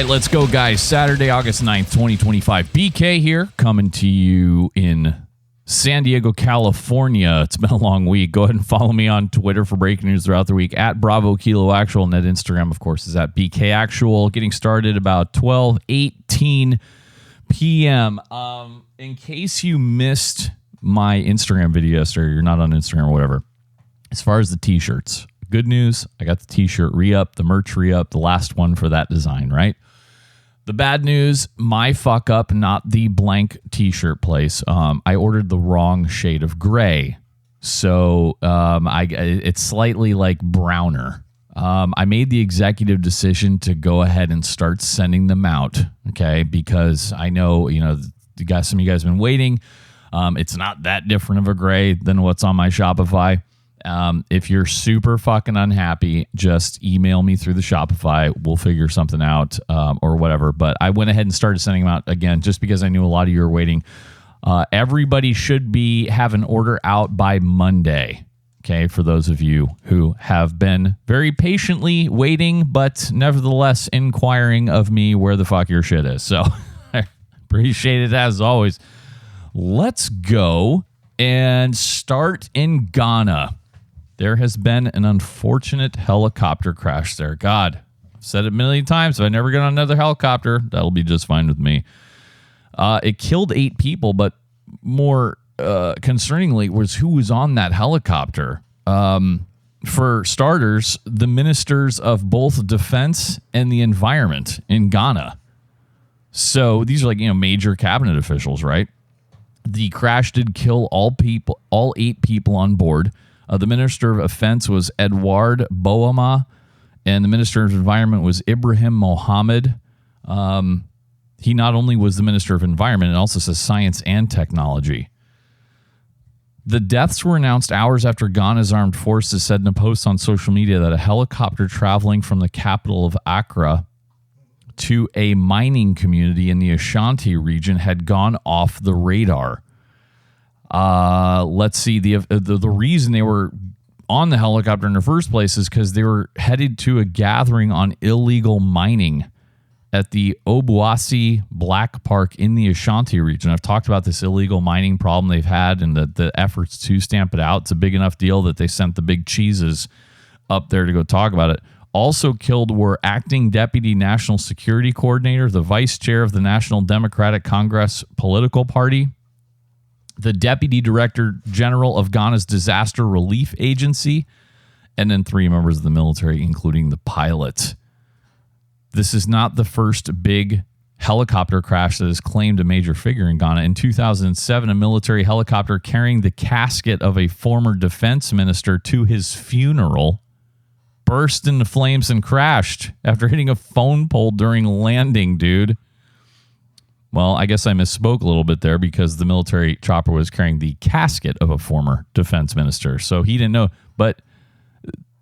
right, let's go, guys. Saturday, August 9th, 2025. BK here, coming to you in San Diego, California. It's been a long week. Go ahead and follow me on Twitter for breaking news throughout the week at Bravo Kilo Actual. And that Instagram, of course, is at BK Actual. Getting started about 12:18 p.m. In case you missed my Instagram video yesterday, you're not on Instagram or whatever, as far as the t-shirts, good news, I got the t-shirt re-up, the merch re-up, the last one for that design, right? The bad news, my fuck up, not the blank t-shirt place. I ordered the wrong shade of gray. So it's slightly like browner. I made the executive decision to go ahead and start sending them out, okay? Because I know, some of you guys have been waiting. It's not that different of a gray than what's on my Shopify. If you're super fucking unhappy, just email me through the Shopify. We'll figure something out or whatever. But I went ahead and started sending them out again just because I knew a lot of you were waiting. Everybody should have an order out by Monday. Okay, for those of you who have been very patiently waiting, but nevertheless inquiring of me where the fuck your shit is. So I appreciate it as always. Let's go and start in Ghana. There has been an unfortunate helicopter crash there. God, I've said it a million times. If I never get on another helicopter, that'll be just fine with me. It killed 8 people, but more concerningly was who was on that helicopter. For starters, the ministers of both defense and the environment in Ghana. So these are major cabinet officials, right? The crash did kill all 8 people on board. The Minister of Defense was Edward Boama, and the Minister of Environment was Ibrahim Mohammed. He not only was the Minister of Environment, it also says Science and Technology. The deaths were announced hours after Ghana's armed forces said in a post on social media that a helicopter traveling from the capital of Accra to a mining community in the Ashanti region had gone off the radar. Let's see. The reason they were on the helicopter in the first place is because they were headed to a gathering on illegal mining at the Obuasi Black Park in the Ashanti region. I've talked about this illegal mining problem they've had and the efforts to stamp it out. It's a big enough deal that they sent the big cheeses up there to go talk about it. Also killed were acting deputy national security coordinator, the vice chair of the National Democratic Congress political party, the deputy director general of Ghana's disaster relief agency, and then 3 members of the military, including the pilot. This is not the first big helicopter crash that has claimed a major figure in Ghana. In 2007, a military helicopter carrying the casket of a former defense minister to his funeral burst into flames and crashed after hitting a phone pole during landing, dude. Well, I guess I misspoke a little bit there because the military chopper was carrying the casket of a former defense minister. So he didn't know. But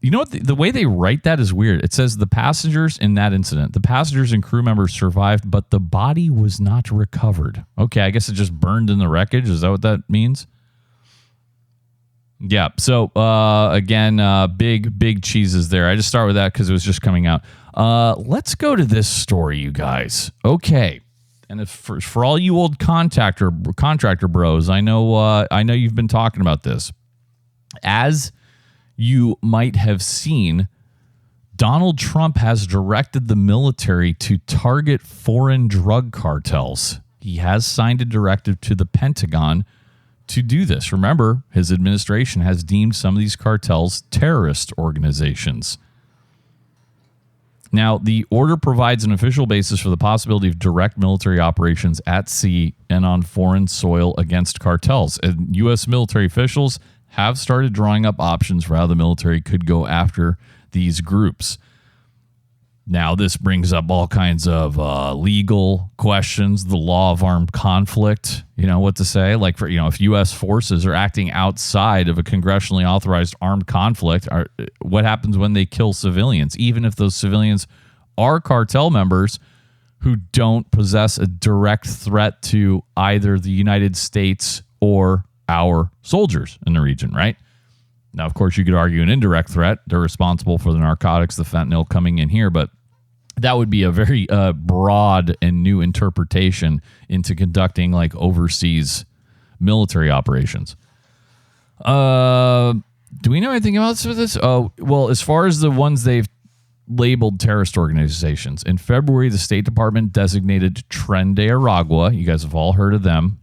you know what? The way they write that is weird. It says the passengers in that incident, the passengers and crew members survived, but the body was not recovered. Okay, I guess it just burned in the wreckage. Is that what that means? Yeah. So again, big cheeses there. I just start with that because it was just coming out. Let's go to this story, you guys. Okay. And if for all you old contractor bros, I know you've been talking about this. As you might have seen, Donald Trump has directed the military to target foreign drug cartels. He has signed a directive to the Pentagon to do this. Remember, his administration has deemed some of these cartels terrorist organizations. Now, the order provides an official basis for the possibility of direct military operations at sea and on foreign soil against cartels. And U.S. military officials have started drawing up options for how the military could go after these groups. Now, this brings up all kinds of legal questions, the law of armed conflict, what to say. Like, if U.S. forces are acting outside of a congressionally authorized armed conflict, what happens when they kill civilians? Even if those civilians are cartel members who don't possess a direct threat to either the United States or our soldiers in the region, right? Now, of course, you could argue an indirect threat. They're responsible for the narcotics, the fentanyl coming in here, but that would be a very broad and new interpretation into conducting like overseas military operations. Do we know anything else for this? Oh, well, as far as the ones they've labeled terrorist organizations, in February, the State Department designated Tren de Aragua. You guys have all heard of them.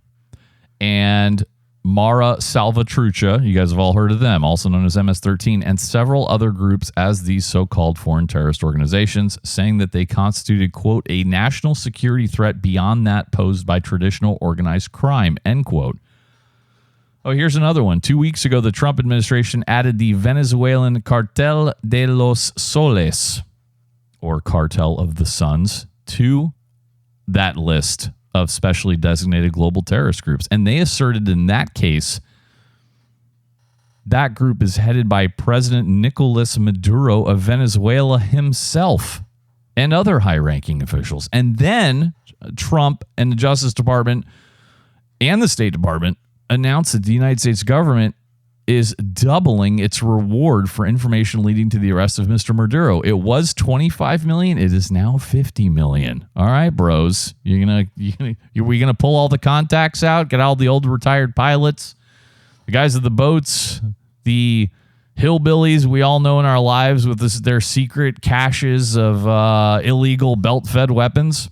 And Mara Salvatrucha. You guys have all heard of them, also known as MS-13, and several other groups as these so-called foreign terrorist organizations, saying that they constituted, quote, a national security threat beyond that posed by traditional organized crime, end quote. Oh, here's another one. 2 weeks ago, the Trump administration added the Venezuelan Cartel de los Soles, or Cartel of the Suns, to that list of specially designated global terrorist groups. And they asserted in that case, that group is headed by President Nicolas Maduro of Venezuela himself and other high-ranking officials. And then Trump and the Justice Department and the State Department announced that the United States government is doubling its reward for information leading to the arrest of Mr. Maduro. It was $25 million. It is now $50 million. All right, bros. Are we gonna pull all the contacts out? Get all the old retired pilots, the guys at the boats, the hillbillies we all know in our lives with their secret caches of illegal belt-fed weapons.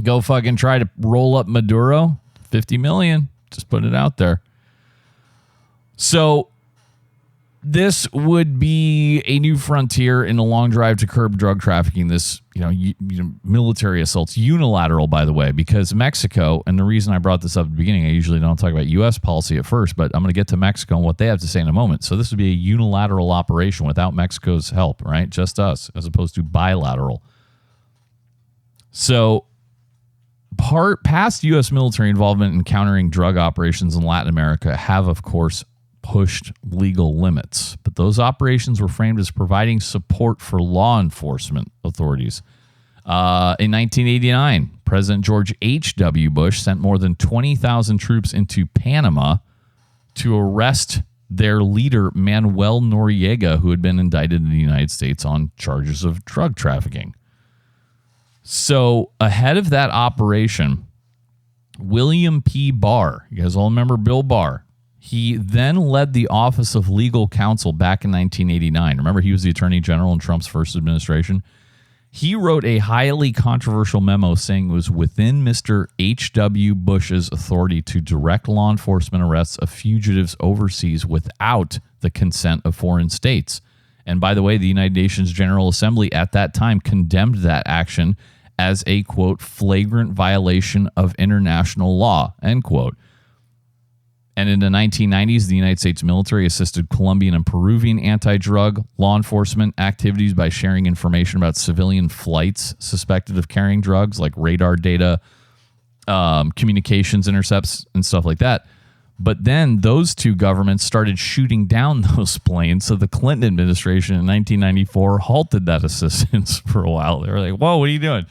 Go fucking try to roll up Maduro. $50 million. Just put it out there. So this would be a new frontier in the long drive to curb drug trafficking. This, military assaults, unilateral, by the way, because Mexico, and the reason I brought this up at the beginning, I usually don't talk about U.S. policy at first, but I'm going to get to Mexico and what they have to say in a moment. So this would be a unilateral operation without Mexico's help, right? Just us, as opposed to bilateral. So past U.S. military involvement in countering drug operations in Latin America have, of course, pushed legal limits. But those operations were framed as providing support for law enforcement authorities. In 1989, President George H.W. Bush sent more than 20,000 troops into Panama to arrest their leader, Manuel Noriega, who had been indicted in the United States on charges of drug trafficking. So ahead of that operation, William P. Barr, you guys all remember Bill Barr, he then led the Office of Legal Counsel back in 1989. Remember, he was the Attorney General in Trump's first administration. He wrote a highly controversial memo saying it was within Mr. H.W. Bush's authority to direct law enforcement arrests of fugitives overseas without the consent of foreign states. And by the way, the United Nations General Assembly at that time condemned that action as a, quote, flagrant violation of international law, end quote. And in the 1990s, the United States military assisted Colombian and Peruvian anti-drug law enforcement activities by sharing information about civilian flights suspected of carrying drugs, like radar data, communications intercepts, and stuff like that. But then those two governments started shooting down those planes. So the Clinton administration in 1994 halted that assistance for a while. They were like, whoa, what are you doing?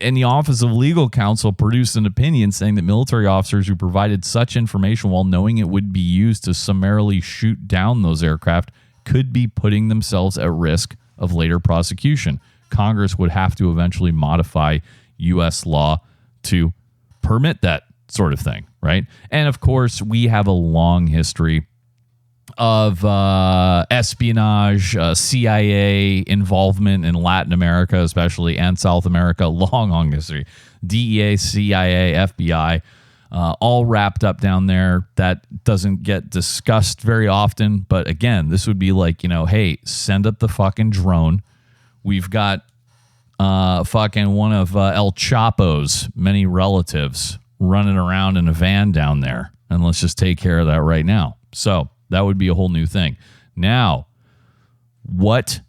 And the Office of Legal Counsel produced an opinion saying that military officers who provided such information while knowing it would be used to summarily shoot down those aircraft could be putting themselves at risk of later prosecution. Congress would have to eventually modify U.S. law to permit that sort of thing, right? And of course, we have a long history of espionage, CIA involvement in Latin America, especially, and South America. Long history. DEA, CIA, FBI, all wrapped up down there. That doesn't get discussed very often. But again, this would be like, hey, send up the fucking drone. We've got fucking one of El Chapo's many relatives running around in a van down there. And let's just take care of that right now. So that would be a whole new thing. Now, what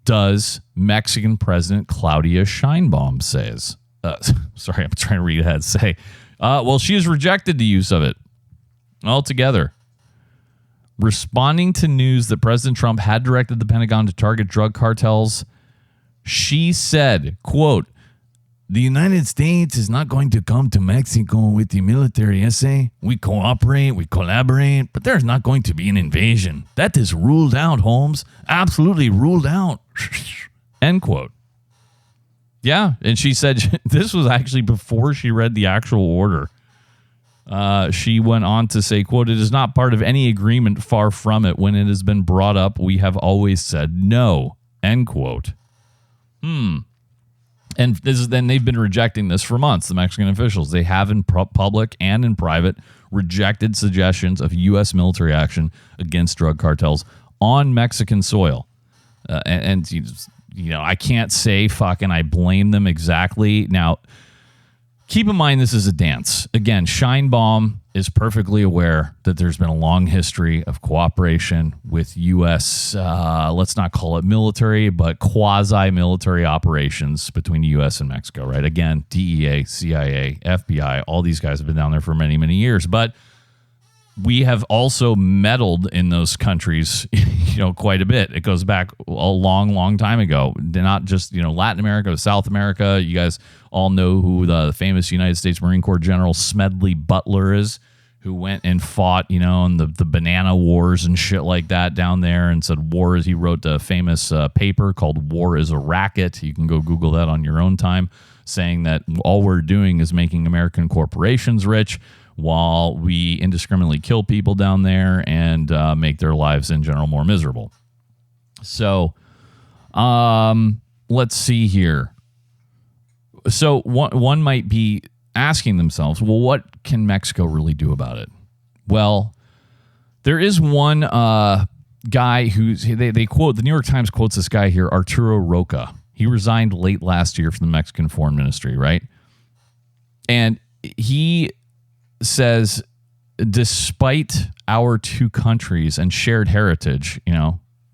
does Mexican President Claudia Sheinbaum says? Sorry, I'm trying to read ahead. Say, well, she has rejected the use of it altogether. Responding to news that President Trump had directed the Pentagon to target drug cartels, she said, quote, The United States is not going to come to Mexico with the military essay. We cooperate, we collaborate, but there's not going to be an invasion. That is ruled out, Holmes. Absolutely ruled out. End quote. Yeah, and she said this was actually before she read the actual order. She went on to say, quote, "It is not part of any agreement, far from it. When it has been brought up, we have always said no," end quote. And then they've been rejecting this for months, the Mexican officials. They have in public and in private rejected suggestions of U.S. military action against drug cartels on Mexican soil. And I can't say fucking I blame them exactly. Now, keep in mind this is a dance. Again, Scheinbaum is perfectly aware that there's been a long history of cooperation with U.S., let's not call it military, but quasi-military operations between the U.S. and Mexico, right? Again, DEA, CIA, FBI, all these guys have been down there for many, many years. But we have also meddled in those countries, quite a bit. It goes back a long, long time ago. Not just, Latin America, South America. You guys all know who the famous United States Marine Corps General Smedley Butler is, who went and fought, in the banana wars and shit like that down there, and said he wrote a famous paper called War is a Racket. You can go Google that on your own time, saying that all we're doing is making American corporations rich while we indiscriminately kill people down there and make their lives in general more miserable. So let's see here. So one might be asking themselves, well, what can Mexico really do about it? Well, there is one guy who's, they quote, the New York Times quotes this guy here, Arturo Roca. He resigned late last year from the Mexican Foreign Ministry, right? And he says, despite our two countries and shared heritage,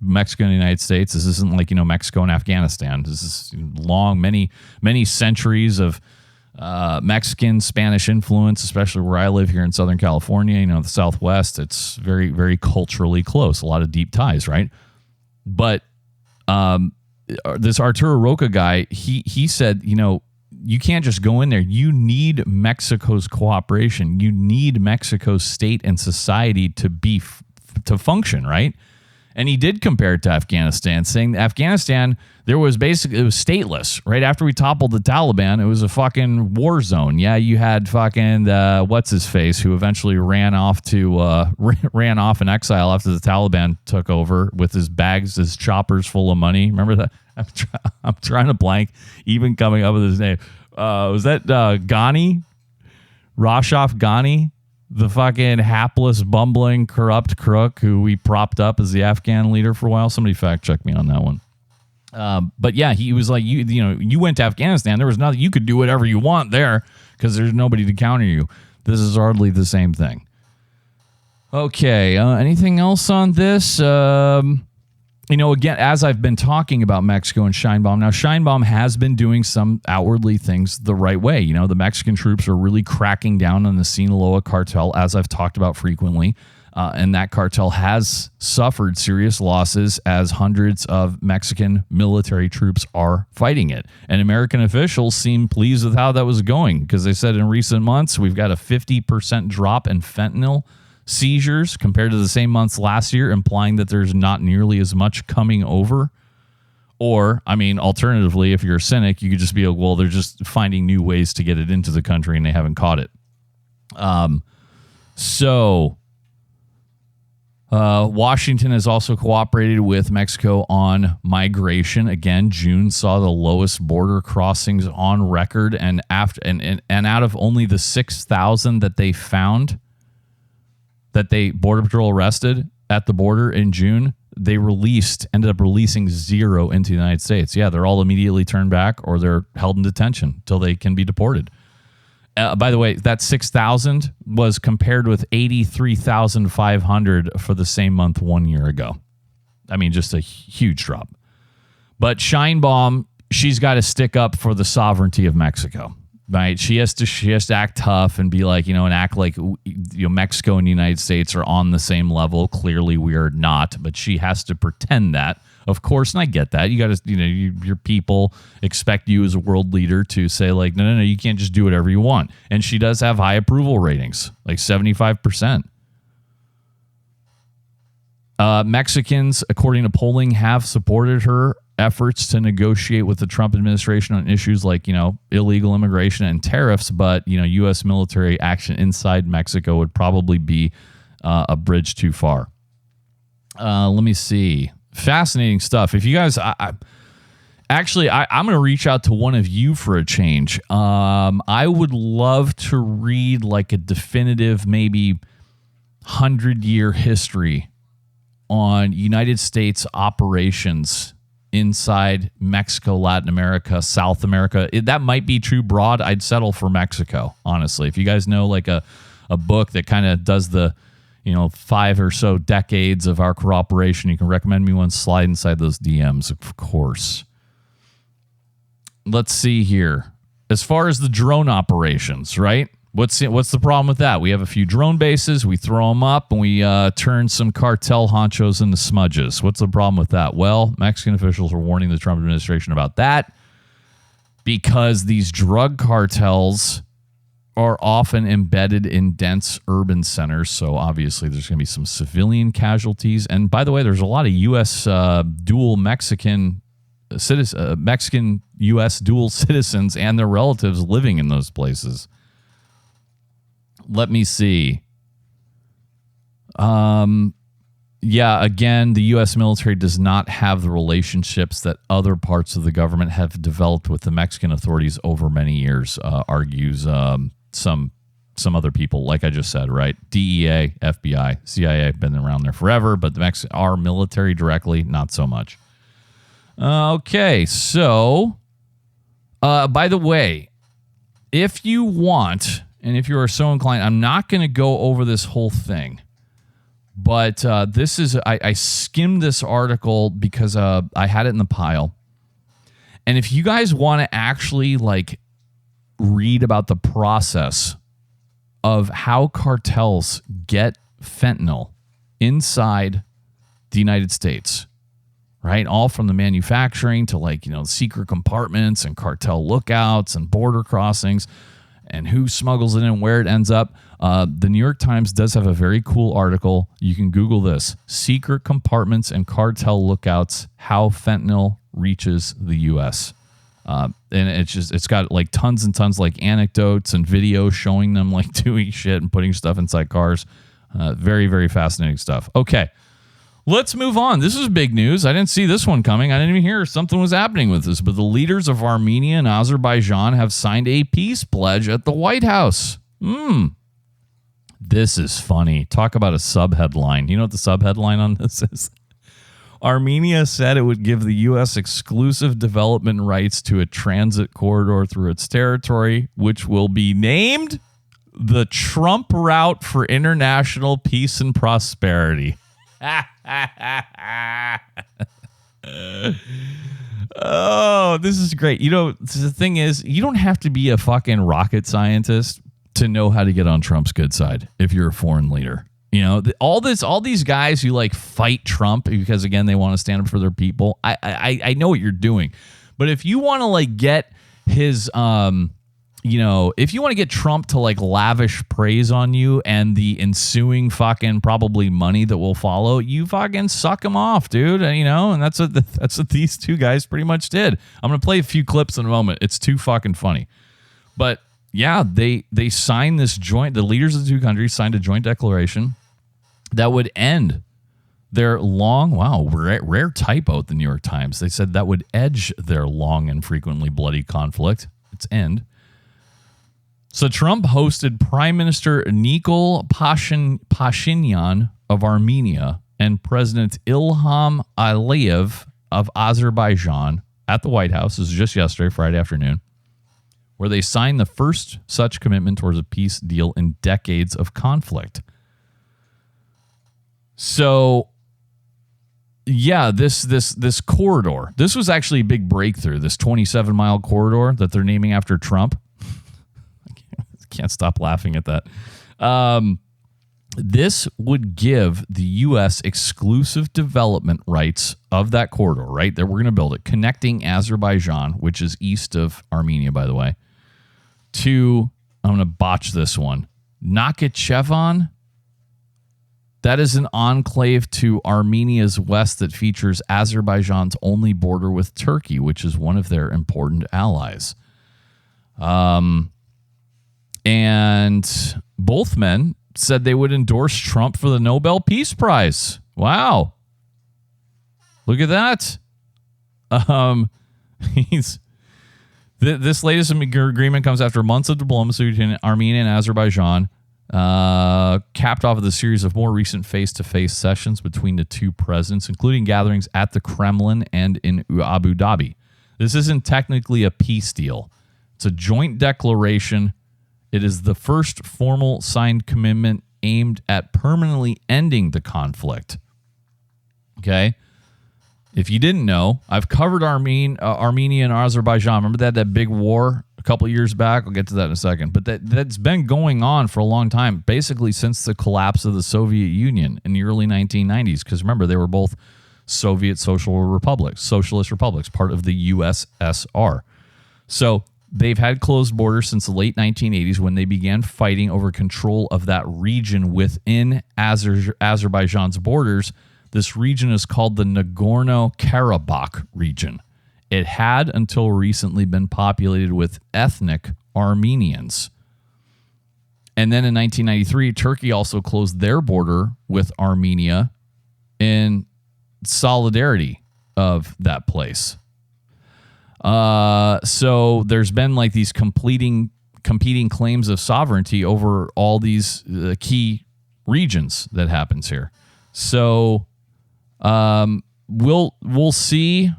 Mexico and the United States, this isn't like, Mexico and Afghanistan. This is long, many, many centuries of Mexican, Spanish influence, especially where I live here in Southern California, the Southwest. It's very, very culturally close, a lot of deep ties, right? But this Arturo Roca guy, he said, you can't just go in there. You need Mexico's cooperation. You need Mexico's state and society to function, right? And he did compare it to Afghanistan, saying Afghanistan, it was stateless. Right after we toppled the Taliban, it was a fucking war zone. Yeah, you had fucking what's his face, who eventually ran off in exile after the Taliban took over with his choppers full of money. Remember that? I'm trying to blank, even coming up with his name. Was that Ghani? Rashaf Ghani? The fucking hapless, bumbling, corrupt crook who we propped up as the Afghan leader for a while. Somebody fact check me on that one. But yeah, he was like, you went to Afghanistan. There was nothing. You could do whatever you want there because there's nobody to counter you. This is hardly the same thing. Okay. Anything else on this? Again, as I've been talking about Mexico and Scheinbaum, now Scheinbaum has been doing some outwardly things the right way. The Mexican troops are really cracking down on the Sinaloa cartel, as I've talked about frequently. And that cartel has suffered serious losses as hundreds of Mexican military troops are fighting it. And American officials seem pleased with how that was going because they said in recent months, we've got a 50% drop in fentanyl seizures compared to the same months last year, implying that there's not nearly as much coming over. Or, alternatively, if you're a cynic, you could just be like, well, they're just finding new ways to get it into the country and they haven't caught it. Washington has also cooperated with Mexico on migration. Again, June saw the lowest border crossings on record, and out of only the 6,000 that they found, that Border Patrol arrested at the border in June, they ended up releasing 0 into the United States. Yeah, they're all immediately turned back or they're held in detention till they can be deported. By the way, that 6,000 was compared with 83,500 for the same month 1 year ago. Just a huge drop. But Scheinbaum, she's got to stick up for the sovereignty of Mexico. Right, she has to act tough and be like, and act like Mexico and the United States are on the same level. Clearly, we are not, but she has to pretend that of course, and I get that. You got to, your people expect you as a world leader to say like, no, you can't just do whatever you want. And she does have high approval ratings, like 75%. Mexicans, according to polling, have supported her efforts to negotiate with the Trump administration on issues like, illegal immigration and tariffs. But, U.S. military action inside Mexico would probably be a bridge too far. Let me see. Fascinating stuff. If you guys, I'm going to reach out to one of you for a change. I would love to read like a definitive, maybe 100-year history on United States operations inside Mexico, Latin America, South America. That might be too broad. I'd settle for Mexico, honestly. If you guys know like a book that kind of does the 5 or so decades of our cooperation, you can recommend me one. Slide inside those DMs, of course. Let's see here. As far as the drone operations, right? What's the problem with that? We have a few drone bases. We throw them up, and we turn some cartel honchos into smudges. What's the problem with that? Well, Mexican officials are warning the Trump administration about that because these drug cartels are often embedded in dense urban centers. So obviously there's going to be some civilian casualties. And by the way, there's a lot of U.S. Dual Mexican U.S. dual citizens and their relatives living in those places. Let me see. Again, the U.S. military does not have the relationships that other parts of the government have developed with the Mexican authorities over many years, argues some other people, like I just said, right? DEA, FBI, CIA have been around there forever, but our military directly, not so much. Okay, so, by the way, if you want, and if you are so inclined, I'm not going to go over this whole thing, but this is, I skimmed this article because I had it in the pile. And if you guys want to actually like read about the process of how cartels get fentanyl inside the United States, right? All from the manufacturing to like, secret compartments and cartel lookouts and border crossings and who smuggles it in and where it ends up. The New York Times does have a very cool article. You can Google this: secret compartments and cartel lookouts, how fentanyl reaches the U.S. And it's got like tons and tons like anecdotes and videos showing them like doing shit and putting stuff inside cars. Very, very fascinating stuff. Okay, let's move on. This is big news. I didn't see this one coming. I didn't even hear something was happening with this, but the leaders of Armenia and Azerbaijan have signed a peace pledge at the White House. This is funny. Talk about a subheadline. You know what the subheadline on this is? Armenia said it would give the U.S. exclusive development rights to a transit corridor through its territory, which will be named the Trump Route for International Peace and Prosperity. Oh, this is great. The thing is, you don't have to be a fucking rocket scientist to know how to get on Trump's good side if you're a foreign leader. All these guys who like fight Trump because again they want to stand up for their people. I know what you're doing, but if you want to like get his if you want to get Trump to like lavish praise on you and the ensuing fucking probably money that will follow, you fucking suck him off, dude. And that's what these two guys pretty much did. I'm gonna play a few clips in a moment. It's too fucking funny, but yeah, they signed this the leaders of the two countries signed a joint declaration that would end their rare typo at the New York Times. They said that would edge their long and frequently bloody conflict. Its end. So Trump hosted Prime Minister Nikol Pashinyan of Armenia and President Ilham Aliyev of Azerbaijan at the White House. This was just yesterday, Friday afternoon, where they signed the first such commitment towards a peace deal in decades of conflict. So, yeah, this corridor, this was actually a big breakthrough, this 27-mile corridor that they're naming after Trump. I can't stop laughing at that. This would give the U.S. exclusive development rights of that corridor, right? That we're going to build it, connecting Azerbaijan, which is east of Armenia, by the way, to, I'm going to botch this one, Nakhichevan. That is an enclave to Armenia's west that features Azerbaijan's only border with Turkey, which is one of their important allies. And both men said they would endorse Trump for the Nobel Peace Prize. Wow. Look at that. This latest agreement comes after months of diplomacy between Armenia and Azerbaijan, capped off with a series of more recent face-to-face sessions between the two presidents, including gatherings at the Kremlin and in Abu Dhabi. This isn't technically a peace deal. It's a joint declaration. It is the first formal signed commitment aimed at permanently ending the conflict. Okay? If you didn't know, I've covered Armenia and Azerbaijan. Remember that big war a couple of years back? I'll get to that in a second. But that's been going on for a long time, basically since the collapse of the Soviet Union in the early 1990s. Because remember, they were both Soviet socialist republics, part of the USSR. So they've had closed borders since the late 1980s when they began fighting over control of that region within Azerbaijan's borders. This region is called the Nagorno-Karabakh region. It had until recently been populated with ethnic Armenians. And then in 1993, Turkey also closed their border with Armenia in solidarity of that place. So there's been like these competing claims of sovereignty over all these key regions that happens here. So we'll see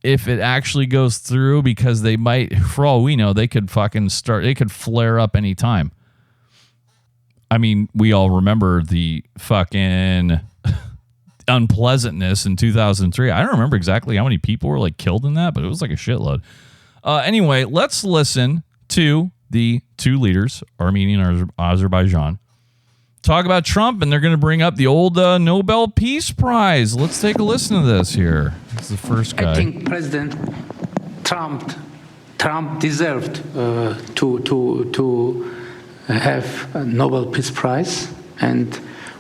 if it actually goes through, because they might, for all we know, they could flare up anytime. I mean, we all remember the fucking unpleasantness in 2003. I don't remember exactly how many people were like killed in that, but it was like a shitload. Anyway, let's listen to the two leaders, Armenia and Azerbaijan, talk about Trump, and they're going to bring up the old Nobel Peace Prize. Let's take a listen to this here. This is the first guy. I think President Trump deserved to have a Nobel Peace Prize, and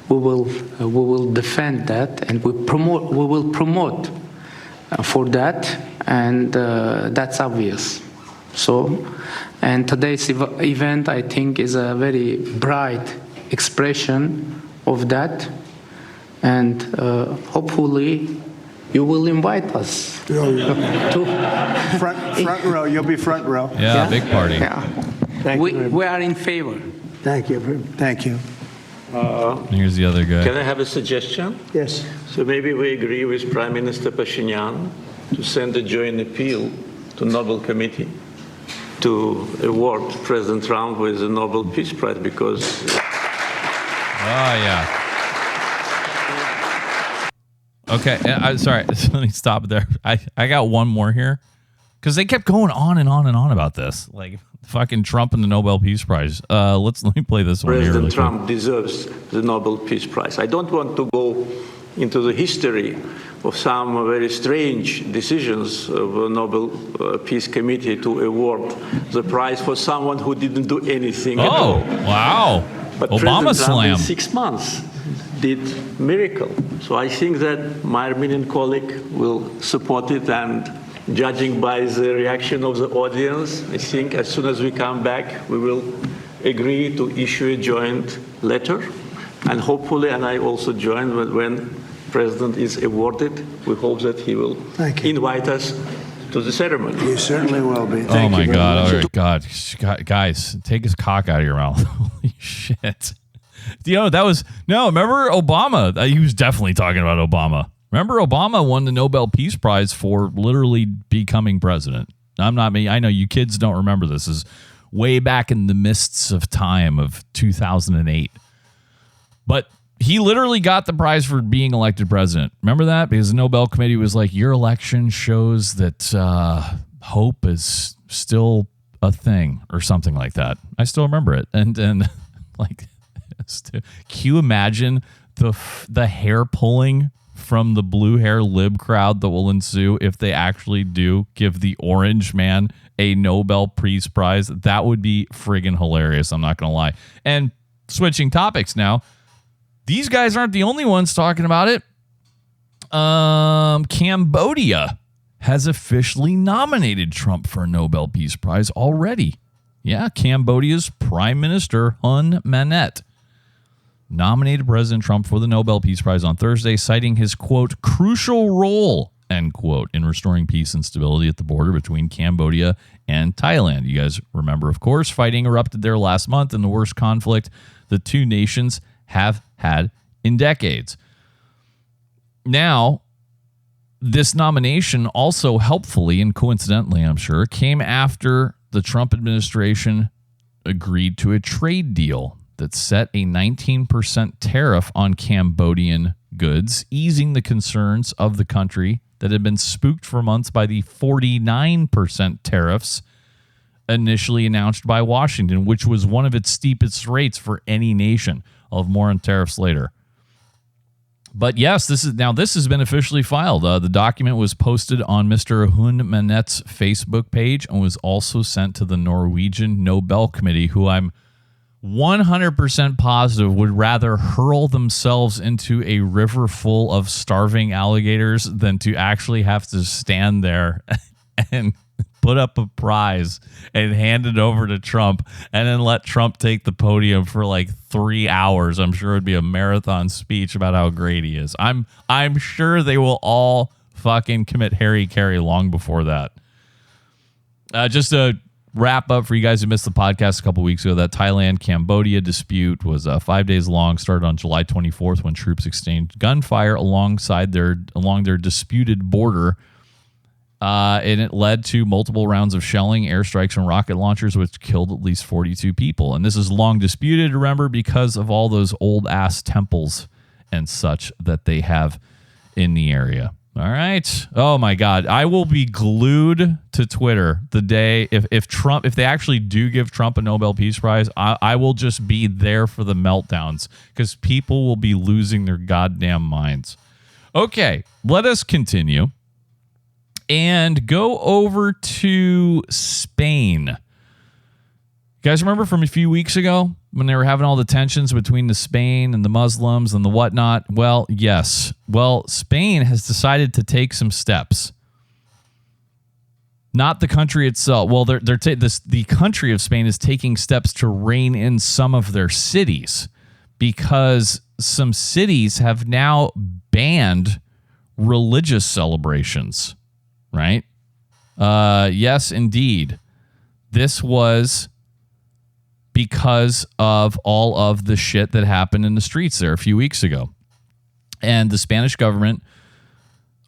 we will defend that, and we will promote for that, and that's obvious. So, and today's event, I think, is a very bright expression of that, and hopefully you will invite us to front row. You'll be front row. Yeah, big party. Yeah. We are in favor. Thank you. Here's the other guy. Can I have a suggestion? Yes. So maybe we agree with Prime Minister Pashinyan to send a joint appeal to Nobel Committee to award President Trump with the Nobel Peace Prize, because... Oh, yeah. Okay, I'm sorry. Let me stop there. I got one more here, because they kept going on and on and on about this, like fucking Trump and the Nobel Peace Prize. Let me play this one here. President Trump deserves the Nobel Peace Prize. I don't want to go into the history of some very strange decisions of a Nobel Peace Committee to award the prize for someone who didn't do anything at all. Wow. But Obama President Trump slam. in 6 months did miracle. So I think that my Armenian colleague will support it, and judging by the reaction of the audience, I think as soon as we come back, we will agree to issue a joint letter, and hopefully, and I also join when President is awarded, we hope that he will invite us to the ceremony. You certainly will be. Oh my God! All right, God, guys, take his cock out of your mouth. Holy shit! You know remember Obama? He was definitely talking about Obama. Remember, Obama won the Nobel Peace Prize for literally becoming president. I'm not me. I know you kids don't remember this. This is way back in the mists of time of 2008. But he literally got the prize for being elected president. Remember that? Because the Nobel Committee was like, your election shows that hope is still a thing, or something like that. I still remember it. And like, Can you imagine the hair pulling from the blue hair lib crowd that will ensue if they actually do give the orange man a Nobel Peace Prize? That would be friggin' hilarious. I'm not going to lie. And switching topics now, these guys aren't the only ones talking about it. Cambodia has officially nominated Trump for a Nobel Peace Prize already. Yeah, Cambodia's Prime Minister Hun Manet nominated President Trump for the Nobel Peace Prize on Thursday, citing his, quote, crucial role, end quote, in restoring peace and stability at the border between Cambodia and Thailand. You guys remember, of course, fighting erupted there last month in the worst conflict the two nations have had in decades. Now, this nomination also helpfully and coincidentally, I'm sure, came after the Trump administration agreed to a trade deal that set a 19% tariff on Cambodian goods, easing the concerns of the country that had been spooked for months by the 49% tariffs initially announced by Washington, which was one of its steepest rates for any nation. I'll have more on tariffs later. But yes, this has been officially filed. The document was posted on Mr. Hun Manet's Facebook page and was also sent to the Norwegian Nobel Committee, who I'm 100% positive would rather hurl themselves into a river full of starving alligators than to actually have to stand there and put up a prize and hand it over to Trump and then let Trump take the podium for like 3 hours. I'm sure it'd be a marathon speech about how great he is. I'm sure they will all fucking commit Harry long before that. Just a wrap up for you guys who missed the podcast a couple weeks ago. That Thailand-Cambodia dispute was 5 days long, started on July 24th when troops exchanged gunfire along their disputed border. And it led to multiple rounds of shelling, airstrikes, and rocket launchers, which killed at least 42 people. And this is long disputed, remember, because of all those old-ass temples and such that they have in the area. All right. Oh, my God. I will be glued to Twitter the day if they actually do give Trump a Nobel Peace Prize, I will just be there for the meltdowns because people will be losing their goddamn minds. Okay, let us continue and go over to Spain. You guys remember from a few weeks ago when they were having all the tensions between the Spain and the Muslims and the whatnot? Well, yes. Well, Spain has decided to take some steps. Not the country itself. Well, the country of Spain is taking steps to rein in some of their cities because some cities have now banned religious celebrations. Right? Yes, indeed. This was because of all of the shit that happened in the streets there a few weeks ago. And the Spanish government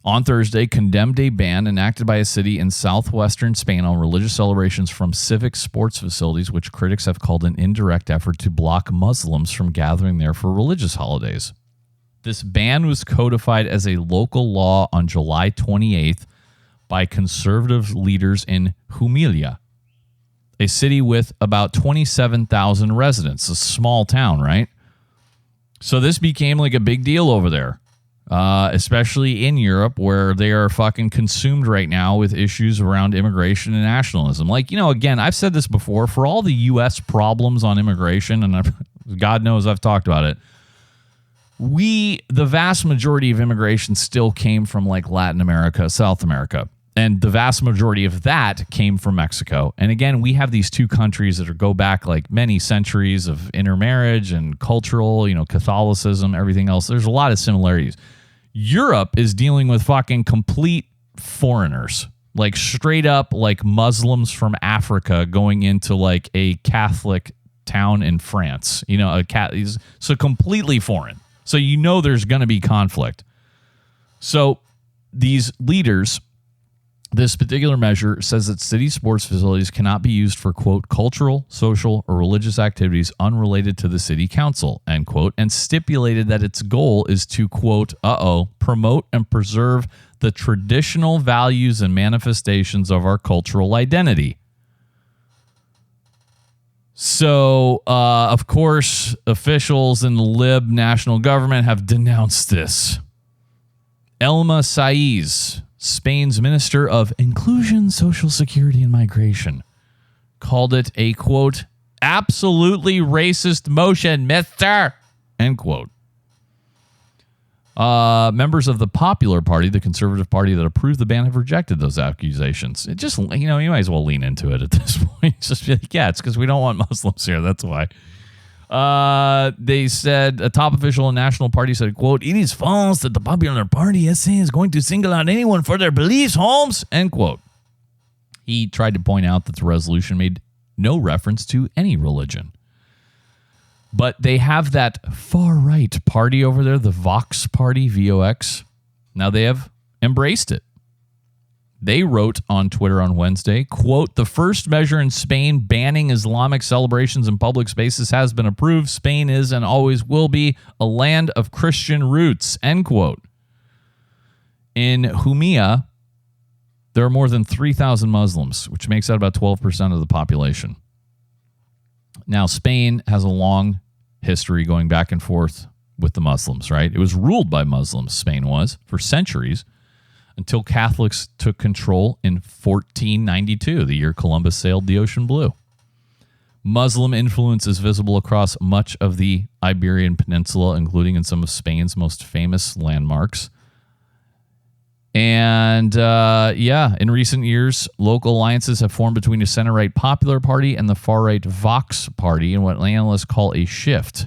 on Thursday condemned a ban enacted by a city in southwestern Spain on religious celebrations from civic sports facilities, which critics have called an indirect effort to block Muslims from gathering there for religious holidays. This ban was codified as a local law on July 28th by conservative leaders in Jumilla, a city with about 27,000 residents, a small town, right? So this became like a big deal over there, especially in Europe, where they are fucking consumed right now with issues around immigration and nationalism. Like, again, I've said this before, for all the U.S. problems on immigration, and God knows I've talked about it, the vast majority of immigration still came from like Latin America, South America. And the vast majority of that came from Mexico. And again, we have these two countries that go back like many centuries of intermarriage and cultural, Catholicism, everything else. There's a lot of similarities. Europe is dealing with fucking complete foreigners, like straight up like Muslims from Africa going into like a Catholic town in France, so completely foreign. So there's going to be conflict. So these leaders, this particular measure says that city sports facilities cannot be used for, quote, cultural, social, or religious activities unrelated to the city council, end quote, and stipulated that its goal is to, quote, promote and preserve the traditional values and manifestations of our cultural identity. So, of course, officials in the Lib national government have denounced this. Elma Saiz, Spain's Minister of Inclusion, Social Security, and Migration, called it a, quote, absolutely racist motion, mister, end quote. Members of the Popular Party, the conservative party that approved the ban, have rejected those accusations. It just, you might as well lean into it at this point. Just be like, yeah, it's because we don't want Muslims here. That's why. They said, a top official in National Party said, quote, it is false that the Popular Party SA is going to single out anyone for their beliefs, Holmes, end quote. He tried to point out that the resolution made no reference to any religion. But they have that far-right party over there, the Vox Party, VOX. Now they have embraced it. They wrote on Twitter on Wednesday, quote, the first measure in Spain banning Islamic celebrations in public spaces has been approved. Spain is and always will be a land of Christian roots, end quote. In Jumilla, there are more than 3,000 Muslims, which makes that about 12% of the population. Now, Spain has a long history going back and forth with the Muslims, right? It was ruled by Muslims, Spain was, for centuries, until Catholics took control in 1492, the year Columbus sailed the ocean blue. Muslim influence is visible across much of the Iberian Peninsula, including in some of Spain's most famous landmarks. And, in recent years, local alliances have formed between the center-right Popular Party and the far-right Vox Party in what analysts call a shift,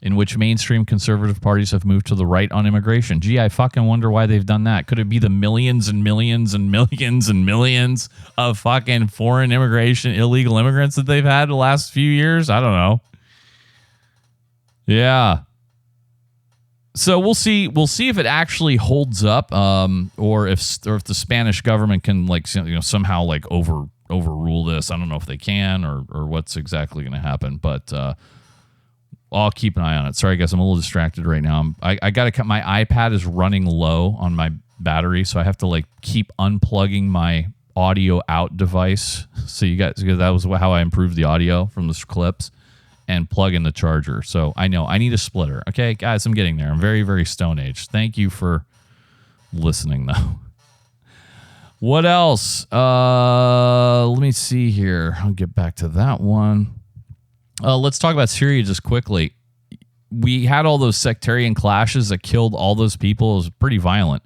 in which mainstream conservative parties have moved to the right on immigration. Gee, I fucking wonder why they've done that. Could it be the millions and millions and millions and millions of fucking foreign immigration, illegal immigrants that they've had the last few years? I don't know. Yeah. So we'll see if it actually holds up, or if the Spanish government can somehow overrule this. I don't know if they can or what's exactly going to happen, but I'll keep an eye on it. Sorry, I guess I'm a little distracted right now. I got to cut. My iPad is running low on my battery, so I have to keep unplugging my audio out device. So you guys, because that was how I improved the audio from the clips. And plug in the charger. So I know I need a splitter. Okay, guys, I'm getting there. I'm very, very Stone Age. Thank you for listening, though. What else? Let me see here. I'll get back to that one. Let's talk about Syria just quickly. We had all those sectarian clashes that killed all those people. It was pretty violent.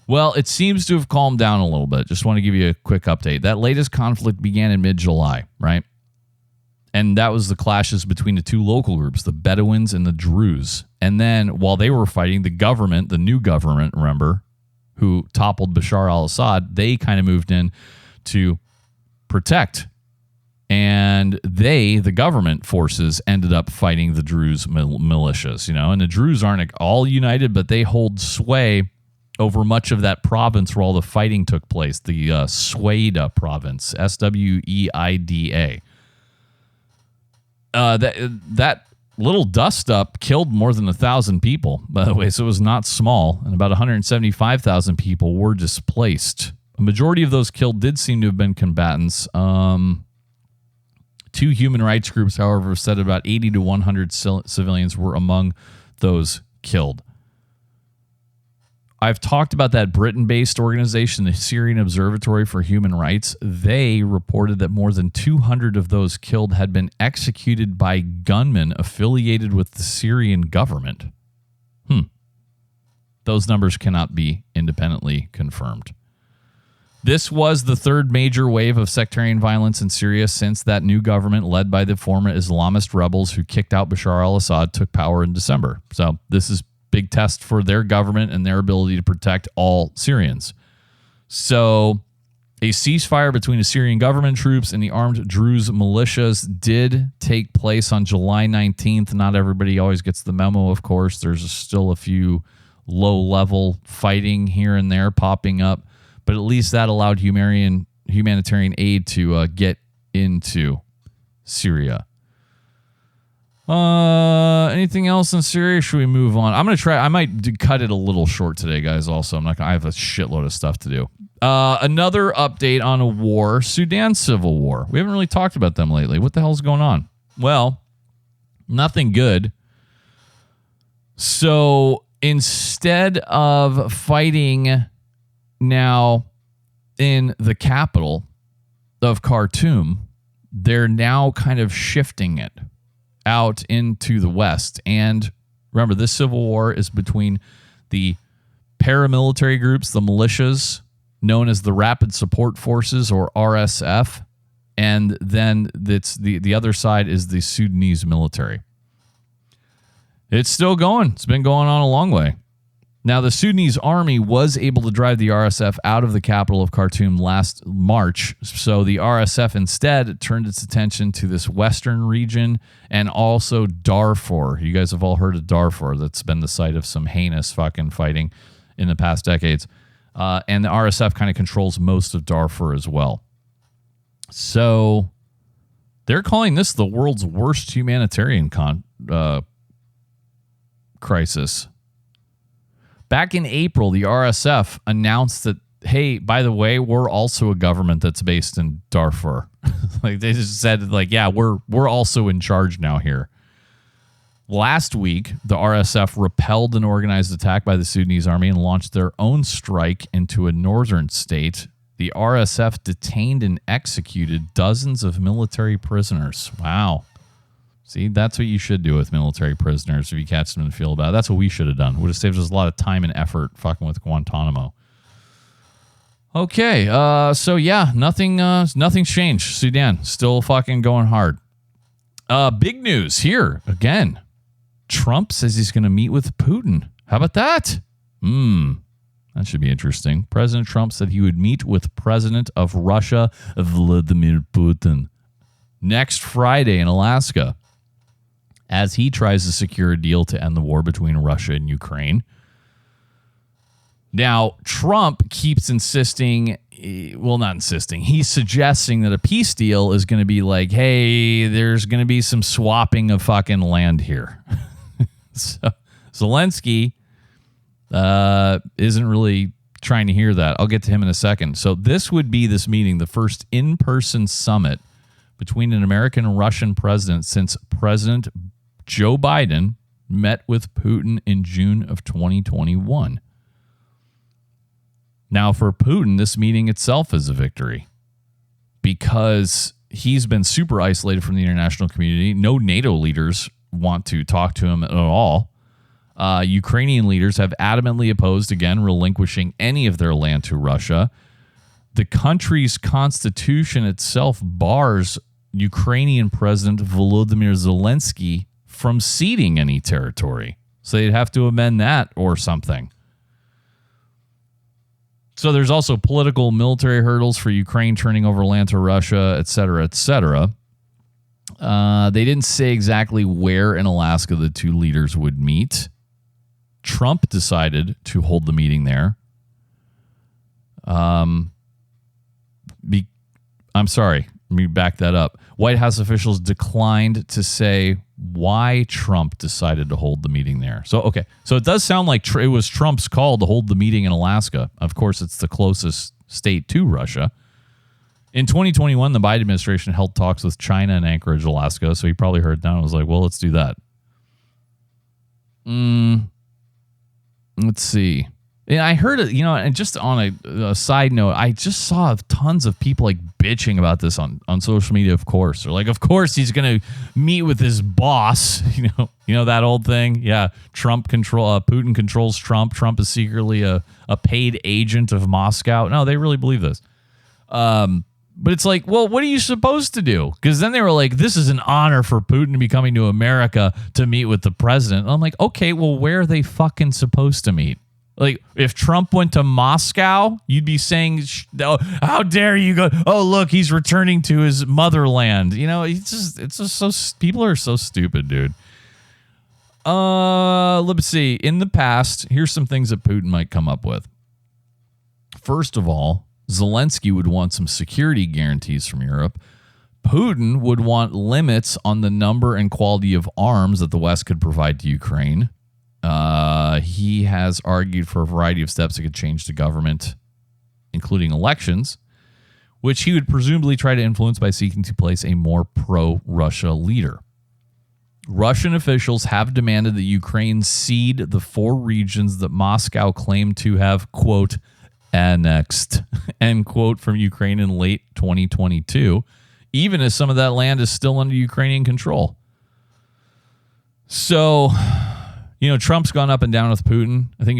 Well, it seems to have calmed down a little bit. Just want to give you a quick update. That latest conflict began in mid-July, right? And that was the clashes between the two local groups, the Bedouins and the Druze. And then while they were fighting, the government, the new government, remember, who toppled Bashar al-Assad, they kind of moved in to protect. And the government forces, ended up fighting the Druze militias, And the Druze aren't all united, but they hold sway over much of that province where all the fighting took place, the Sweida province, Sweida. That little dust-up killed more than 1,000 people, by the way, so it was not small, and about 175,000 people were displaced. A majority of those killed did seem to have been combatants. Two human rights groups, however, said about 80 to 100 civilians were among those killed. I've talked about that Britain-based organization, the Syrian Observatory for Human Rights. They reported that more than 200 of those killed had been executed by gunmen affiliated with the Syrian government. Those numbers cannot be independently confirmed. This was the third major wave of sectarian violence in Syria since that new government, led by the former Islamist rebels who kicked out Bashar al-Assad, took power in December. So this is big test for their government and their ability to protect all Syrians. So a ceasefire between the Syrian government troops and the armed Druze militias did take place on July 19th. Not everybody always gets the memo, of course. There's still a few low-level fighting here and there popping up, but at least that allowed humanitarian aid to get into Syria. Anything else in Syria? Should we move on? I'm going to try. I might cut it a little short today, guys. Also, I have a shitload of stuff to do. Another update on a war, Sudan civil war. We haven't really talked about them lately. What the hell's going on? Well, nothing good. So instead of fighting now in the capital of Khartoum, they're now kind of shifting it out into the west. And remember, this civil war is between the paramilitary groups, the militias, known as the Rapid Support Forces, or RSF, and then it's the other side is the Sudanese military. It's still going. It's been going on a long way. Now, the Sudanese army was able to drive the RSF out of the capital of Khartoum last March, so the RSF instead turned its attention to this western region and also Darfur. You guys have all heard of Darfur. That's been the site of some heinous fucking fighting in the past decades. And the RSF kind of controls most of Darfur as well. So they're calling this the world's worst humanitarian crisis. Back in April, the RSF announced that, hey, by the way, we're also a government that's based in Darfur. Like they just said, like, yeah, we're also in charge now here. Last week, the RSF repelled an organized attack by the Sudanese army and launched their own strike into a northern state. The RSF detained and executed dozens of military prisoners. Wow. See, that's what you should do with military prisoners if you catch them in the field. That's what we should have done. Would have saved us a lot of time and effort fucking with Guantanamo. Okay, so yeah, nothing's changed. Sudan, still fucking going hard. Big news here, again. Trump says he's going to meet with Putin. How about that? That should be interesting. President Trump said he would meet with President of Russia, Vladimir Putin, next Friday in Alaska, as he tries to secure a deal to end the war between Russia and Ukraine. Now, Trump keeps insisting, well, not insisting, he's suggesting that a peace deal is going to be like, hey, there's going to be some swapping of fucking land here. So Zelensky isn't really trying to hear that. I'll get to him in a second. So this would be this meeting, the first in-person summit between an American and Russian president since President Joe Biden met with Putin in June of 2021. Now, for Putin, this meeting itself is a victory because he's been super isolated from the international community. No NATO leaders want to talk to him at all. Ukrainian leaders have adamantly opposed, again, relinquishing any of their land to Russia. The country's constitution itself bars Ukrainian President Volodymyr Zelensky from ceding any territory. So they'd have to amend that or something. So there's also political military hurdles for Ukraine turning over land to Russia, et cetera, et cetera. They didn't say exactly where in Alaska the two leaders would meet. Trump decided to hold the meeting there. I'm sorry, let me back that up. White House officials declined to say why Trump decided to hold the meeting there. So, okay. So it does sound like it was Trump's call to hold the meeting in Alaska. Of course, it's the closest state to Russia. In 2021, the Biden administration held talks with China in Anchorage, Alaska. So he probably heard that and was like, well, let's do that. Let's see. Yeah, I heard it, and just on a side note, I just saw tons of people like bitching about this on social media, of course. They're like, of course he's going to meet with his boss. You know that old thing? Yeah, Putin controls Trump. Trump is secretly a paid agent of Moscow. No, they really believe this. But it's like, well, what are you supposed to do? Because then they were like, this is an honor for Putin to be coming to America to meet with the president. And I'm like, okay, well, where are they fucking supposed to meet? Like, if Trump went to Moscow, you'd be saying, oh, how dare you go? Oh, look, he's returning to his motherland. It's just so, people are so stupid, dude. Let's see. In the past, here's some things that Putin might come up with. First of all, Zelensky would want some security guarantees from Europe. Putin would want limits on the number and quality of arms that the West could provide to Ukraine. He has argued for a variety of steps that could change the government including elections, which he would presumably try to influence by seeking to place a more pro-Russia leader. Russian officials have demanded that Ukraine cede the 4 regions that Moscow claimed to have, quote, annexed, end quote, from Ukraine in late 2022, even as some of that land is still under Ukrainian control. So, Trump's gone up and down with Putin. I think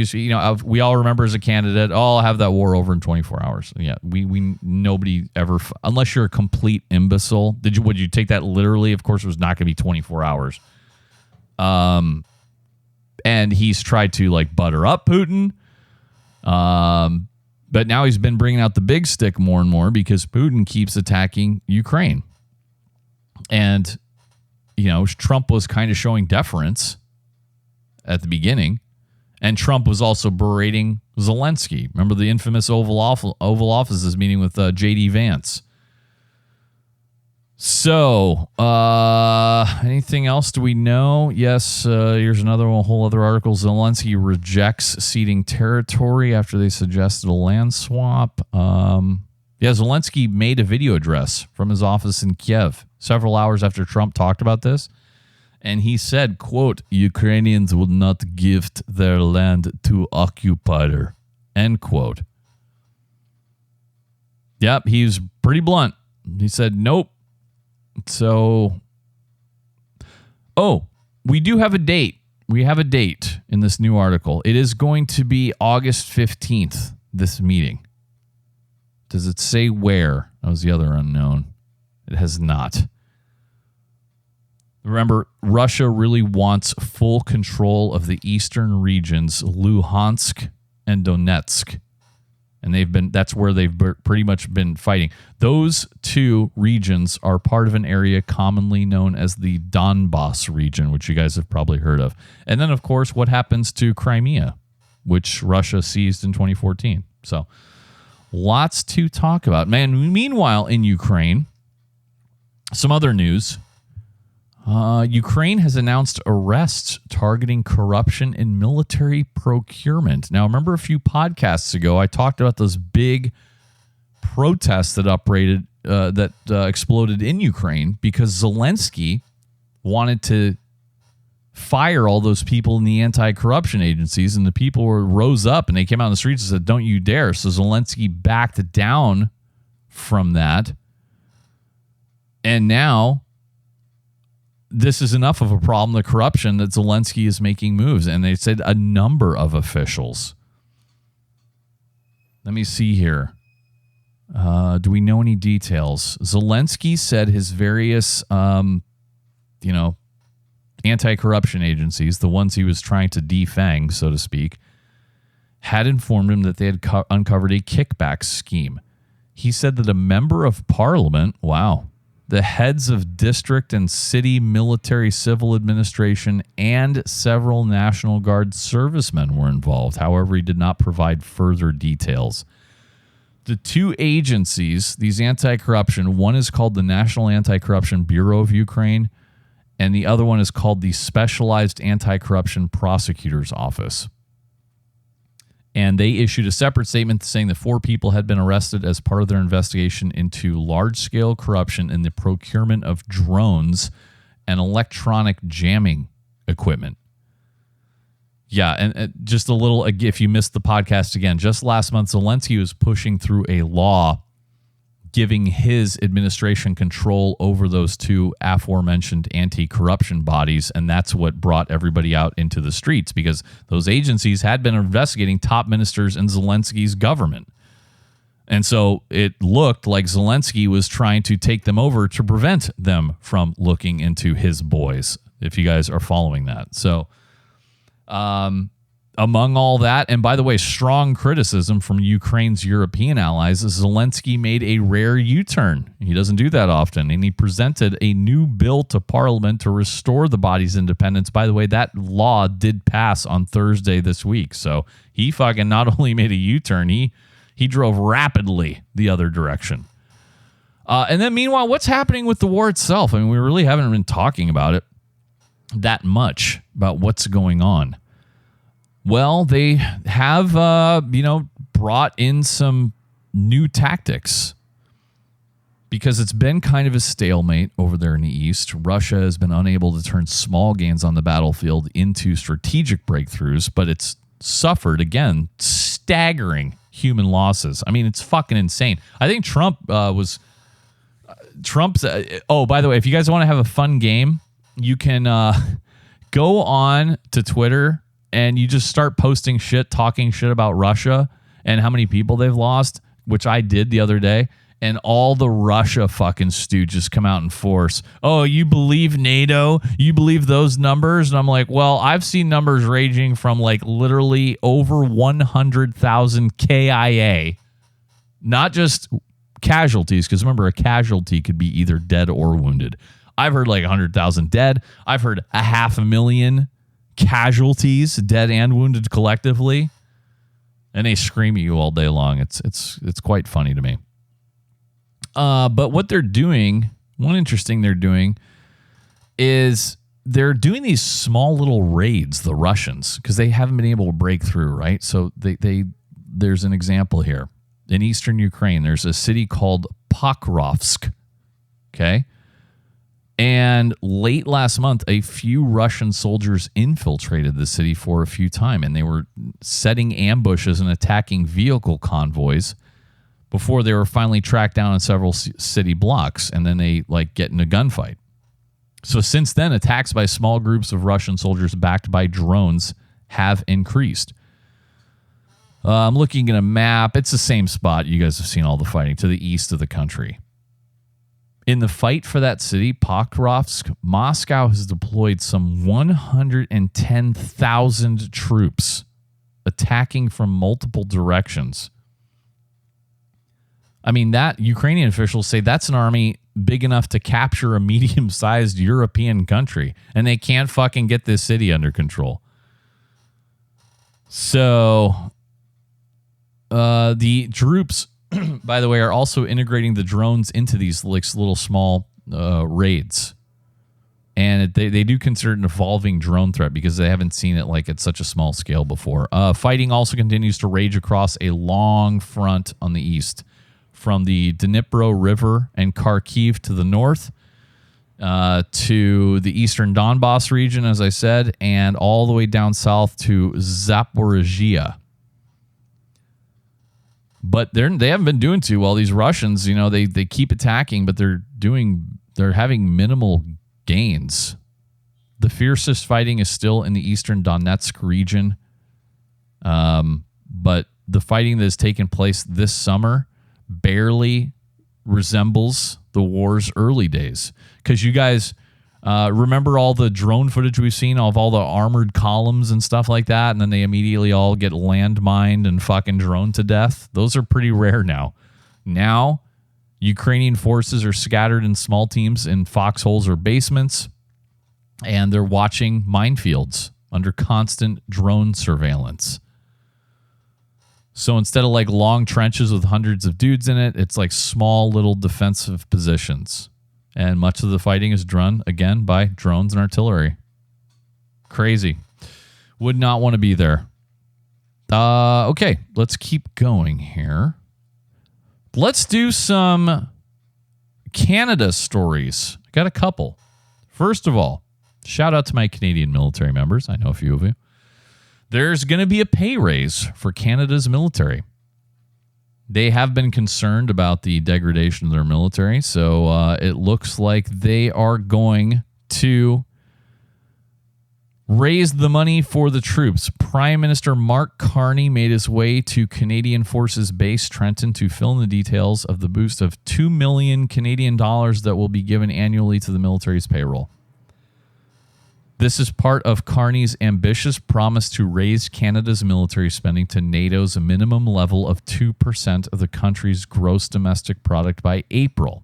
we all remember as a candidate, I'll have that war over in 24 hours. Yeah, we nobody ever, unless you're a complete imbecile. Would you take that literally? Of course, it was not going to be 24 hours. And he's tried to butter up Putin. But now he's been bringing out the big stick more and more because Putin keeps attacking Ukraine. And, Trump was kind of showing deference at the beginning. And Trump was also berating Zelensky. Remember the infamous Oval Offices meeting with J.D. Vance. So, anything else do we know? Yes, here's a whole other article. Zelensky rejects ceding territory after they suggested a land swap. Zelensky made a video address from his office in Kiev several hours after Trump talked about this. And he said, quote, Ukrainians will not gift their land to occupier, end quote. Yep, he's pretty blunt. He said, nope. So, we do have a date. We have a date in this new article. It is going to be August 15th, this meeting. Does it say where? That was the other unknown. It has not. Remember, Russia really wants full control of the eastern regions, Luhansk and Donetsk. And that's where they've pretty much been fighting. Those 2 regions are part of an area commonly known as the Donbass region, which you guys have probably heard of. And then, of course, what happens to Crimea, which Russia seized in 2014. So, lots to talk about. Meanwhile, in Ukraine, some other news. Ukraine has announced arrests targeting corruption in military procurement. Now, remember a few podcasts ago, I talked about those big protests that exploded in Ukraine because Zelensky wanted to fire all those people in the anti-corruption agencies, and the people rose up and they came out in the streets and said, "Don't you dare!" So Zelensky backed down from that, and now this is enough of a problem, the corruption, that Zelensky is making moves. And they said a number of officials. Let me see here. Do we know any details? Zelensky said his various, anti-corruption agencies, the ones he was trying to defang, so to speak, had informed him that they had uncovered a kickback scheme. He said that a member of parliament, the heads of district and city military civil administration and several National Guard servicemen were involved. However, he did not provide further details. The 2 agencies, these anti-corruption, one is called the National Anti-Corruption Bureau of Ukraine, and the other one is called the Specialized Anti-Corruption Prosecutor's Office. And they issued a separate statement saying that 4 people had been arrested as part of their investigation into large-scale corruption in the procurement of drones and electronic jamming equipment. Yeah, and just a little, if you missed the podcast again, just last month, Zelensky was pushing through a law giving his administration control over those 2 aforementioned anti-corruption bodies, and that's what brought everybody out into the streets because those agencies had been investigating top ministers in Zelensky's government. And so it looked like Zelensky was trying to take them over to prevent them from looking into his boys, if you guys are following that. So, among all that, and by the way, strong criticism from Ukraine's European allies, Zelensky made a rare U-turn. He doesn't do that often, and he presented a new bill to Parliament to restore the body's independence. By the way, that law did pass on Thursday this week, so he fucking not only made a U-turn, he drove rapidly the other direction. And then meanwhile, what's happening with the war itself? I mean, we really haven't been talking about it that much, about what's going on. Well, they have, brought in some new tactics because it's been kind of a stalemate over there in the East. Russia has been unable to turn small gains on the battlefield into strategic breakthroughs, but it's suffered, again, staggering human losses. I mean, it's fucking insane. I think Trump's... oh, by the way, if you guys want to have a fun game, you can go on to Twitter and you just start posting shit, talking shit about Russia and how many people they've lost, which I did the other day. And all the Russia fucking stooges come out in force. Oh, you believe NATO? You believe those numbers? And I'm like, well, I've seen numbers ranging from like literally over 100,000 KIA, not just casualties, because remember, a casualty could be either dead or wounded. I've heard like 100,000 dead. I've heard 500,000 casualties, dead and wounded collectively. And they scream at you all day long. It's quite funny to me. But what they're doing, one interesting they're doing, is they're doing these small little raids, the Russians, because they haven't been able to break through, right? So there's an example here. In eastern Ukraine, there's a city called Pokrovsk, okay? And late last month, a few Russian soldiers infiltrated the city for a few times, and they were setting ambushes and attacking vehicle convoys before they were finally tracked down in several city blocks, and then they get in a gunfight. So since then, attacks by small groups of Russian soldiers backed by drones have increased. I'm looking at a map. It's the same spot. You guys have seen all the fighting to the east of the country. In the fight for that city, Pokrovsk, Moscow has deployed some 110,000 troops attacking from multiple directions. I mean, that Ukrainian officials say that's an army big enough to capture a medium-sized European country, and they can't fucking get this city under control. So, the troops, by the way, are also integrating the drones into these little small raids. And they do consider it an evolving drone threat because they haven't seen it at such a small scale before. Fighting also continues to rage across a long front on the east, from the Dnipro River and Kharkiv to the north, to the eastern Donbass region, as I said, and all the way down south to Zaporizhia. But they haven't been doing too well. These Russians, they keep attacking, but they're having minimal gains. The fiercest fighting is still in the eastern Donetsk region. But the fighting that has taken place this summer barely resembles the war's early days. Because you guys remember all the drone footage we've seen of all the armored columns and stuff like that, and then they immediately all get landmined and fucking droned to death? Those are pretty rare now. Now, Ukrainian forces are scattered in small teams in foxholes or basements, and they're watching minefields under constant drone surveillance. So instead of long trenches with hundreds of dudes in it, it's small little defensive positions. And much of the fighting is done, again, by drones and artillery. Crazy. Would not want to be there. Okay, let's keep going here. Let's do some Canada stories. I got a couple. First of all, shout out to my Canadian military members. I know a few of you. There's going to be a pay raise for Canada's military. They have been concerned about the degradation of their military, so it looks like they are going to raise the money for the troops. Prime Minister Mark Carney made his way to Canadian Forces Base Trenton to fill in the details of the boost of $2 million Canadian dollars that will be given annually to the military's payroll. This is part of Carney's ambitious promise to raise Canada's military spending to NATO's minimum level of 2% of the country's gross domestic product by April.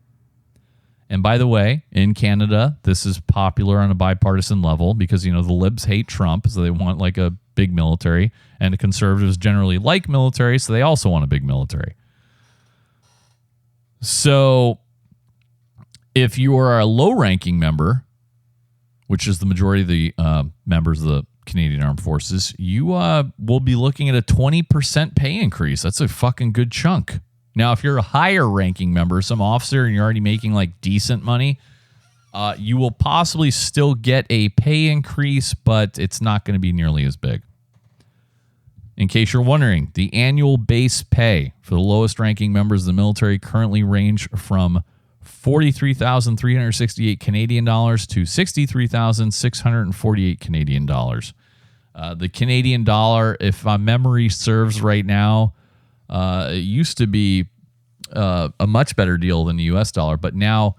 And by the way, in Canada, this is popular on a bipartisan level because, the libs hate Trump, so they want a big military, and the conservatives generally like military, so they also want a big military. So if you are a low-ranking member, which is the majority of the members of the Canadian Armed Forces, you will be looking at a 20% pay increase. That's a fucking good chunk. Now, if you're a higher ranking member, some officer, and you're already making like decent money, you will possibly still get a pay increase, but it's not going to be nearly as big. In case you're wondering, the annual base pay for the lowest ranking members of the military currently range from 43,368 Canadian dollars to 63,648 Canadian dollars. The Canadian dollar, if my memory serves right now, it used to be a much better deal than the US dollar, but now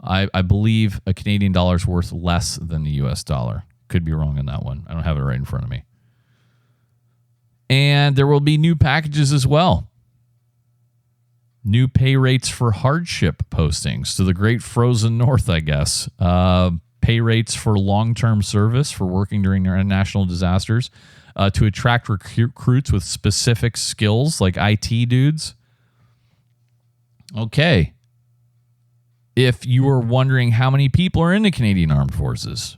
I believe a Canadian dollar is worth less than the US dollar. Could be wrong on that one. I don't have it right in front of me. And there will be new packages as well. New pay rates for hardship postings to the great frozen north, I guess. Pay rates for long-term service for working during national disasters to attract recruits with specific skills like IT dudes. Okay. If you are wondering how many people are in the Canadian Armed Forces,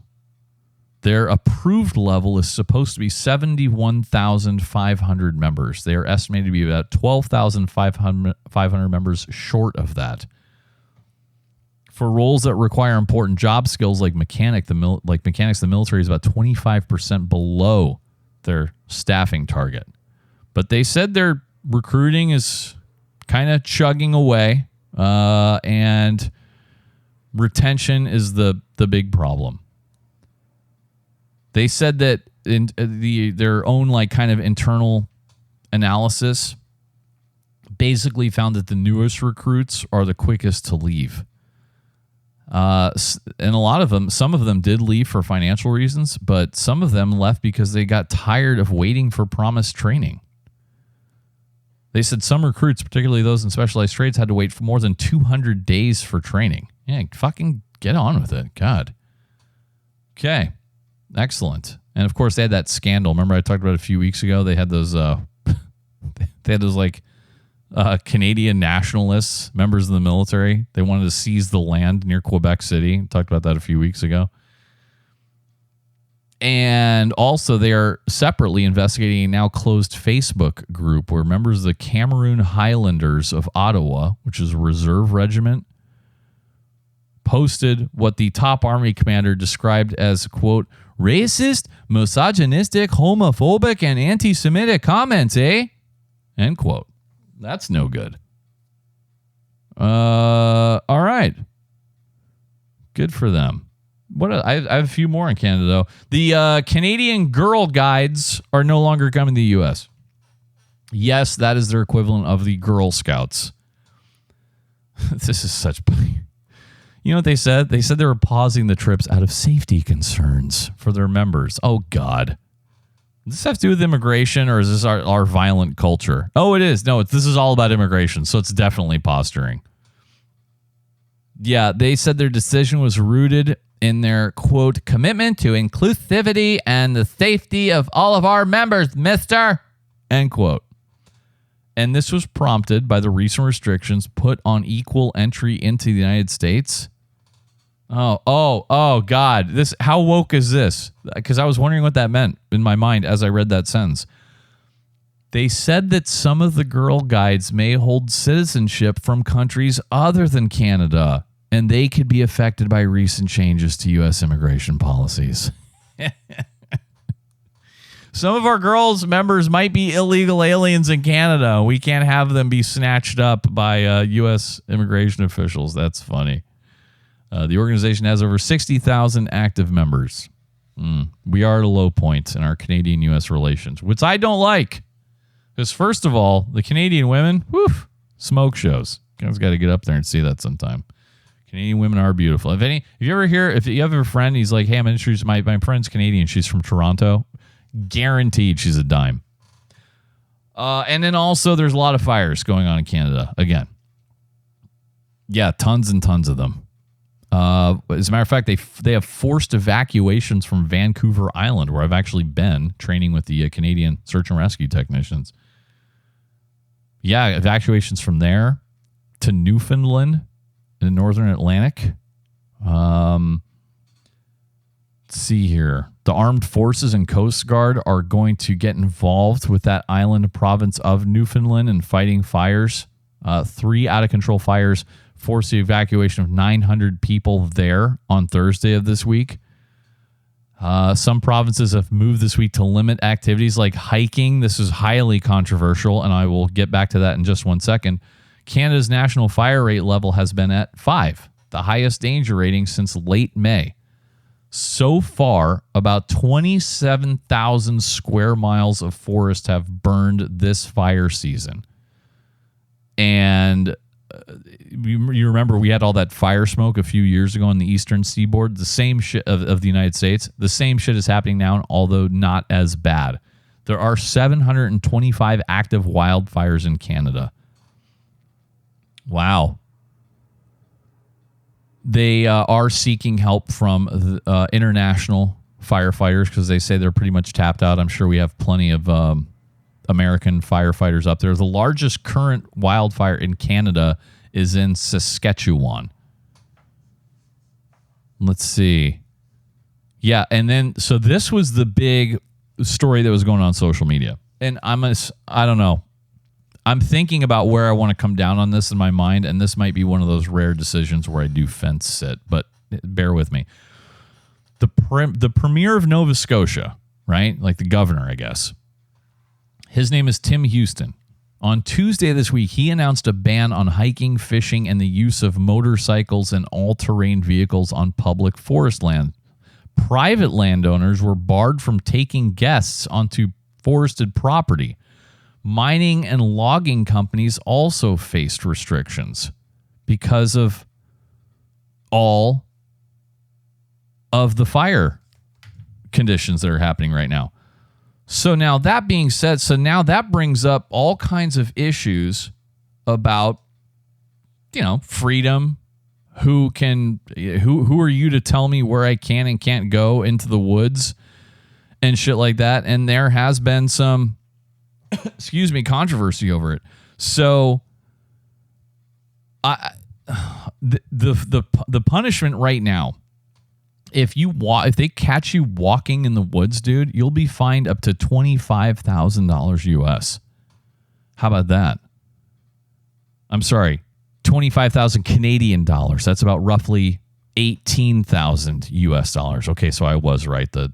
their approved level is supposed to be 71,500 members. They are estimated to be about 12,500 members short of that. For roles that require important job skills like mechanics, the military is about 25% below their staffing target. But they said their recruiting is kind of chugging away, and retention is the big problem. They said that in their own like kind of internal analysis basically found that the newest recruits are the quickest to leave. And a lot of them, some of them did leave for financial reasons, but some of them left because they got tired of waiting for promised training. They said some recruits, particularly those in specialized trades, had to wait for more than 200 days for training. Yeah, fucking get on with it. God. Okay. Excellent. And of course, they had that scandal. Remember I talked about it a few weeks ago? They had those Canadian nationalists, members of the military. They wanted to seize the land near Quebec City. Talked about that a few weeks ago. And also, they are separately investigating a now closed Facebook group where members of the Cameroon Highlanders of Ottawa, which is a reserve regiment, posted what the top army commander described as, quote, racist, misogynistic, homophobic, and anti-Semitic comments, eh? End quote. That's no good. All right. Good for them. I have a few more in Canada, though. The Canadian Girl Guides are no longer coming to the U.S. Yes, that is their equivalent of the Girl Scouts. This is such... You know what they said? They said they were pausing the trips out of safety concerns for their members. Oh, God. Does this have to do with immigration, or is this our violent culture? Oh, it is. No, this is all about immigration, so it's definitely posturing. Yeah, they said their decision was rooted in their, quote, commitment to inclusivity and the safety of all of our members, mister, end quote. And this was prompted by the recent restrictions put on equal entry into the United States. Oh, God. How woke is this? Because I was wondering what that meant in my mind as I read that sentence. They said that some of the Girl Guides may hold citizenship from countries other than Canada, and they could be affected by recent changes to U.S. immigration policies. Some of our girls' members might be illegal aliens in Canada. We can't have them be snatched up by U.S. immigration officials. That's funny. The organization has over 60,000 active members. We are at a low point in our Canadian-U.S. relations, which I don't like. Because first of all, the Canadian women, smoke shows. You guys got to get up there and see that sometime. Canadian women are beautiful. If you have a friend, he's like, hey, I'm introduced. My friend's Canadian. She's from Toronto. Guaranteed she's a dime. And then also there's a lot of fires going on in Canada. Again. Yeah, tons and tons of them. As a matter of fact, they have forced evacuations from Vancouver Island, where I've actually been training with the Canadian search and rescue technicians. Yeah, evacuations from there to Newfoundland in the northern Atlantic. Let's see here. The Armed Forces and Coast Guard are going to get involved with that island province of Newfoundland and fighting fires 3 out-of-control fires forced the evacuation of 900 people there on Thursday of this week. Some provinces have moved this week to limit activities like hiking. This is highly controversial, and I will get back to that in just 1 second. Canada's national fire rate level has been at 5, the highest danger rating since late May. So far, about 27,000 square miles of forest have burned this fire season. And you remember we had all that fire smoke a few years ago on the eastern seaboard, the same shit of the United States. The same shit is happening now, although not as bad. There are 725 active wildfires in Canada. Wow. They are seeking help from international firefighters because they say they're pretty much tapped out. I'm sure we have plenty of American firefighters up there. The largest current wildfire in Canada is in Saskatchewan. Let's see. Yeah, and then so this was the big story that was going on social media. And I don't know. I'm thinking about where I want to come down on this in my mind, and this might be one of those rare decisions where I do fence sit, but bear with me. The premier of Nova Scotia, right? Like the governor, I guess. His name is Tim Houston. On Tuesday this week, he announced a ban on hiking, fishing, and the use of motorcycles and all-terrain vehicles on public forest land. Private landowners were barred from taking guests onto forested property. Mining and logging companies also faced restrictions because of all of the fire conditions that are happening right now. So now that being said, that brings up all kinds of issues about, freedom. Who are you to tell me where I can and can't go into the woods and shit like that? And there has been some controversy over it. So the punishment right now, if they catch you walking in the woods, dude, you'll be fined up to $25,000 US. How about that? I'm sorry, 25,000 Canadian dollars. That's about roughly 18,000 US dollars. Okay, so I was right. The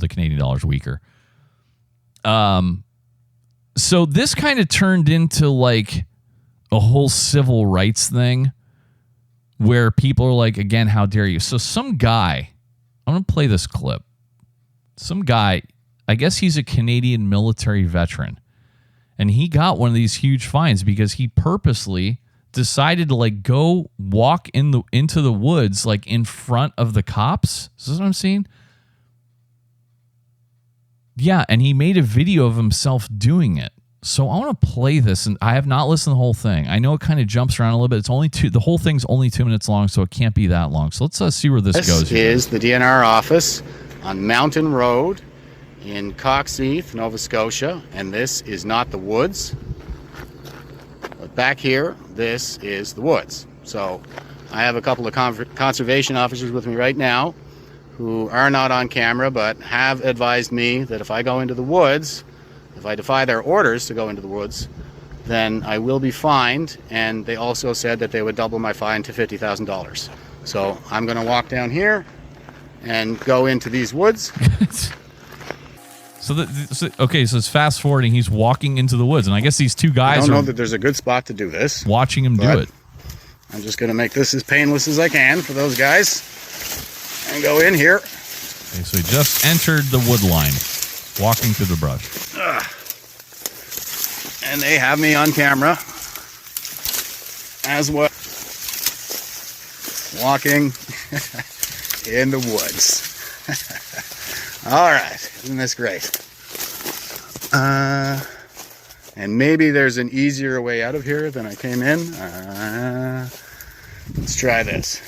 Canadian dollar's weaker. So this kind of turned into like a whole civil rights thing where people are like, again, how dare you? So some guy, I'm going to play this clip. Some guy, I guess he's a Canadian military veteran, and he got one of these huge fines because he purposely decided to like go walk into the woods like in front of the cops. Is this what I'm seeing? Yeah, and he made a video of himself doing it. So I want to play this, and I have not listened to the whole thing. I know it kind of jumps around a little bit. It's only the whole thing's only 2 minutes long, so it can't be that long. So let's see where this goes. This is the DNR office on Mountain Road in Coxheath, Nova Scotia, and this is not the woods. But back here, this is the woods. So I have a couple of conservation officers with me right now who are not on camera, but have advised me that if I go into the woods, if I defy their orders to go into the woods, then I will be fined, and they also said that they would double my fine to $50,000. So I'm going to walk down here and go into these woods. So it's fast forwarding. He's walking into the woods, and I guess these two guys I don't know that there's a good spot to do this. Watching him do it. I'm just going to make this as painless as I can for those guys and go in here. Okay, so he just entered the wood line, walking through the brush. And they have me on camera as well, walking in the woods. All right, isn't this great? And maybe there's an easier way out of here than I came in. Let's try this.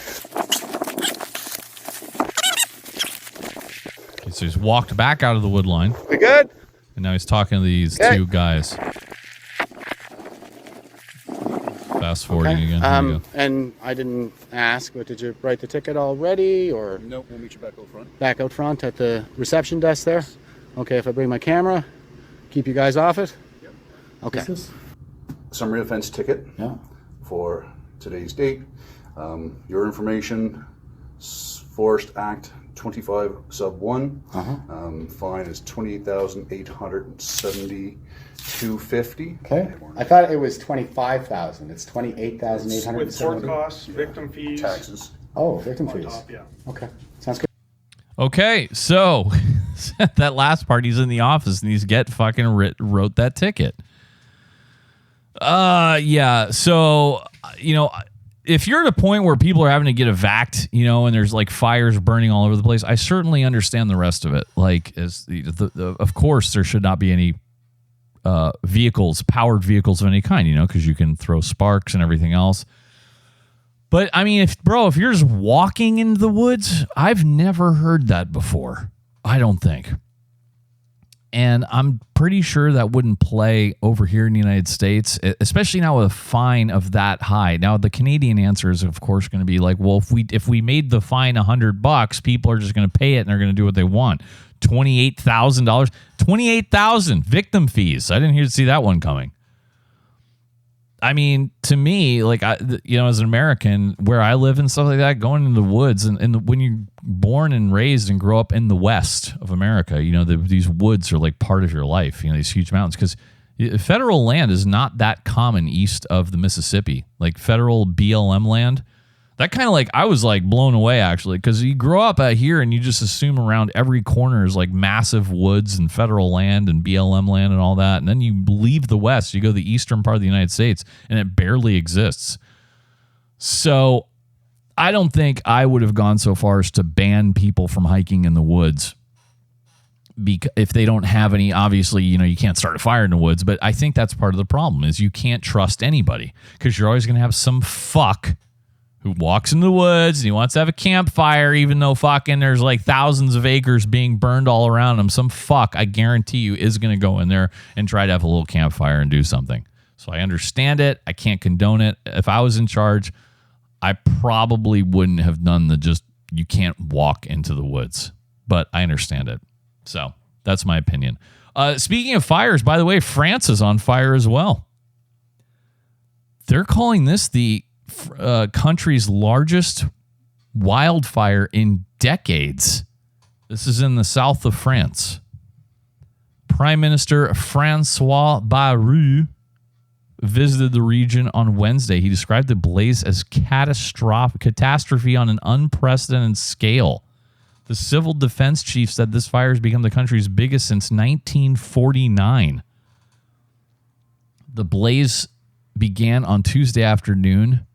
Okay, so he's walked back out of the wood line. We good? And now he's talking to these two guys. Fast forwarding again. Here we go. And I didn't ask, but did you write the ticket already, or? Nope, we'll meet you back out front. Back out front at the reception desk there? Okay, if I bring my camera, keep you guys off it? Yep. Okay. summary offense ticket for today's date. Your information, Forest Act 25 sub 1. Fine is $28,872.50. Okay. I thought it was 25,000. It's 28,870. With court costs, victim fees. Taxes. Oh, victim fees. Top, yeah. Okay. Sounds good. Okay, so that last part, he's in the office and he's wrote that ticket. Yeah. So, if you're at a point where people are having to get evac'd, and there's like fires burning all over the place, I certainly understand the rest of it. Like, of course, there should not be any powered vehicles of any kind, because you can throw sparks and everything else. But I mean, if you're just walking into the woods, I've never heard that before. I don't think. And I'm pretty sure that wouldn't play over here in the United States, especially now with a fine of that high. Now, the Canadian answer is, of course, going to be like, well, if we made the fine $100, people are just going to pay it and they're going to do what they want. $28,000, $28,000 victim fees. I didn't see that one coming. I mean, to me, like, as an American, where I live and stuff like that, going into the woods, and when you're born and raised and grow up in the West of America, these woods are like part of your life, these huge mountains, because federal land is not that common east of the Mississippi, like federal BLM land. That kind of I was blown away actually, because you grow up out here and you just assume around every corner is like massive woods and federal land and BLM land and all that. And then you leave the West, you go to the eastern part of the United States and it barely exists. So I don't think I would have gone so far as to ban people from hiking in the woods. Because if they don't have any, obviously, you can't start a fire in the woods. But I think that's part of the problem is you can't trust anybody, because you're always going to have some fuck who walks in the woods and he wants to have a campfire, even though fucking there's like thousands of acres being burned all around him. Some fuck, I guarantee you, is going to go in there and try to have a little campfire and do something. So I understand it. I can't condone it. If I was in charge, I probably wouldn't have done you can't walk into the woods. But I understand it. So that's my opinion. Speaking of fires, by the way, France is on fire as well. They're calling this the country's largest wildfire in decades. This is in the south of France. Prime Minister François Bayrou visited the region on Wednesday. He described the blaze as catastrophe on an unprecedented scale. The civil defense chief said this fire has become the country's biggest since 1949. The blaze began on Tuesday afternoon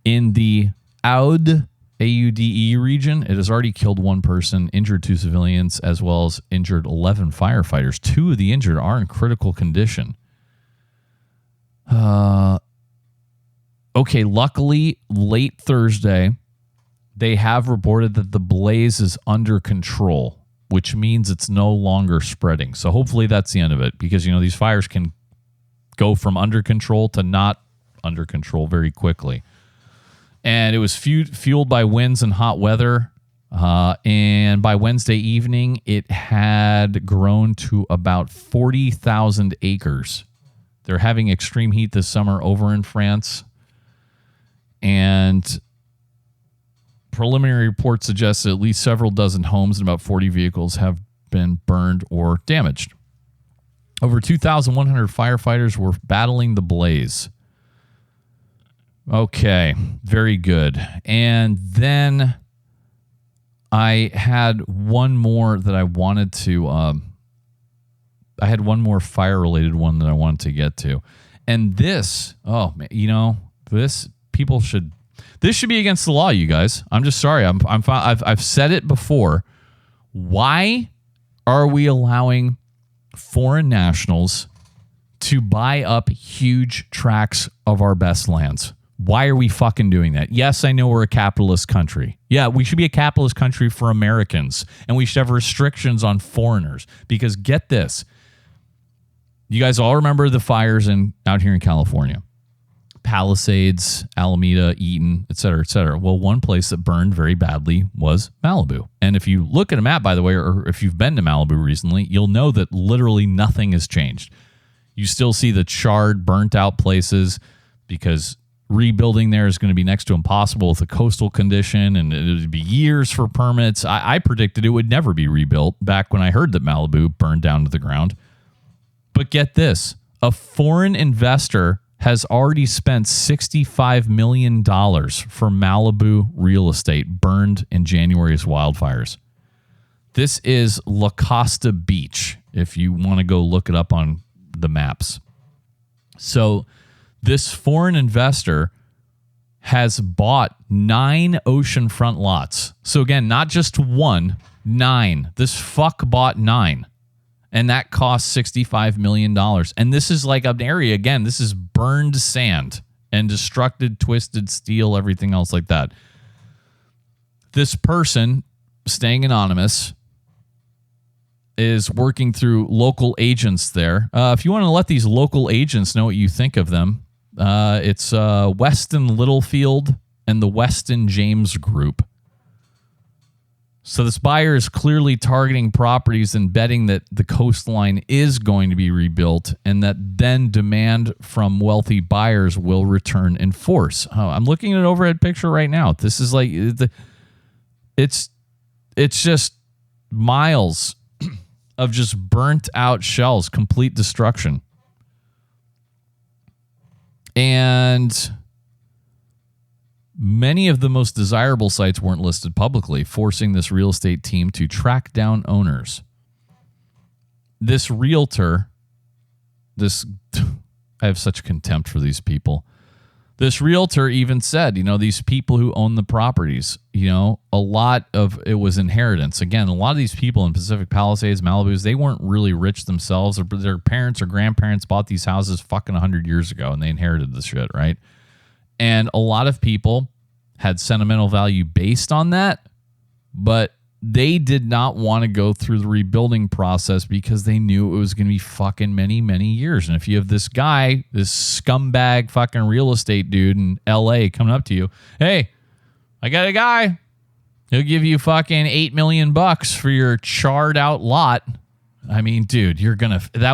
in the Aude, AUDE region. It has already killed one person, injured 2 civilians, as well as injured 11 firefighters. 2 of the injured are in critical condition. Okay, luckily, late Thursday, they have reported that the blaze is under control, which means it's no longer spreading. So hopefully that's the end of it, because, these fires can go from under control to not under control very quickly. And it was fueled by winds and hot weather. And by Wednesday evening, it had grown to about 40,000 acres. They're having extreme heat this summer over in France. And preliminary reports suggest that at least several dozen homes and about 40 vehicles have been burned or damaged. Over 2,100 firefighters were battling the blaze. Okay, very good. And then I had one more that I wanted to, I had one more fire-related one that I wanted to get to. And this, this should be against the law, you guys. I'm just sorry. I've said it before. Why are we allowing foreign nationals to buy up huge tracts of our best lands? Why are we fucking doing that? Yes, I know we're a capitalist country. Yeah, we should be a capitalist country for Americans, and we should have restrictions on foreigners. Because get this, you guys all remember the fires out here in California. Palisades, Alameda, Eaton, et cetera, et cetera. Well, one place that burned very badly was Malibu. And if you look at a map, by the way, or if you've been to Malibu recently, you'll know that literally nothing has changed. You still see the charred, burnt out places because rebuilding there is going to be next to impossible with the coastal condition, and it would be years for permits. I predicted it would never be rebuilt back when I heard that Malibu burned down to the ground. But get this, a foreign investor has already spent $65 million for Malibu real estate burned in January's wildfires. This is La Costa Beach, if you want to go look it up on the maps. So this foreign investor has bought 9 oceanfront lots. So again, not just 1, 9. This fuck bought 9. And that cost $65 million. And this is like an area, again, this is burned sand and destructed, twisted steel, everything else like that. This person, staying anonymous, is working through local agents there. If you want to let these local agents know what you think of them, it's Weston Littlefield and the Weston James Group. So this buyer is clearly targeting properties and betting that the coastline is going to be rebuilt and that then demand from wealthy buyers will return in force. Oh, I'm looking at an overhead picture right now. This is like, it's just miles of just burnt out shells, complete destruction. And many of the most desirable sites weren't listed publicly, forcing this real estate team to track down owners. This realtor, I have such contempt for these people. This realtor even said, these people who own the properties, a lot of it was inheritance. Again, a lot of these people in Pacific Palisades, Malibu's, they weren't really rich themselves, or their parents or grandparents bought these houses fucking 100 years ago and they inherited the shit, right? And a lot of people had sentimental value based on that, but they did not want to go through the rebuilding process because they knew it was going to be fucking many, many years. And if you have this guy, this scumbag fucking real estate dude in LA coming up to you, hey, I got a guy. He'll give you fucking $8 million for your charred out lot. I mean, dude, that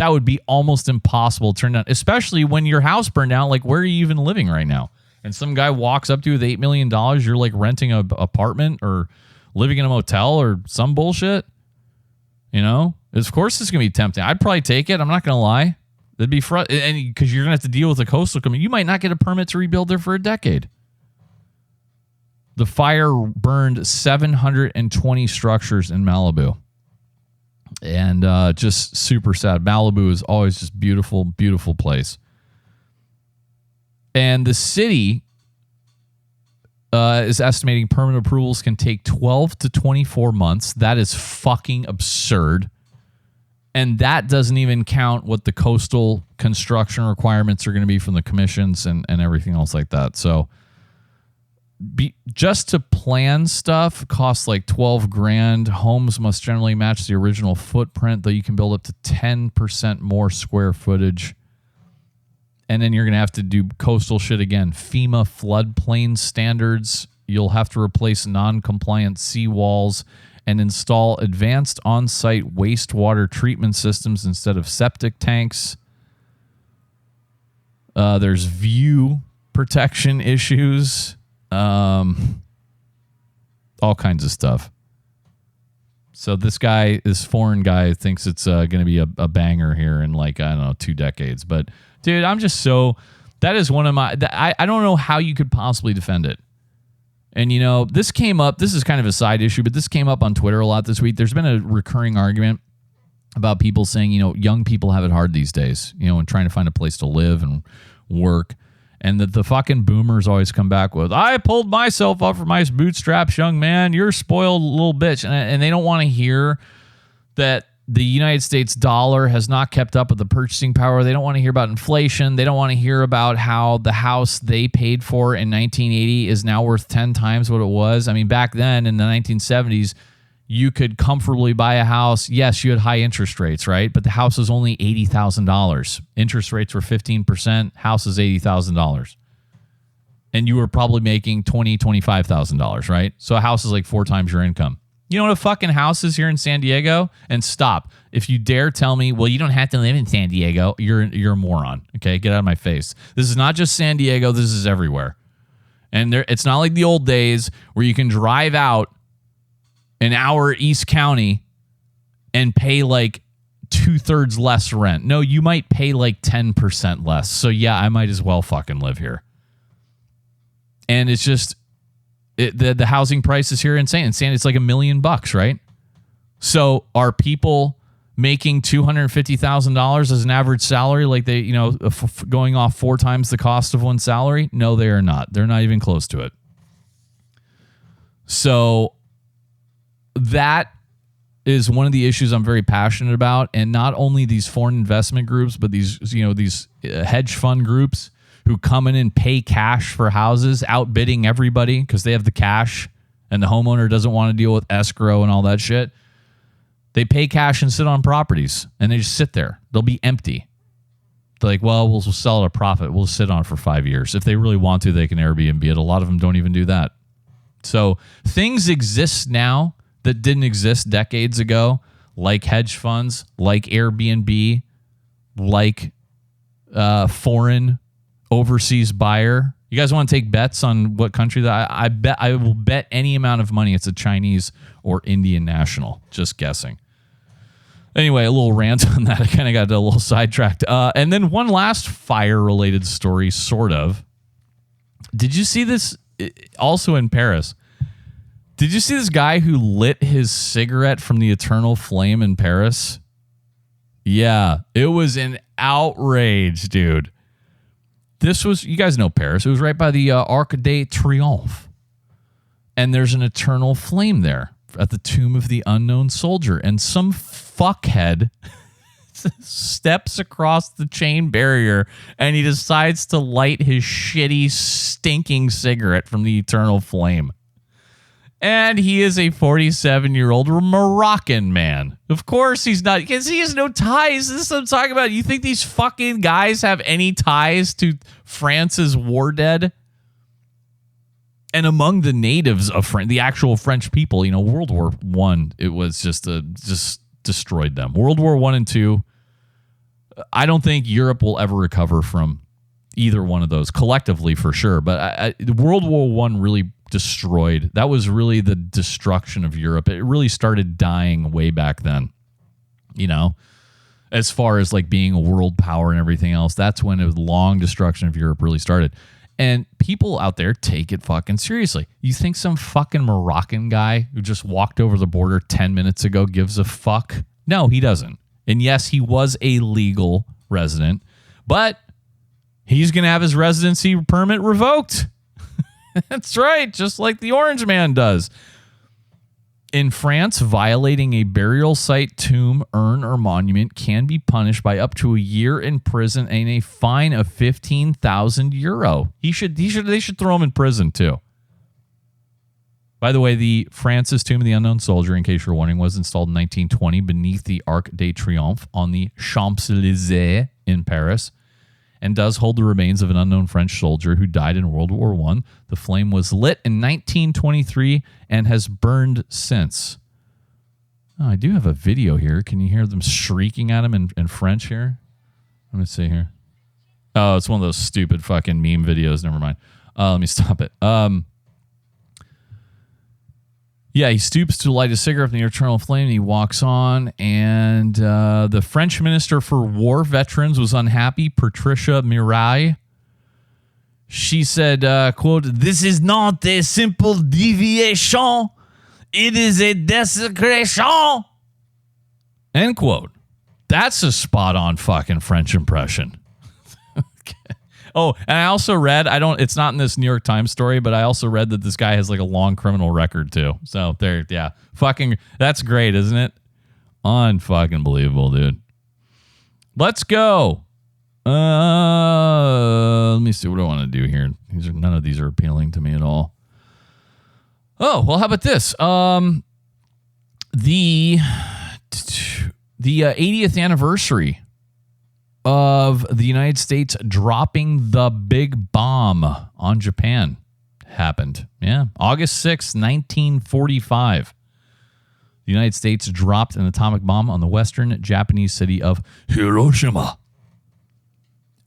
would be almost impossible to turn down, especially when your house burned down. Like, where are you even living right now? And some guy walks up to you with $8 million. You're like renting an apartment or living in a motel or some bullshit. Of course it's going to be tempting. I'd probably take it. I'm not going to lie. It'd be and because you're going to have to deal with the coastal community. You might not get a permit to rebuild there for a decade. The fire burned 720 structures in Malibu. And just super sad. Malibu is always just beautiful, beautiful place. And the city is estimating permit approvals can take 12 to 24 months. That is fucking absurd. And that doesn't even count what the coastal construction requirements are going to be from the commissions and everything else like that. So just to plan stuff costs like $12,000. Homes must generally match the original footprint, though you can build up to 10% more square footage. And then you're going to have to do coastal shit again. FEMA floodplain standards. You'll have to replace non-compliant seawalls and install advanced on-site wastewater treatment systems instead of septic tanks. There's view protection issues. All kinds of stuff. So this foreign guy thinks it's going to be a banger here in 2 decades. But dude, that is one of my, I don't know how you could possibly defend it. And this came up, this is kind of a side issue, but this came up on Twitter a lot this week. There's been a recurring argument about people saying, young people have it hard these days, and trying to find a place to live and work. And that the fucking boomers always come back with, I pulled myself up from my bootstraps, young man. You're a spoiled little bitch. And they don't want to hear that the United States dollar has not kept up with the purchasing power. They don't want to hear about inflation. They don't want to hear about how the house they paid for in 1980 is now worth 10 times what it was. I mean, back then in the 1970s, you could comfortably buy a house. Yes, you had high interest rates, right? But the house was only $80,000. Interest rates were 15%. House is $80,000. And you were probably making $20,000, $25,000, right? So a house is like 4 times your income. You know what a fucking house is here in San Diego? And stop. If you dare tell me, well, you don't have to live in San Diego, you're a moron. Okay, get out of my face. This is not just San Diego. This is everywhere. And it's not like the old days where you can drive out an hour East County and pay like 2/3 less rent. No, you might pay like 10% less. So yeah, I might as well fucking live here. And it's just the housing prices here are insane. It's like $1 million, right? So are people making $250,000 as an average salary, like they, going off 4 times the cost of one salary? No, they are not. They're not even close to it. So that is one of the issues I'm very passionate about. And not only these foreign investment groups, but these hedge fund groups who come in and pay cash for houses, outbidding everybody because they have the cash and the homeowner doesn't want to deal with escrow and all that shit. They pay cash and sit on properties, and they just sit there. They'll be empty. They're like, well, we'll sell at a profit. We'll sit on it for 5 years. If they really want to, they can Airbnb it. A lot of them don't even do that. So things exist now that didn't exist decades ago, like hedge funds, like Airbnb, like foreign overseas buyer. You guys want to take bets on what country that I will bet any amount of money it's a Chinese or Indian national. Just guessing. Anyway, a little rant on that. I kind of got a little sidetracked. And then one last fire-related story, sort of. Did you see this also in Paris? Did you see this guy who lit his cigarette from the eternal flame in Paris? Yeah, it was an outrage, dude. This was, you guys know Paris. It was right by the Arc de Triomphe. And there's an eternal flame there at the tomb of the unknown soldier. And some fuckhead steps across the chain barrier and he decides to light his shitty, stinking cigarette from the eternal flame. And he is a 47-year-old Moroccan man. Of course he's not, because he has no ties. This is what I'm talking about. You think these fucking guys have any ties to France's war dead? And among the natives of France, the actual French people, World War I, it was just destroyed them. World War I and II, I don't think Europe will ever recover from either one of those collectively for sure. But World War I really destroyed. That was really the destruction of Europe. It really started dying way back then, as far as like being a world power and everything else. That's when the long destruction of Europe really started. And people out there take it fucking seriously. You think some fucking Moroccan guy who just walked over the border 10 minutes ago gives a fuck? No, he doesn't. And yes, he was a legal resident, but he's going to have his residency permit revoked. That's right, just like the Orange Man does. In France, violating a burial site, tomb, urn, or monument can be punished by up to a year in prison and a fine of 15,000 euro. They should throw him in prison too. By the way, the France's Tomb of the Unknown Soldier, in case you're wondering, was installed in 1920 beneath the Arc de Triomphe on the Champs-Élysées in Paris, and does hold the remains of an unknown French soldier who died in World War I. The flame was lit in 1923 and has burned since. Oh, I do have a video here. Can you hear them shrieking at him in French here? Let me see here. Oh, it's one of those stupid fucking meme videos. Never mind. Let me stop it. Yeah, he stoops to light a cigarette from the eternal flame, and he walks on, and the French Minister for War Veterans was unhappy, Patricia Miraille. She said, quote, "This is not a simple deviation. It is a desecration." End quote. That's a spot-on fucking French impression. Oh, and I also read, it's not in this New York Times story, but I also read that this guy has like a long criminal record too. So there, yeah. Fucking, that's great, isn't it? Unfucking believable, dude. Let's go. Let me see what I want to do here. None of these are appealing to me at all. Oh, well, how about this? The 80th anniversary of the United States dropping the big bomb on Japan happened. Yeah, August 6th, 1945. The United States dropped an atomic bomb on the western Japanese city of Hiroshima.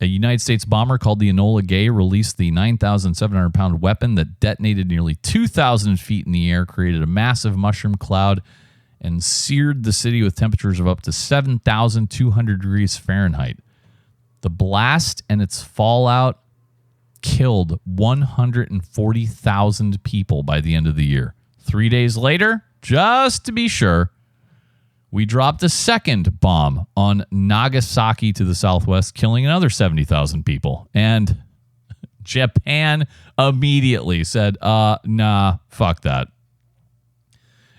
A United States bomber called the Enola Gay released the 9,700-pound weapon that detonated nearly 2,000 feet in the air, created a massive mushroom cloud, and seared the city with temperatures of up to 7,200 degrees Fahrenheit. The blast and its fallout killed 140,000 people by the end of the year. 3 days later, just to be sure, we dropped a second bomb on Nagasaki to the southwest, killing another 70,000 people. And Japan immediately said, nah, fuck that.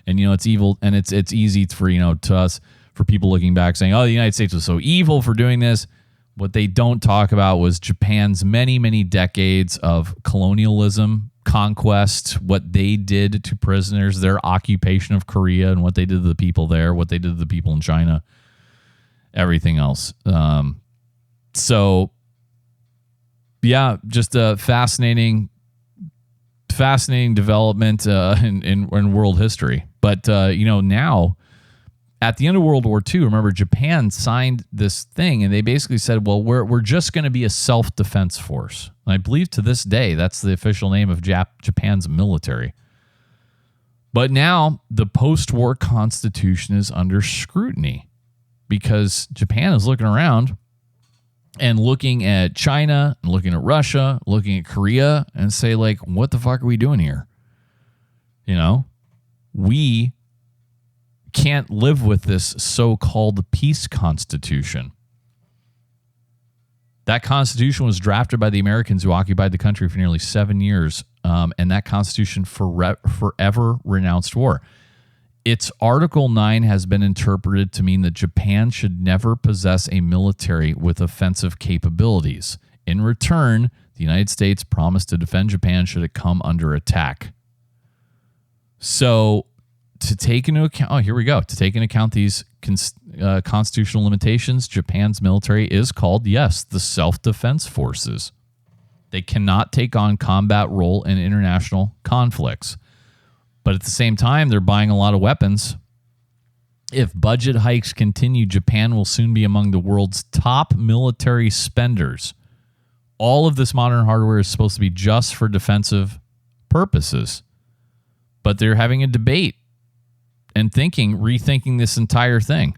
And, it's evil. And it's easy for, to us, for people looking back saying, oh, the United States was so evil for doing this. What they don't talk about was Japan's many, many decades of colonialism, conquest, what they did to prisoners, their occupation of Korea, and what they did to the people there, what they did to the people in China, everything else. So, yeah, just a fascinating development in world history. But, now, at the end of World War II, remember, Japan signed this thing, and they basically said, well, we're just going to be a self-defense force. And I believe to this day, that's the official name of Japan's military. But now, the post-war constitution is under scrutiny because Japan is looking around and looking at China, and looking at Russia, looking at Korea, and say, like, what the fuck are we doing here? We can't live with this so-called peace constitution. That constitution was drafted by the Americans who occupied the country for nearly 7 years, and that constitution forever renounced war. Its Article 9 has been interpreted to mean that Japan should never possess a military with offensive capabilities. In return, the United States promised to defend Japan should it come under attack. So, to take into account these constitutional limitations, Japan's military is called, yes, the Self-Defense Forces. They cannot take on combat role in international conflicts. But at the same time, they're buying a lot of weapons. If budget hikes continue, Japan will soon be among the world's top military spenders. All of this modern hardware is supposed to be just for defensive purposes. But they're having a debate and rethinking this entire thing.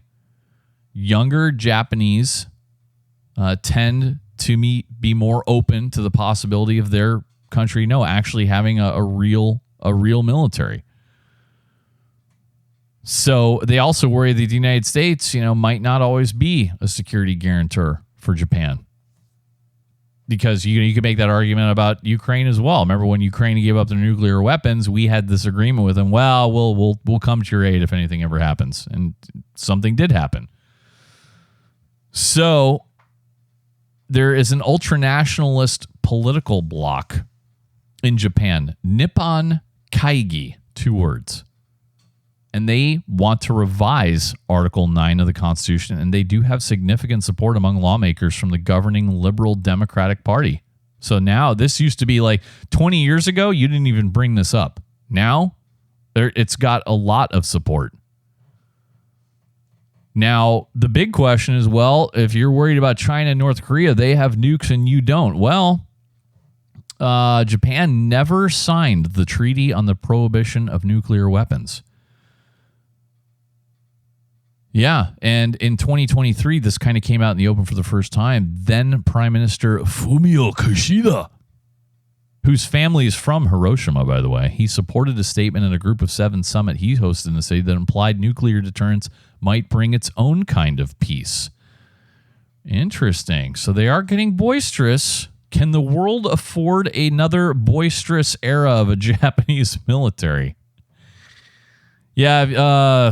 Younger Japanese tend to be more open to the possibility of their country actually having a real military. So they also worry that the United States, might not always be a security guarantor for Japan. Because you can make that argument about Ukraine as well. Remember when Ukraine gave up their nuclear weapons, we had this agreement with them. Well, we'll come to your aid if anything ever happens, and something did happen. So there is an ultranationalist political bloc in Japan, Nippon Kaigi, 2 words. And they want to revise Article 9 of the Constitution, and they do have significant support among lawmakers from the governing Liberal Democratic Party. So now, this used to be like 20 years ago, you didn't even bring this up. Now, it's got a lot of support. Now, the big question is, well, if you're worried about China and North Korea, they have nukes and you don't. Well, Japan never signed the Treaty on the Prohibition of Nuclear Weapons. Yeah, and in 2023, this kind of came out in the open for the first time. Then Prime Minister Fumio Kishida, whose family is from Hiroshima, by the way, he supported a statement at a Group of 7 summit he hosted in the city that implied nuclear deterrence might bring its own kind of peace. Interesting. So they are getting boisterous. Can the world afford another boisterous era of a Japanese military? Yeah,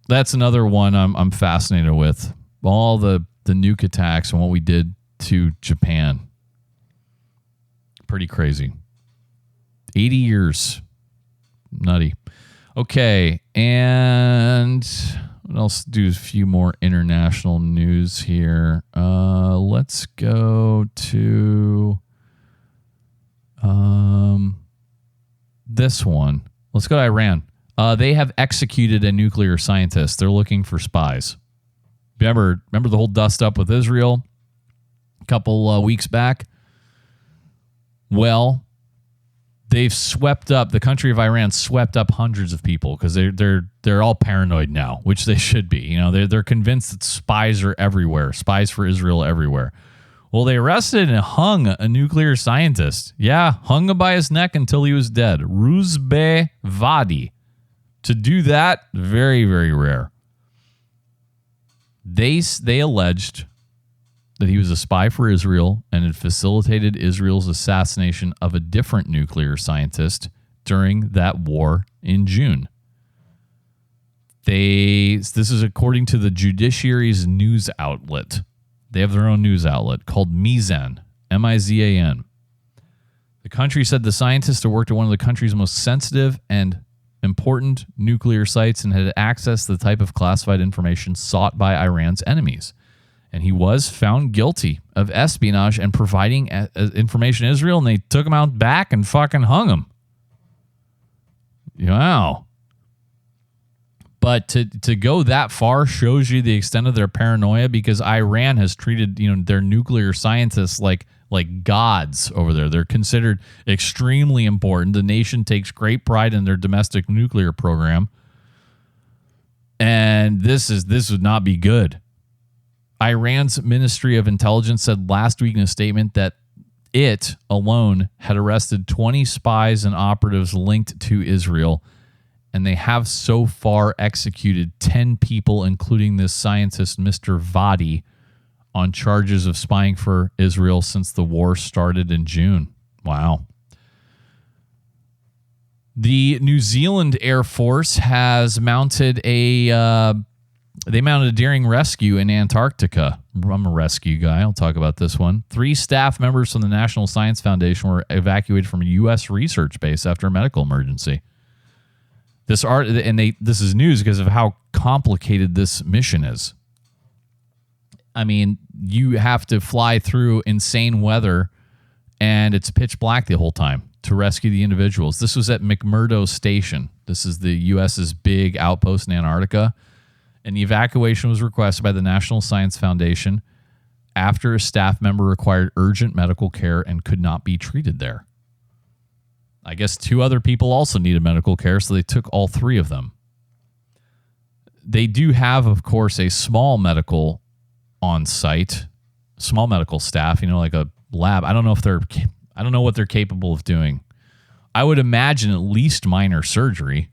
that's another one I'm fascinated with. All the nuke attacks and what we did to Japan. Pretty crazy. 80 years. Nutty. Okay, and what else? Do a few more international news here. Let's go to this one. Let's go to Iran. They have executed a nuclear scientist. They're looking for spies. Remember the whole dust up with Israel a couple weeks back? Well, they've swept up, the country of Iran swept up hundreds of people because they're all paranoid now, which they should be. You know, they're convinced that spies are everywhere, spies for Israel everywhere. Well, they arrested and hung a nuclear scientist. Yeah, hung him by his neck until he was dead. Ruzbe Vadi. To do that, very, very rare. They alleged that he was a spy for Israel and had facilitated Israel's assassination of a different nuclear scientist during that war in June. This is according to the judiciary's news outlet. They have their own news outlet called Mizan, M-I-Z-A-N. The country said the scientist had worked at one of the country's most sensitive and important nuclear sites and had accessed the type of classified information sought by Iran's enemies. And he was found guilty of espionage and providing information to Israel, and they took him out back and fucking hung him. Wow. But to go that far shows you the extent of their paranoia, because Iran has treated, their nuclear scientists like gods over there. They're considered extremely important. The nation takes great pride in their domestic nuclear program. And this would not be good. Iran's Ministry of Intelligence said last week in a statement that it alone had arrested 20 spies and operatives linked to Israel, and they have so far executed 10 people, including this scientist, Mr. Vadi, on charges of spying for Israel since the war started in June. Wow. The New Zealand Air Force has mounted a daring rescue in Antarctica. I'm a rescue guy. I'll talk about this one. 3 staff members from the National Science Foundation were evacuated from a U.S. research base after a medical emergency. This is news because of how complicated this mission is. I mean, you have to fly through insane weather, and it's pitch black the whole time to rescue the individuals. This was at McMurdo Station. This is the U.S.'s big outpost in Antarctica. And the evacuation was requested by the National Science Foundation after a staff member required urgent medical care and could not be treated there. I guess 2 other people also needed medical care, so they took all 3 of them. They do have, of course, a small medical on-site, small medical staff, like a lab. I don't know what they're capable of doing. I would imagine at least minor surgery.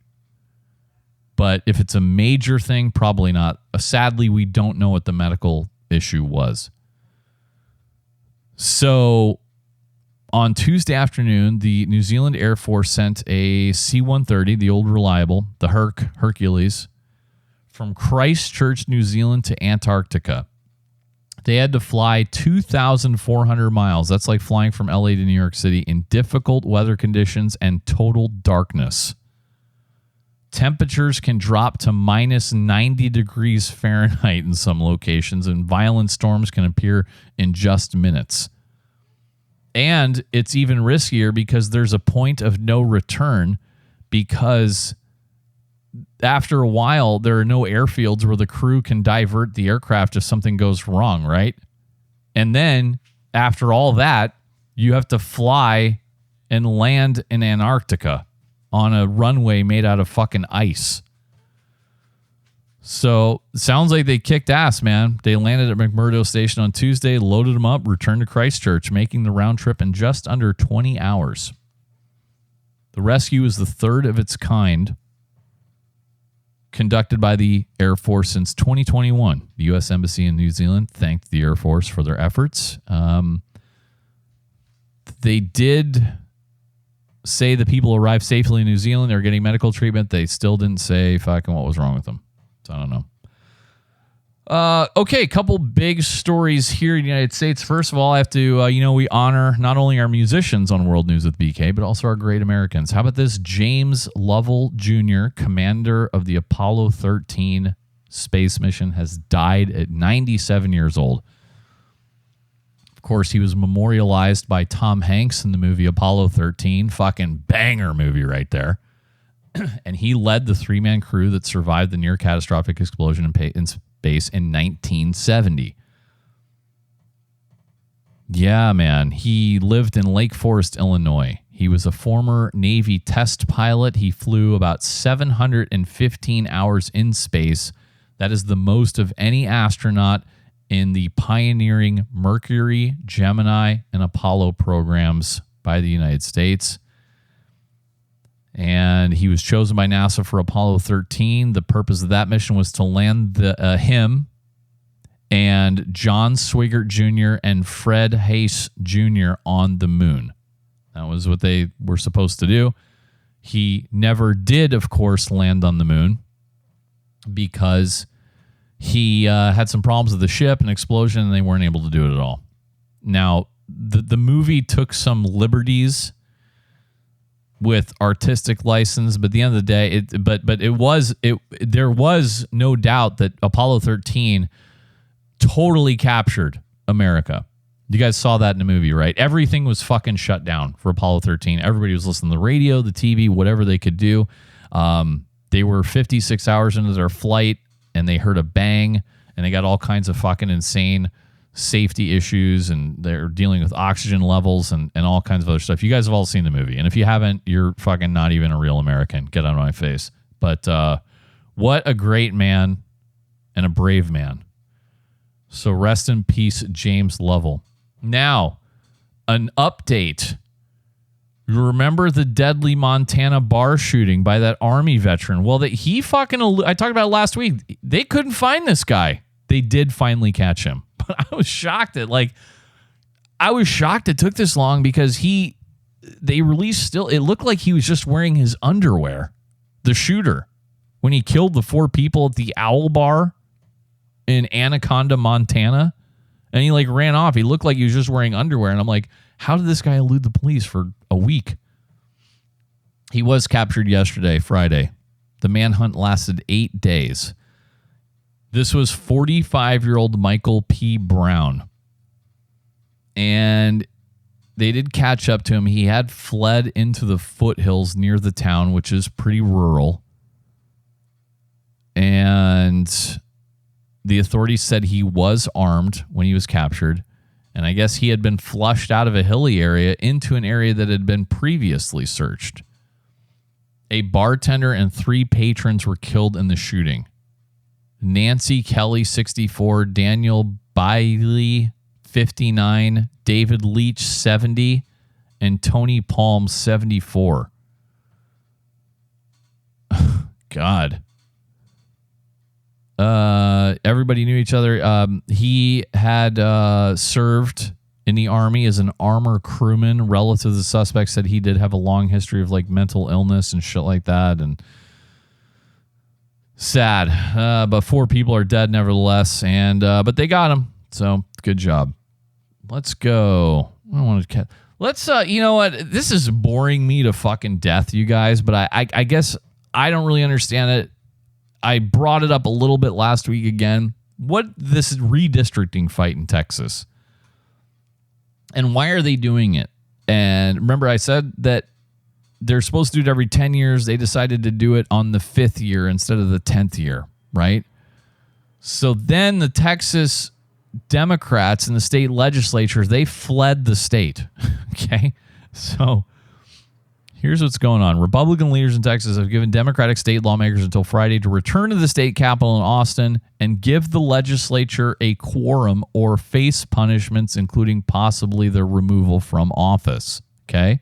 But if it's a major thing, probably not. Sadly, we don't know what the medical issue was. So on Tuesday afternoon, the New Zealand Air Force sent a C-130, the old reliable, the Hercules, from Christchurch, New Zealand to Antarctica. They had to fly 2,400 miles. That's like flying from LA to New York City in difficult weather conditions and total darkness. Temperatures can drop to minus 90 degrees Fahrenheit in some locations, and violent storms can appear in just minutes. And it's even riskier because there's a point of no return, because after a while, there are no airfields where the crew can divert the aircraft if something goes wrong, right? And then after all that, you have to fly and land in Antarctica on a runway made out of fucking ice. So it sounds like they kicked ass, man. They landed at McMurdo Station on Tuesday, loaded them up, returned to Christchurch, making the round trip in just under 20 hours. The rescue is the 3rd of its kind conducted by the Air Force since 2021. The U.S. Embassy in New Zealand thanked the Air Force for their efforts. They did say the people arrived safely in New Zealand. They're getting medical treatment. They still didn't say fucking what was wrong with them. So I don't know. Okay, a couple big stories here in the United States. First of all, I have to, we honor not only our musicians on World News with BK, but also our great Americans. How about this? James Lovell Jr., commander of the Apollo 13 space mission, has died at 97 years old. Of course, he was memorialized by Tom Hanks in the movie Apollo 13. Fucking banger movie right there. And he led the 3-man crew that survived the near catastrophic explosion in space in 1970. Yeah, man. He lived in Lake Forest, Illinois. He was a former Navy test pilot. He flew about 715 hours in space. That is the most of any astronaut in the pioneering Mercury, Gemini, and Apollo programs by the United States. And he was chosen by NASA for Apollo 13. The purpose of that mission was to land him and John Swigert Jr. and Fred Haise Jr. on the moon. That was what they were supposed to do. He never did, of course, land on the moon because he had some problems with the ship, an explosion, and they weren't able to do it at all. Now, the movie took some liberties with artistic license, but at the end of the day, there was no doubt that Apollo 13 totally captured America. You guys saw that in the movie, right? Everything was fucking shut down for Apollo 13. Everybody was listening to the radio, the TV, whatever they could do. They were 56 hours into their flight, and they heard a bang, and they got all kinds of fucking insane safety issues, and they're dealing with oxygen levels and all kinds of other stuff. You guys have all seen the movie, and if you haven't, you're fucking not even a real American. Get out of my face. But what a great man and a brave man. So rest in peace, James Lovell. Now, an update. You remember the deadly Montana bar shooting by that Army veteran? Well, I talked about it last week. They couldn't find this guy. They did finally catch him. But I was shocked it took this long because they released still. It looked like he was just wearing his underwear. The shooter, when he killed the 4 people at the Owl Bar in Anaconda, Montana, and he ran off. He looked like he was just wearing underwear. And I'm like, how did this guy elude the police for a week? He was captured yesterday, Friday. The manhunt lasted 8 days. This was 45-year-old Michael P. Brown. And they did catch up to him. He had fled into the foothills near the town, which is pretty rural. And the authorities said he was armed when he was captured. And I guess he had been flushed out of a hilly area into an area that had been previously searched. A bartender and 3 patrons were killed in the shooting. Nancy Kelly, 64, Daniel Bailey, 59, David Leach, 70, and Tony Palm, 74. God. Everybody knew each other. He had served in the Army as an armor crewman. Relatives of the suspect said he did have a long history of mental illness and shit like that. And sad. But 4 people are dead nevertheless. And but they got him. So good job. Let's go. I don't want to. Let's. You know what? This is boring me to fucking death, you guys. But I guess I don't really understand it. I brought it up a little bit last week again. What this redistricting fight in Texas, and why are they doing it? And remember, I said that they're supposed to do it every 10 years. They decided to do it on the 5th year instead of the 10th year, right? So then the Texas Democrats in the state legislature, they fled the state. Okay, so here's what's going on. Republican leaders in Texas have given Democratic state lawmakers until Friday to return to the state capitol in Austin and give the legislature a quorum or face punishments, including possibly their removal from office. Okay?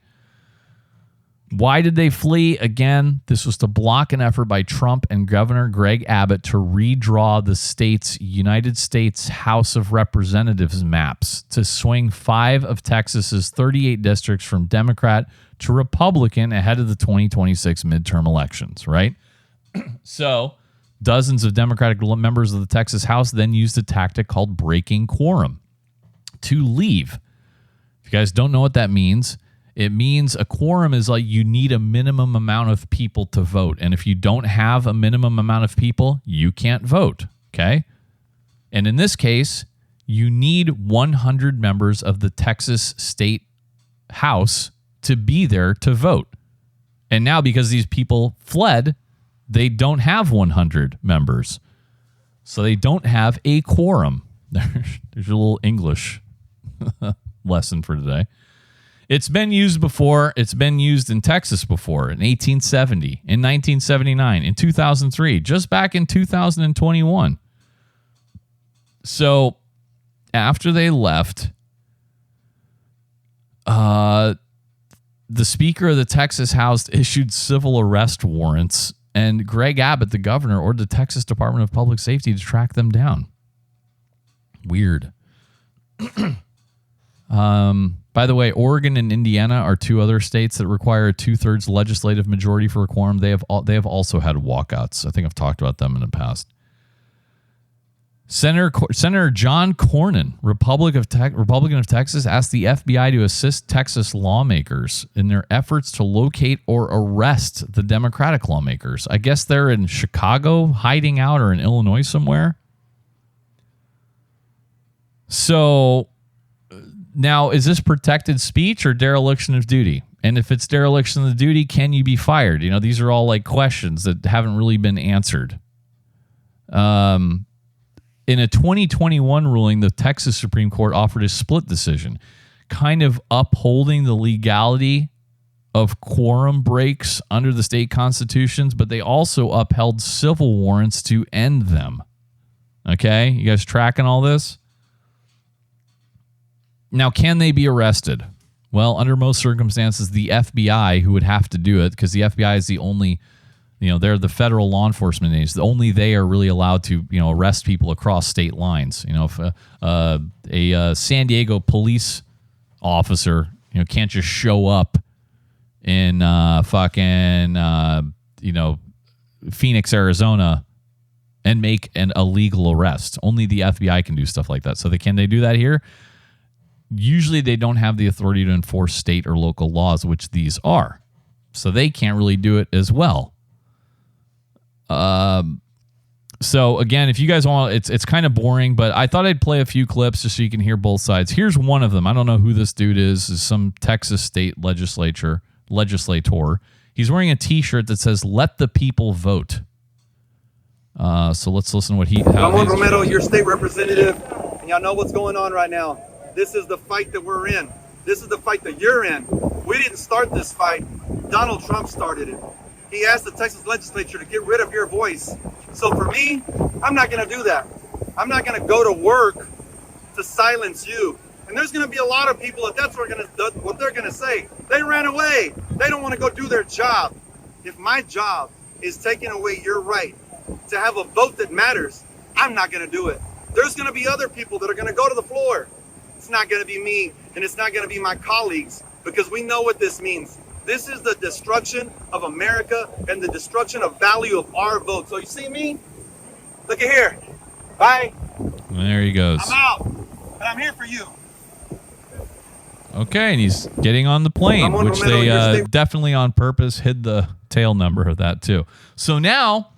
Why did they flee? Again, this was to block an effort by Trump and Governor Greg Abbott to redraw the state's United States House of Representatives maps to swing 5 of Texas's 38 districts from Democrat to Republican ahead of the 2026 midterm elections, right? So dozens of Democratic members of the Texas House then used a tactic called breaking quorum to leave. If you guys don't know what that means, it means a quorum is you need a minimum amount of people to vote. And if you don't have a minimum amount of people, you can't vote, okay? And in this case, you need 100 members of the Texas State House to be there to vote. And now because these people fled, they don't have 100 members. So they don't have a quorum. There's your little English lesson for today. It's been used before. It's been used in Texas before, in 1870, in 1979, in 2003, just back in 2021. So after they left, the Speaker of the Texas House issued civil arrest warrants, and Greg Abbott, the governor, ordered the Texas Department of Public Safety to track them down. Weird. By the way, Oregon and Indiana are two other states that require a 2/3 legislative majority for a quorum. They have also had walkouts. I think I've talked about them in the past. Senator John Cornyn, Republican of Texas, asked the FBI to assist Texas lawmakers in their efforts to locate or arrest the Democratic lawmakers. I guess they're in Chicago hiding out, or in Illinois somewhere. So now, is this protected speech or dereliction of duty? And if it's dereliction of duty, can you be fired? These are all like questions that haven't really been answered. In a 2021 ruling, the Texas Supreme Court offered a split decision, kind of upholding the legality of quorum breaks under the state constitutions, but they also upheld civil warrants to end them. Okay? You guys tracking all this? Now, can they be arrested? Well, under most circumstances, the FBI, who would have to do it, because the FBI is the only, they're the federal law enforcement agency. Only they are really allowed to, arrest people across state lines. If a San Diego police officer, can't just show up in Phoenix, Arizona, and make an illegal arrest. Only the FBI can do stuff like that. So can they do that here? Usually they don't have the authority to enforce state or local laws, which these are. So they can't really do it as well. So again, if you guys want, it's kind of boring, but I thought I'd play a few clips just so you can hear both sides. Here's one of them. I don't know who this dude is some Texas state legislator. He's wearing a t-shirt that says, "Let the people vote." So let's listen to what Ramon Romero, your state representative, and y'all know what's going on right now. This is the fight that we're in. This is the fight that you're in. We didn't start this fight. Donald Trump started it. He asked the Texas legislature to get rid of your voice. So for me, I'm not going to do that. I'm not going to go to work to silence you. And there's going to be a lot of people that's what they're going to say. They ran away. They don't want to go do their job. If my job is taking away your right to have a vote that matters, I'm not going to do it. There's going to be other people that are going to go to the floor. It's not going to be me, and it's not going to be my colleagues, because we know what this means. This is the destruction of America and the destruction of value of our vote. So you see me? Look at here. Bye. There he goes. I'm out, and I'm here for you. Okay, and he's getting on the plane, which they definitely on purpose hid the tail number of that too. So now,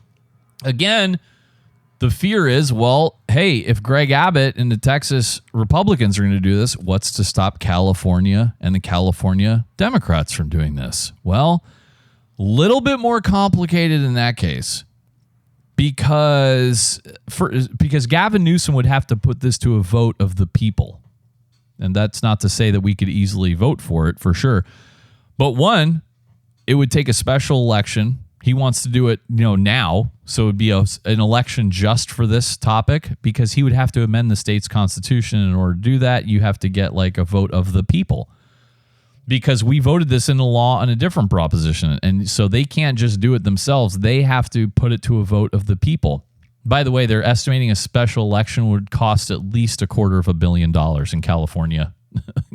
again, the fear is, well, hey, if Greg Abbott and the Texas Republicans are going to do this, what's to stop California and the California Democrats from doing this? Well, a little bit more complicated in that case, because Gavin Newsom would have to put this to a vote of the people. And that's not to say that we could easily vote for it, for sure. But one, it would take a special election. He wants to do it, now. So it would be an election just for this topic, because he would have to amend the state's constitution. In order to do that, you have to get like a vote of the people, because we voted this into law on a different proposition. And so they can't just do it themselves. They have to put it to a vote of the people. By the way, they're estimating a special election would cost at least $250 million in California,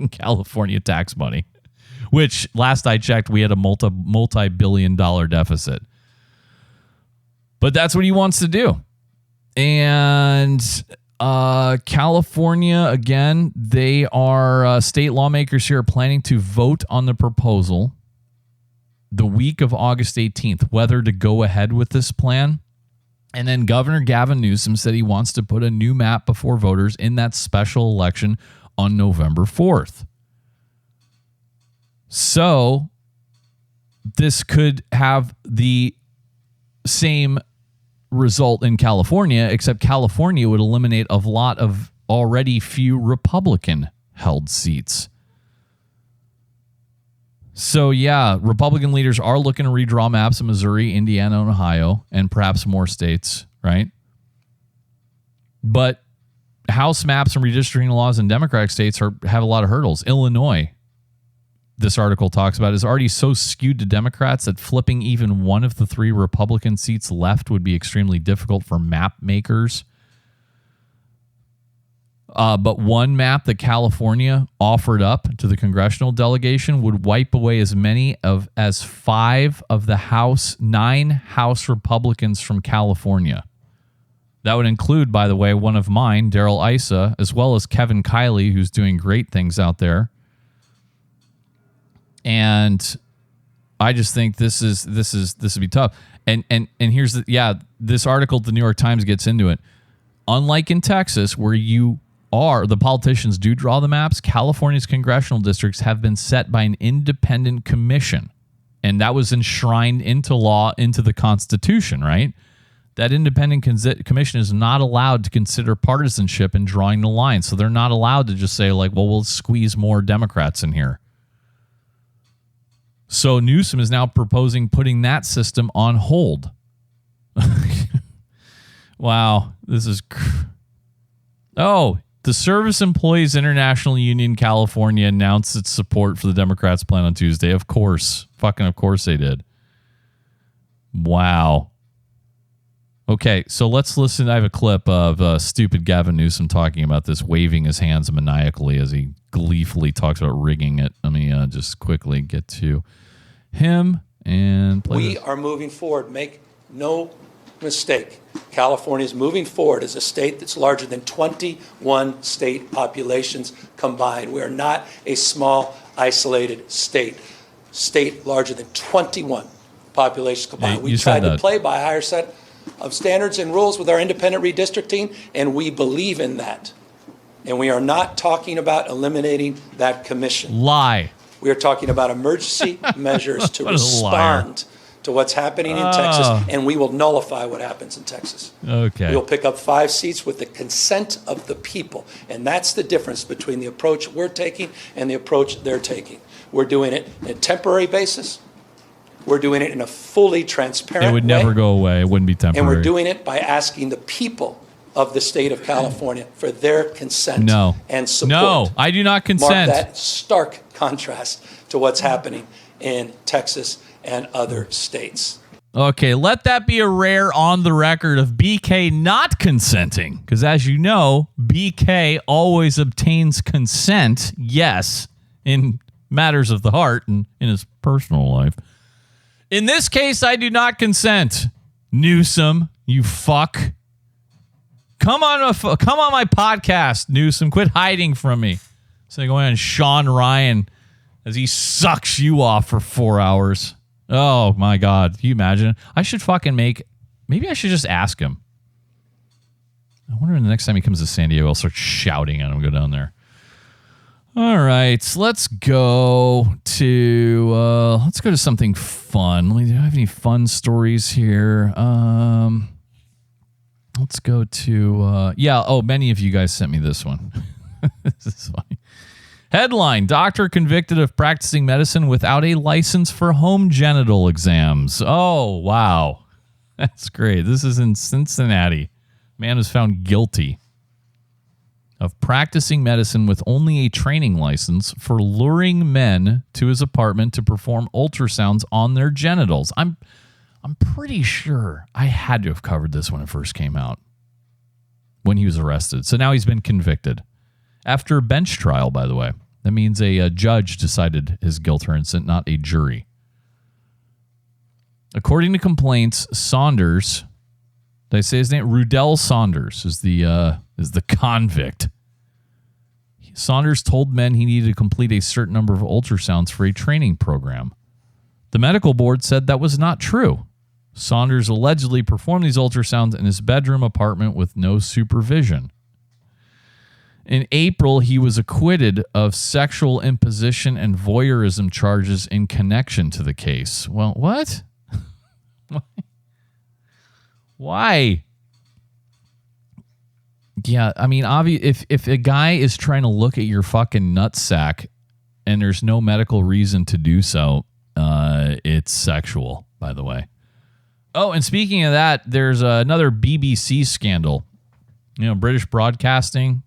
California tax money, which last I checked, we had a multi-billion-dollar deficit. But that's what he wants to do. And California, again, they are state lawmakers here are planning to vote on the proposal the week of August 18th, whether to go ahead with this plan. And then Governor Gavin Newsom said he wants to put a new map before voters in that special election on November 4th. So this could have the same result in California, except California would eliminate a lot of already few Republican held seats. So yeah, Republican leaders are looking to redraw maps in Missouri, Indiana, and Ohio, and perhaps more states, right? But House maps and redistricting laws in Democratic states have a lot of hurdles. Illinois, this article talks about, is already so skewed to Democrats that flipping even one of the 3 Republican seats left would be extremely difficult for map makers. But one map that California offered up to the congressional delegation would wipe away as many as 5 of the 9 House Republicans from California. That would include, by the way, one of mine, Darrell Issa, as well as Kevin Kiley, who's doing great things out there. And I just think this would be tough. And here's this article, the New York Times gets into it. Unlike in Texas, where the politicians do draw the maps, California's congressional districts have been set by an independent commission. And that was enshrined into law, into the Constitution, right? That independent commission is not allowed to consider partisanship in drawing the line. So they're not allowed to just say, like, well, we'll squeeze more Democrats in here. So Newsom is now proposing putting that system on hold. Wow. This is... The Service Employees International Union California announced its support for the Democrats' plan on Tuesday. Of course. Fucking of course they did. Wow. Okay, so let's listen. I have a clip of stupid Gavin Newsom talking about this, waving his hands maniacally as he gleefully talks about rigging it. Let me just quickly get to him and play We this. are moving forward. Make no mistake. California is moving forward as a state that's larger than 21 state populations combined. We are not a small, isolated state. State larger than 21 populations combined. Hey, we tried to play by a higher set of standards and rules with our independent redistricting, and we believe in that. And we are not talking about eliminating that commission. Lie. We are talking about emergency measures to respond to what's happening in Texas, and we will nullify what happens in Texas. Okay. We'll pick up 5 seats with the consent of the people, and that's the difference between the approach we're taking and the approach they're taking. We're doing it on a temporary basis. We're doing it in a fully transparent way. It would never go away. It wouldn't be temporary. And we're doing it by asking the people of the state of California for their consent and support. No, I do not consent. Mark that stark contrast to what's happening in Texas and other states. Okay, let that be a rare on the record of BK not consenting. Because as you know, BK always obtains consent, yes, in matters of the heart and in his personal life. In this case, I do not consent. Newsom, you fuck. Come on my podcast, Newsom. Quit hiding from me. So go on Sean Ryan as he sucks you off for 4 hours. Oh, my God. Can you imagine? I should fucking maybe I should just ask him. I wonder the next time he comes to San Diego, I'll start shouting at him, go down there. All right, so let's go to something fun. Do I have any fun stories here? Let's go to many of you guys sent me this one. This is funny. Headline: Doctor convicted of practicing medicine without a license for home genital exams. Oh, wow. That's great. This is in Cincinnati. Man was found guilty of practicing medicine with only a training license for luring men to his apartment to perform ultrasounds on their genitals. I'm pretty sure I had to have covered this when it first came out, when he was arrested. So now he's been convicted. After a bench trial, by the way. That means a judge decided his guilt or innocence, not a jury. According to complaints, Saunders, did I say his name? Rudell Saunders is the convict. Saunders told men he needed to complete a certain number of ultrasounds for a training program. The medical board said that was not true. Saunders allegedly performed these ultrasounds in his bedroom apartment with no supervision. In April, he was acquitted of sexual imposition and voyeurism charges in connection to the case. Well, what? Why? Yeah, I mean, if a guy is trying to look at your fucking nutsack and there's no medical reason to do so, it's sexual, by the way. Oh, and speaking of that, there's another BBC scandal. You know, British Broadcasting.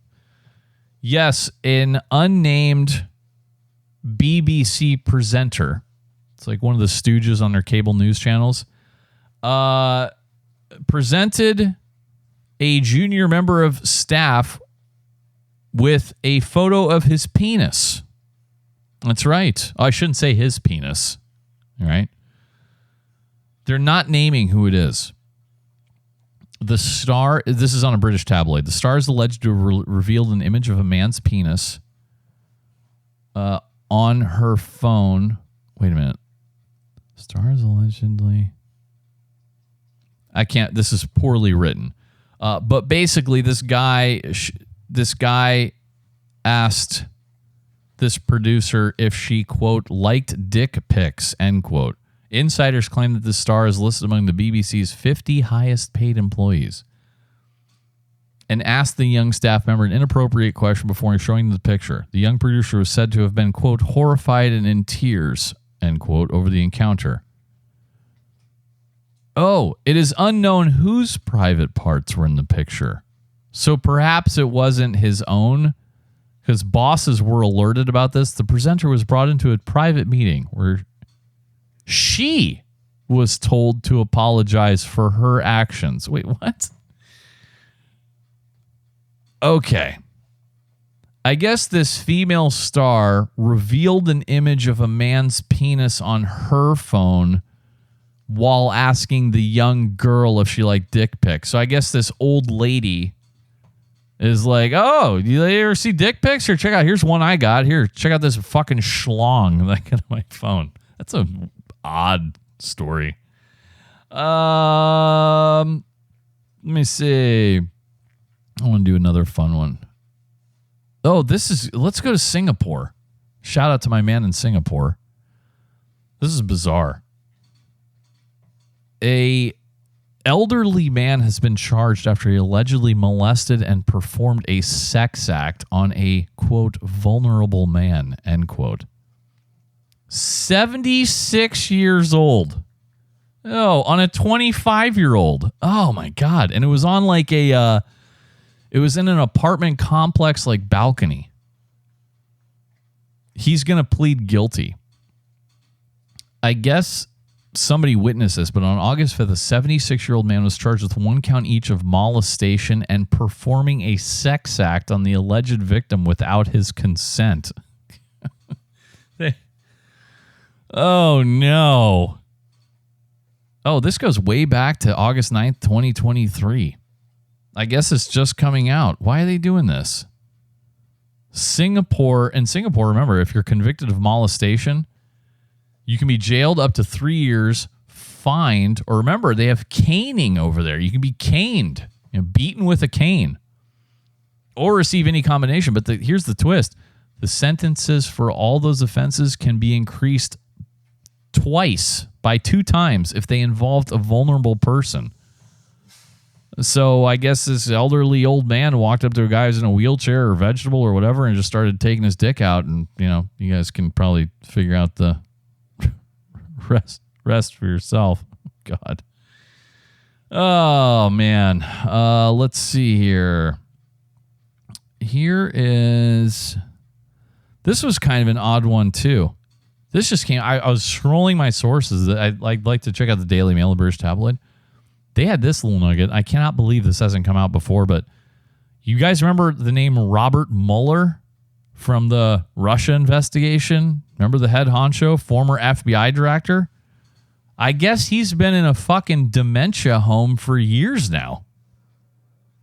Yes, an unnamed BBC presenter. It's like one of the stooges on their cable news channels. Presented a junior member of staff with a photo of his penis. That's right. Oh, I shouldn't say his penis. All right. They're not naming who it is. The Star, this is on a British tabloid. The Star is alleged to have revealed an image of a man's penis on her phone. Wait a minute. Star is allegedly... I can't, this is poorly written. But basically, this guy asked this producer if she, quote, liked dick pics, end quote. Insiders claim that the Star is listed among the BBC's 50 highest paid employees and asked the young staff member an inappropriate question before showing the picture. The young producer was said to have been, quote, horrified and in tears, end quote, over the encounter. Oh, it is unknown whose private parts were in the picture. So perhaps it wasn't his own, because bosses were alerted about this. The presenter was brought into a private meeting where she was told to apologize for her actions. Wait, what? Okay. I guess this female star revealed an image of a man's penis on her phone while asking the young girl if she liked dick pics. So I guess this old lady is like, oh, you ever see dick pics? Here, check out. Here's one I got. Here, check out this fucking schlong that I got on my phone. That's a odd story. Let me see. I want to do another fun one. Oh, let's go to Singapore. Shout out to my man in Singapore. This is bizarre. A elderly man has been charged after he allegedly molested and performed a sex act on a, quote, vulnerable man, end quote. 76 years old. Oh, on a 25-year-old. Oh, my God. And it was on like it was in an apartment complex like balcony. He's going to plead guilty. I guess somebody witnessed this, but on August 5th, a 76-year-old man was charged with 1 count each of molestation and performing a sex act on the alleged victim without his consent. Oh, no. Oh, this goes way back to August 9th, 2023. I guess it's just coming out. Why are they doing this? Singapore, remember, if you're convicted of molestation, you can be jailed up to 3 years, fined, or remember, they have caning over there. You can be caned, beaten with a cane, or receive any combination. But here's the twist. The sentences for all those offenses can be increased twice, by 2 times, if they involved a vulnerable person. So I guess this elderly old man walked up to a guy who's in a wheelchair or vegetable or whatever and just started taking his dick out. And, you guys can probably figure out the rest for yourself. God. Oh, man. Let's see here. This was kind of an odd one, too. This just came. I was scrolling my sources. I'd like to check out the Daily Mail, the British tabloid. They had this little nugget. I cannot believe this hasn't come out before, but you guys remember the name Robert Mueller from the Russia investigation? Remember the head honcho, former FBI director? I guess he's been in a fucking dementia home for years now.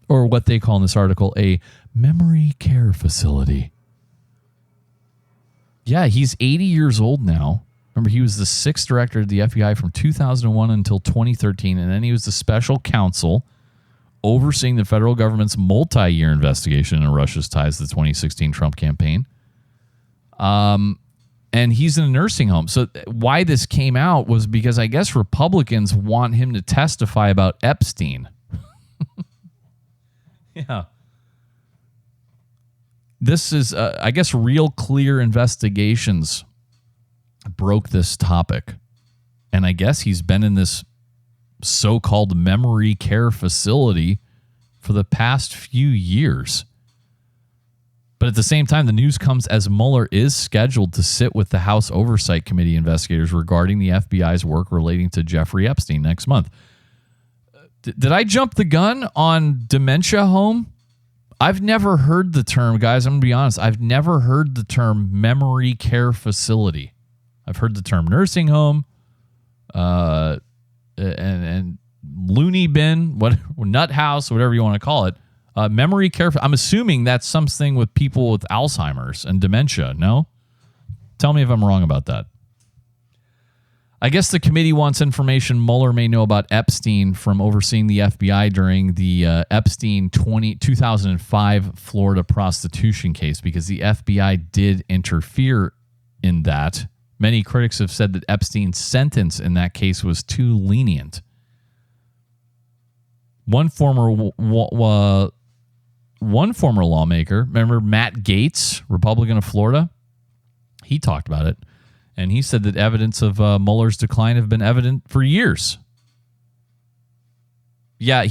Or what they call in this article, a memory care facility. Yeah, he's 80 years old now. Remember, he was the 6th director of the FBI from 2001 until 2013, and then he was the special counsel overseeing the federal government's multi-year investigation into Russia's ties to the 2016 Trump campaign. And he's in a nursing home. So why this came out was because I guess Republicans want him to testify about Epstein. Yeah. This is, I guess, Real Clear Investigations broke this topic. And I guess he's been in this so-called memory care facility for the past few years. But at the same time, the news comes as Mueller is scheduled to sit with the House Oversight Committee investigators regarding the FBI's work relating to Jeffrey Epstein next month. Did I jump the gun on dementia home? I've never heard the term, guys. I'm going to be honest. I've never heard the term memory care facility. I've heard the term nursing home, and loony bin, nut house, whatever you want to call it. Memory care. I'm assuming that's something with people with Alzheimer's and dementia. No? Tell me if I'm wrong about that. I guess the committee wants information Mueller may know about Epstein from overseeing the FBI during the Epstein 2005 Florida prostitution case, because the FBI did interfere in that. Many critics have said that Epstein's sentence in that case was too lenient. One former lawmaker, remember Matt Gaetz, Republican of Florida? He talked about it. And he said that evidence of Mueller's decline have been evident for years. Yeah,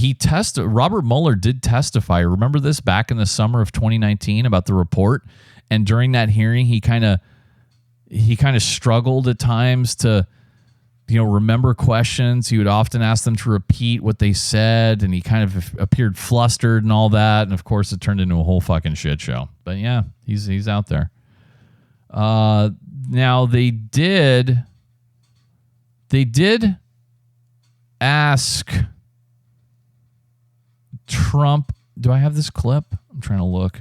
Robert Mueller did testify. Remember this back in the summer of 2019 about the report? And during that hearing, he kind of struggled at times to, remember questions. He would often ask them to repeat what they said, and he kind of appeared flustered and all that. And of course, it turned into a whole fucking shit show. But yeah, he's out there. Now they did ask Trump. Do I have this clip? I'm trying to look.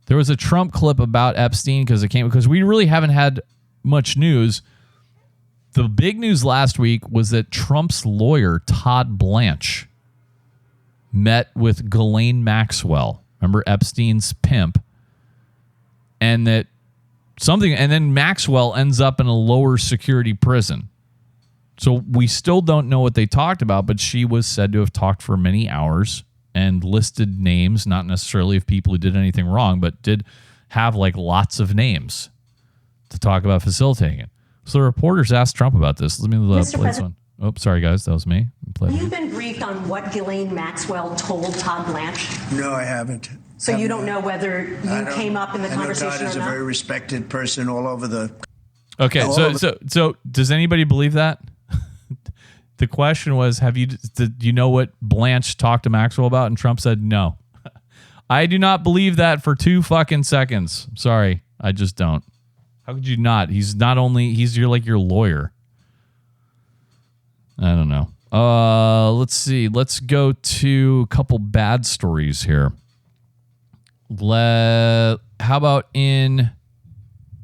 There was a Trump clip about Epstein because we really haven't had much news. The big news last week was that Trump's lawyer, Todd Blanche, met with Ghislaine Maxwell. Remember Epstein's pimp? And then Maxwell ends up in a lower security prison. So we still don't know what they talked about, but she was said to have talked for many hours and listed names, not necessarily of people who did anything wrong, but did have lots of names to talk about facilitating it. So the reporters asked Trump about this. Let me play this one. Oh, sorry, guys. That was me. Have you been briefed on what Ghislaine Maxwell told Todd Blanche? No, I haven't. So you don't know whether you came up in the conversation or not? Todd is a very respected person all over the... Okay, so does anybody believe that? The question was, do you know what Blanche talked to Maxwell about? And Trump said no. I do not believe that for 2 fucking seconds. Sorry, I just don't. How could you not? You're like your lawyer. I don't know. Let's see. Let's go to a couple bad stories here. How about in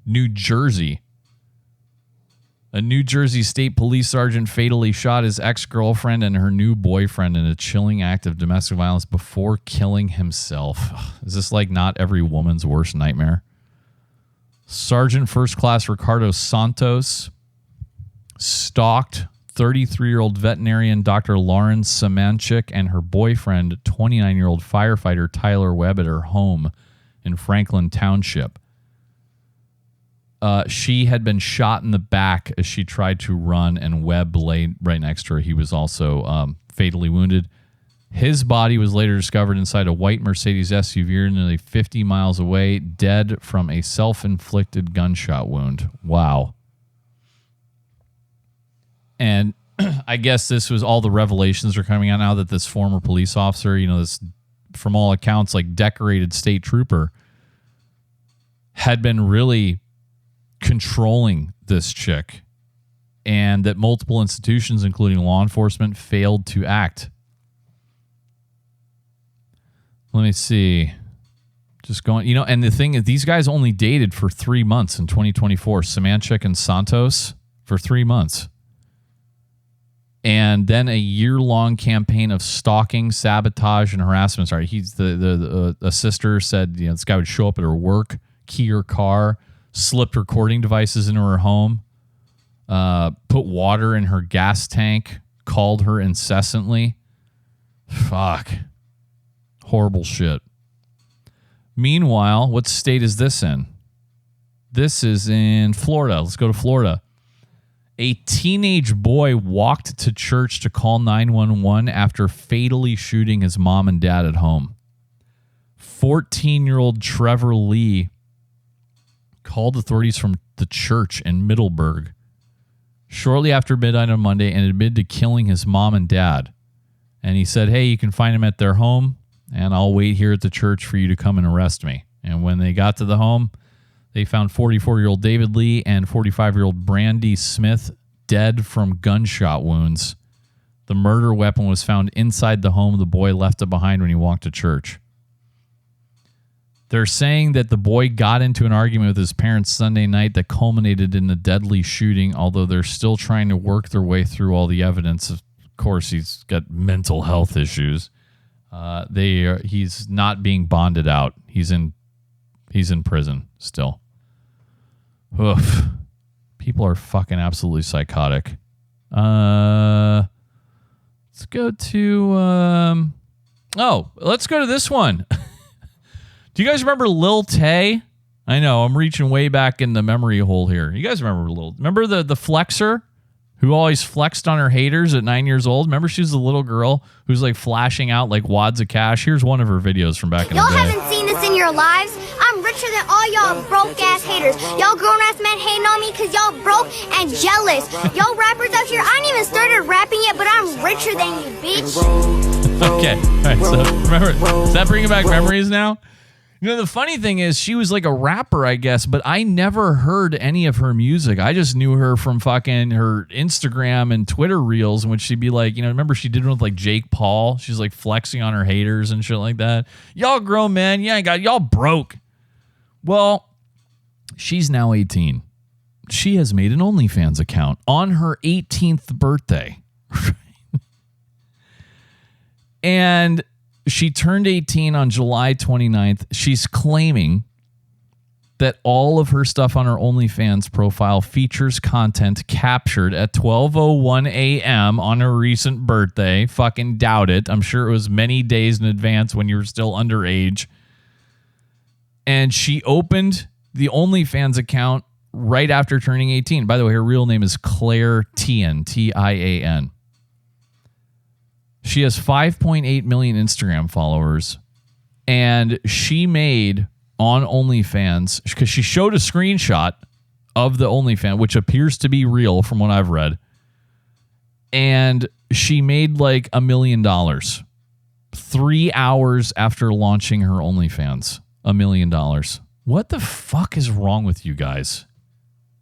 New Jersey? A New Jersey State Police sergeant fatally shot his ex-girlfriend and her new boyfriend in a chilling act of domestic violence before killing himself. Is this not every woman's worst nightmare? Sergeant First Class Ricardo Santos stalked 33-year-old veterinarian Dr. Lauren Samanchik and her boyfriend, 29-year-old firefighter Tyler Webb, at her home in Franklin Township. She had been shot in the back as she tried to run, and Webb lay right next to her. He was also fatally wounded. His body was later discovered inside a white Mercedes SUV nearly 50 miles away, dead from a self-inflicted gunshot wound. Wow. And I guess this was all the revelations are coming out now that this former police officer, this, from all accounts, decorated state trooper, had been really controlling this chick, and that multiple institutions, including law enforcement, failed to act. Let me see. Just going, and the thing is, these guys only dated for 3 months in 2024. Samanchik and Santos for 3 months. And then a year-long campaign of stalking, sabotage, and harassment. Sorry, a sister said, this guy would show up at her work, key her car, slipped recording devices into her home, put water in her gas tank, called her incessantly. Fuck. Horrible shit. Meanwhile, what state is this in? This is in Florida. Let's go to Florida. A teenage boy walked to church to call 911 after fatally shooting his mom and dad at home. 14-year-old Trevor Lee called authorities from the church in Middleburg shortly after midnight on Monday and admitted to killing his mom and dad. And he said, hey, you can find him at their home, and I'll wait here at the church for you to come and arrest me. And when they got to the home, they found 44-year-old David Lee and 45-year-old Brandy Smith dead from gunshot wounds. The murder weapon was found inside the home. The boy left it behind when he walked to church. They're saying that the boy got into an argument with his parents Sunday night that culminated in a deadly shooting, although they're still trying to work their way through all the evidence. Of course, he's got mental health issues. He's not being bonded out. He's in prison still. Oof. People are fucking absolutely psychotic. Let's go to let's go to this one. Do you guys remember Lil Tay? I know, I'm reaching way back in the memory hole here. You guys remember the flexer who always flexed on her haters at 9 years old? Remember, she was the little girl who's like flashing out like wads of cash. Here's one of her videos from back in the day. Y'all haven't seen this in your lives. I'm richer than all y'all broke-ass haters. Y'all grown-ass men hating on me because y'all broke and jealous. Y'all rappers out here, I ain't even started rapping yet, but I'm richer than you, bitch. Okay, all right, so remember, does that bring back memories now? The funny thing is she was like a rapper, I guess, but I never heard any of her music. I just knew her from fucking her Instagram and Twitter reels in which she'd be like, remember she did one with like Jake Paul? She's like flexing on her haters and shit like that. Y'all grown men, y'all broke. Well, she's now 18. She has made an OnlyFans account on her 18th birthday. And she turned 18 on July 29th. She's claiming that all of her stuff on her OnlyFans profile features content captured at 12:01 a.m. on her recent birthday. Fucking doubt it. I'm sure it was many days in advance when you were still underage. And she opened the OnlyFans account right after turning 18. By the way, her real name is Claire Tian, Tian. She has 5.8 million Instagram followers, and she made on OnlyFans, because she showed a screenshot of the OnlyFans, which appears to be real from what I've read, and she made like $1 million 3 hours after launching her OnlyFans. $1 million. What the fuck is wrong with you guys?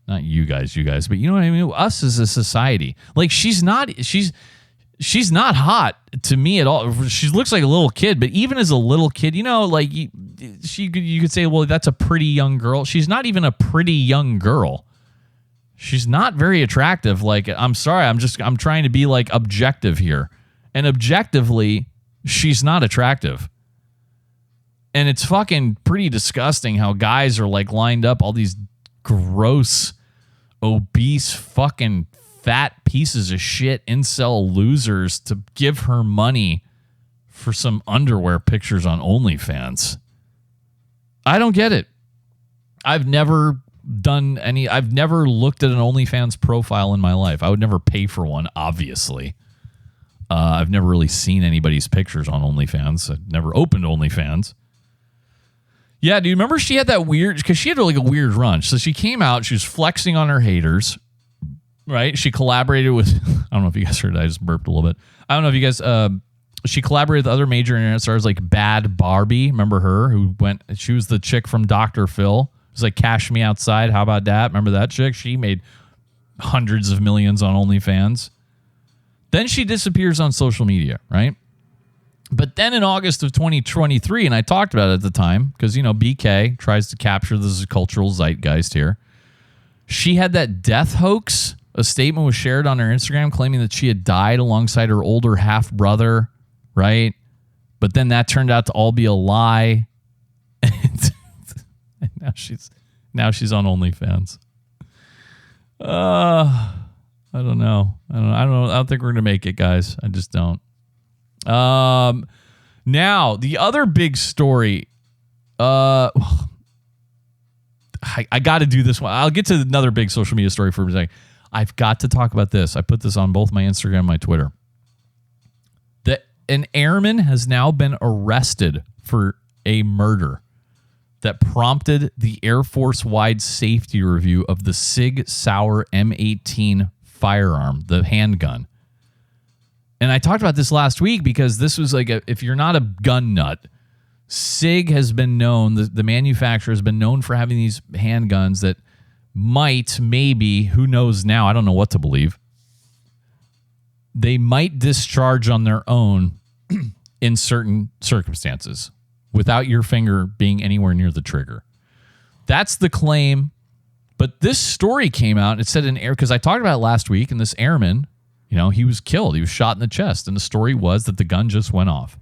Not you guys, but you know what I mean? Us as a society. Like, she's not hot to me at all. She looks like a little kid, but even as a little kid, like you could say, well, that's a pretty young girl. She's not even a pretty young girl. She's not very attractive. Like, I'm sorry, I'm trying to be like objective here. And objectively, she's not attractive. And it's fucking pretty disgusting how guys are like lined up, all these gross, obese, fucking fat pieces of shit, incel losers, to give her money for some underwear pictures on OnlyFans. I don't get it. I've never looked at an OnlyFans profile in my life. I would never pay for one, obviously. I've never really seen anybody's pictures on OnlyFans. I've never opened OnlyFans. Yeah, do you remember she had that weird, because she had like a weird run. So she came out, she was flexing on her haters, right? She collaborated with, I don't know if you guys heard it, I just burped a little bit. I don't know if you guys, she collaborated with other major internet stars like Bad Barbie. Remember her? She was the chick from Dr. Phil. It was like Cash Me Outside. How about that? Remember that chick? She made hundreds of millions on OnlyFans. Then she disappears on social media, right? But then in August of 2023, and I talked about it at the time, because, BK tries to capture this cultural zeitgeist here. She had that death hoax A statement was shared on her Instagram claiming that she had died alongside her older half-brother, right? But then that turned out to all be a lie. And now she's on OnlyFans. I don't know. I don't think we're gonna make it, guys. I just don't. Now the other big story. I got to do this one. I'll get to another big social media story for a second. I've got to talk about this. I put this on both my Instagram and my Twitter. An airman has now been arrested for a murder that prompted the Air Force-wide safety review of the Sig Sauer M18 firearm, the handgun. And I talked about this last week because this was like, if you're not a gun nut, Sig has been known, the manufacturer has been known for having these handguns that maybe, who knows now, I don't know what to believe, they might discharge on their own in certain circumstances without your finger being anywhere near the trigger. That's the claim. But this story came out, it said because I talked about it last week, and this airman, he was killed. He was shot in the chest. And the story was that the gun just went off.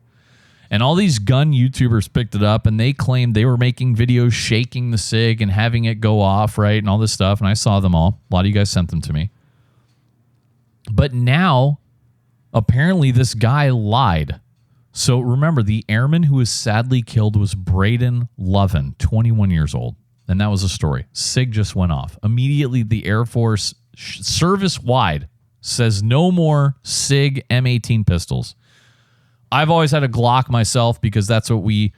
And all these gun YouTubers picked it up, and they claimed they were making videos shaking the SIG and having it go off, right, and all this stuff. And I saw them all. A lot of you guys sent them to me. But now, apparently, this guy lied. So remember, the airman who was sadly killed was Braden Lovin, 21 years old. And that was the story. SIG just went off. Immediately, the Air Force, service-wide, says no more SIG M18 pistols. I've always had a Glock myself because that's what we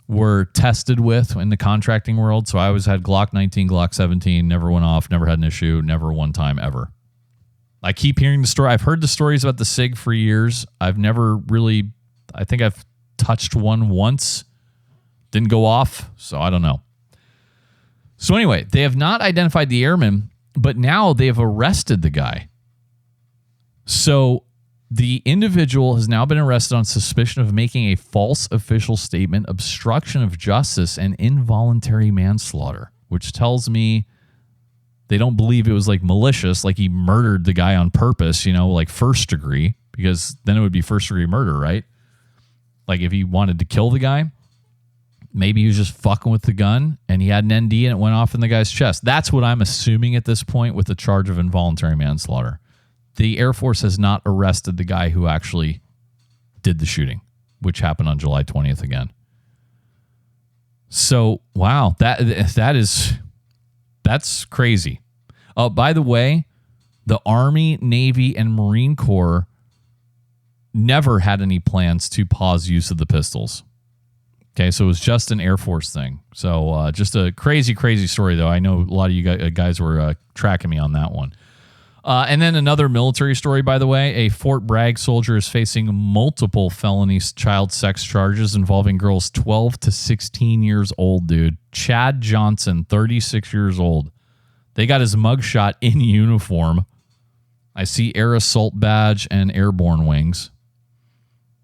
were tested with in the contracting world. So I always had Glock 19, Glock 17, never went off, never had an issue, never one time ever. I keep hearing the story. I've heard the stories about the SIG for years. I've never really, I think I've touched one once. Didn't go off, so I don't know. So anyway, they have not identified the airman, but now they have arrested the guy. So the individual has now been arrested on suspicion of making a false official statement, obstruction of justice, and involuntary manslaughter, which tells me they don't believe it was like malicious, like he murdered the guy on purpose, like first degree, because then it would be first degree murder, right? Like if he wanted to kill the guy, maybe he was just fucking with the gun and he had an ND and it went off in the guy's chest. That's what I'm assuming at this point with the charge of involuntary manslaughter. The Air Force has not arrested the guy who actually did the shooting, which happened on July 20th again. So, wow, that's crazy. By the way, the Army, Navy, and Marine Corps never had any plans to pause use of the pistols. Okay, so it was just an Air Force thing. So just a crazy, crazy story, though. I know a lot of you guys were tracking me on that one. And then another military story, by the way. A Fort Bragg soldier is facing multiple felony child sex charges involving girls 12 to 16 years old, dude. Chad Johnson, 36 years old. They got his mugshot in uniform. I see air assault badge and airborne wings.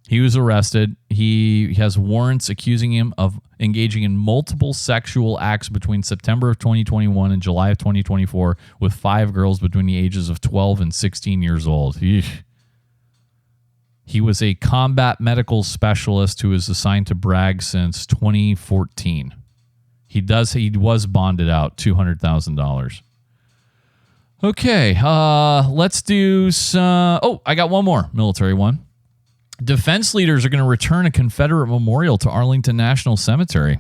He was arrested. He has warrants accusing him of engaging in multiple sexual acts between September of 2021 and July of 2024 with 5 girls between the ages of 12 and 16 years old. Eesh. He was a combat medical specialist who was assigned to Bragg since 2014. He was bonded out $200,000. Okay, let's do some... Oh, I got one more military one. Defense leaders are going to return a Confederate memorial to Arlington National Cemetery.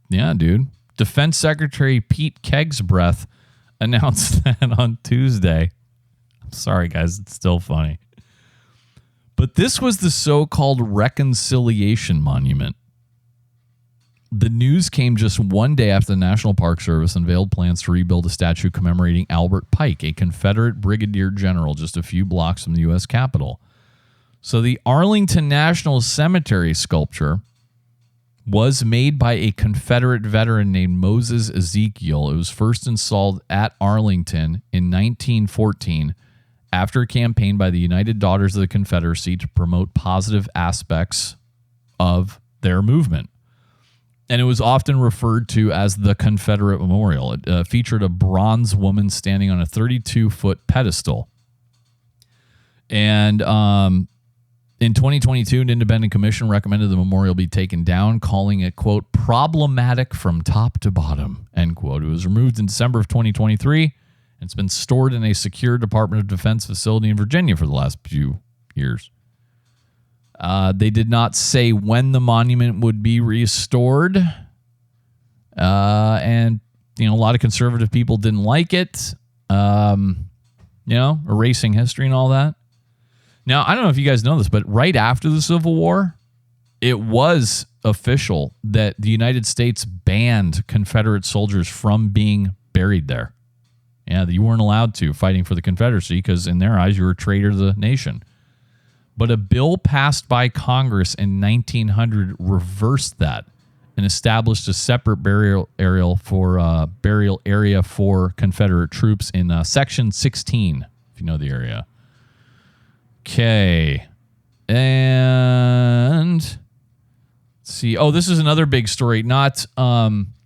Yeah, dude. Defense Secretary Pete Kegsbreath announced that on Tuesday. I'm sorry, guys. It's still funny. But this was the so-called Reconciliation Monument. The news came just one day after the National Park Service unveiled plans to rebuild a statue commemorating Albert Pike, a Confederate brigadier general just a few blocks from the U.S. Capitol. So the Arlington National Cemetery sculpture was made by a Confederate veteran named Moses Ezekiel. It was first installed at Arlington in 1914 after a campaign by the United Daughters of the Confederacy to promote positive aspects of their movement. and it was often referred to as the Confederate Memorial. It featured a bronze woman standing on a 32-foot pedestal. And in 2022, an independent commission recommended the memorial be taken down, calling it, quote, problematic from top to bottom, end quote. It was removed in December of 2023, and it's been stored in a secure Department of Defense facility in Virginia for the last few years. They did not say when the monument would be restored. And, a lot of conservative people didn't like it, erasing history and all that. Now, I don't know if you guys know this, but right after the Civil War, it was official that the United States banned Confederate soldiers from being buried there. Yeah, that you weren't allowed to, fighting for the Confederacy, because in their eyes, you were a traitor to the nation. But a bill passed by Congress in 1900 reversed that and established a separate burial area for Confederate troops in Section 16, if you know the area. Okay. And let's see. Oh, this is another big story, not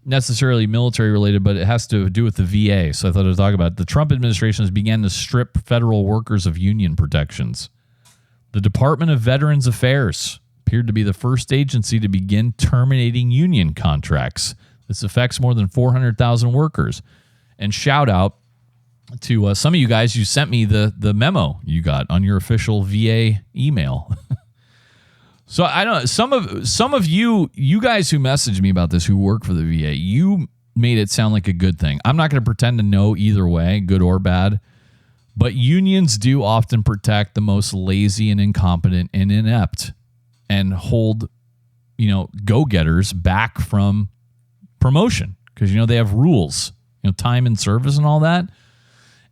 necessarily military related, but it has to do with the VA. So I thought I'd talk about it. The Trump administration has began to strip federal workers of union protections. The Department of Veterans Affairs appeared to be the first agency to begin terminating union contracts. This affects more than 400,000 workers. And shout out to some of you guys. You sent me the memo you got on your official VA email. So I don't know, some of you guys who messaged me about this, who work for the VA, you made it sound like a good thing. I'm not going to pretend to know either way, good or bad, but unions do often protect the most lazy and incompetent and inept, and hold, go-getters back from promotion, because they have rules, time and service and all that.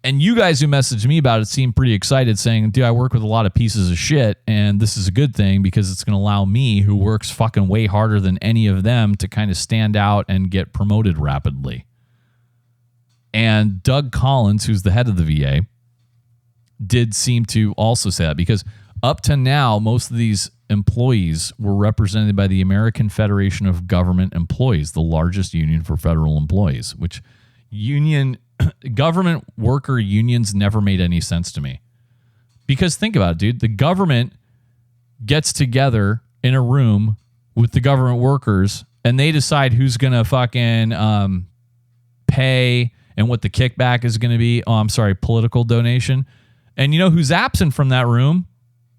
And you guys who messaged me about it seemed pretty excited, saying, dude, I work with a lot of pieces of shit, and this is a good thing because it's going to allow me, who works fucking way harder than any of them, to kind of stand out and get promoted rapidly. And Doug Collins, who's the head of the VA, did seem to also say that, because up to now, most of these employees were represented by the American Federation of Government Employees, the largest union for federal employees, which government worker unions never made any sense to me. Because think about it, dude. The government gets together in a room with the government workers, and they decide who's going to fucking pay and what the kickback is going to be. Oh, I'm sorry, political donation. And you know who's absent from that room?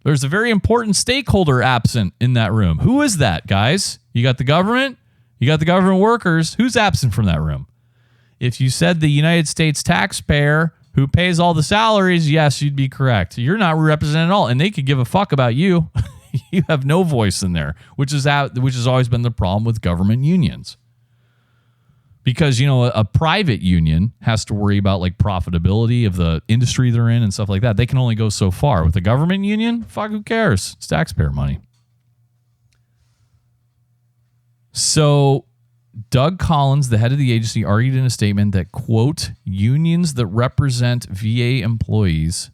There's a very important stakeholder absent in that room. Who is that, guys? You got the government, you got the government workers. Who's absent from that room? If you said the United States taxpayer who pays all the salaries, yes, you'd be correct. You're not represented at all, and they could give a fuck about you. You have no voice in there, which has always been the problem with government unions. Because, a private union has to worry about like profitability of the industry they're in and stuff like that. They can only go so far. With a government union, fuck, who cares? It's taxpayer money. So Doug Collins, the head of the agency, argued in a statement that, quote, unions that represent VA employees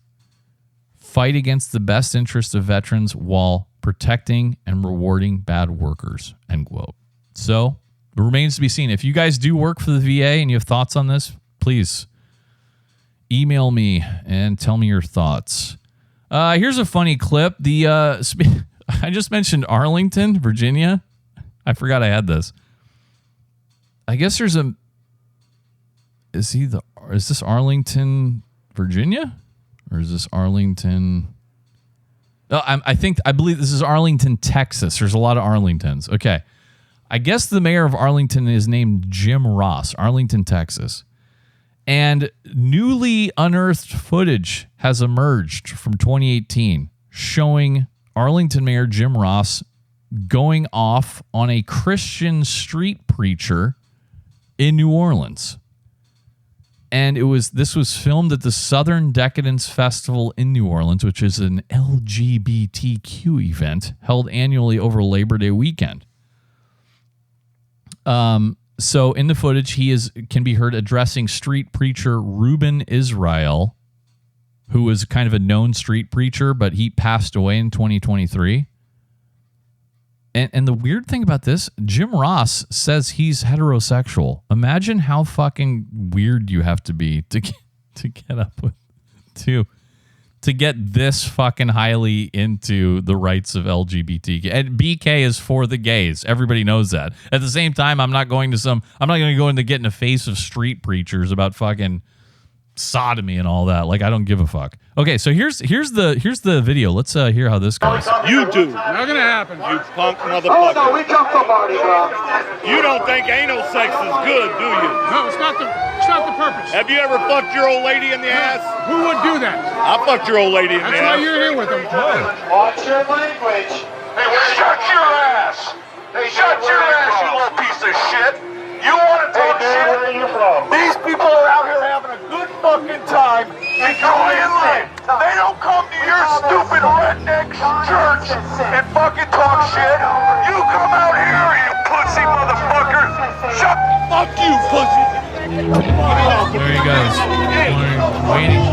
fight against the best interest of veterans while protecting and rewarding bad workers, end quote. So it remains to be seen. If you guys do work for the VA and you have thoughts on this, please email me and tell me your thoughts. Here's a funny clip. I just mentioned Arlington, Virginia. I forgot I had this. I guess there's is this Arlington, Virginia? Or is this Arlington? Oh, I believe this is Arlington, Texas. There's a lot of Arlingtons. Okay. I guess the mayor of Arlington is named Jim Ross, Arlington, Texas. And newly unearthed footage has emerged from 2018 showing Arlington Mayor Jim Ross going off on a Christian street preacher in New Orleans. And this was filmed at the Southern Decadence Festival in New Orleans, which is an LGBTQ event held annually over Labor Day weekend. So in the footage, he can be heard addressing street preacher Reuben Israel, who was kind of a known street preacher, but he passed away in 2023. And the weird thing about this, Jim Ross says he's heterosexual. Imagine how fucking weird you have to be to get up with to get this fucking highly into the rights of LGBT. And BK is for the gays. Everybody knows that. At the same time, I'm not going to go into getting a face of street preachers about fucking sodomy and all that. Like, I don't give a fuck. Okay, so here's the video. Let's hear how this goes. You do. Not gonna happen. You punk motherfucker. Oh no, we jumped the party, bro. You don't think anal sex is good, do you? No, it's not the purpose. Have you ever fucked your old lady in the ass? Who would do that? I fucked your old lady in the ass. That's why you're here with them. Watch your language. Hey, shut your ass. Shut your ass, you little piece of shit. You want to talk shit? Where are you from? These people are out here having a good fucking time, enjoying life. They don't come to your stupid redneck church and fucking talk shit. You come out here, you pussy motherfucker. Shut fuck you, pussy. There he goes. Waiting.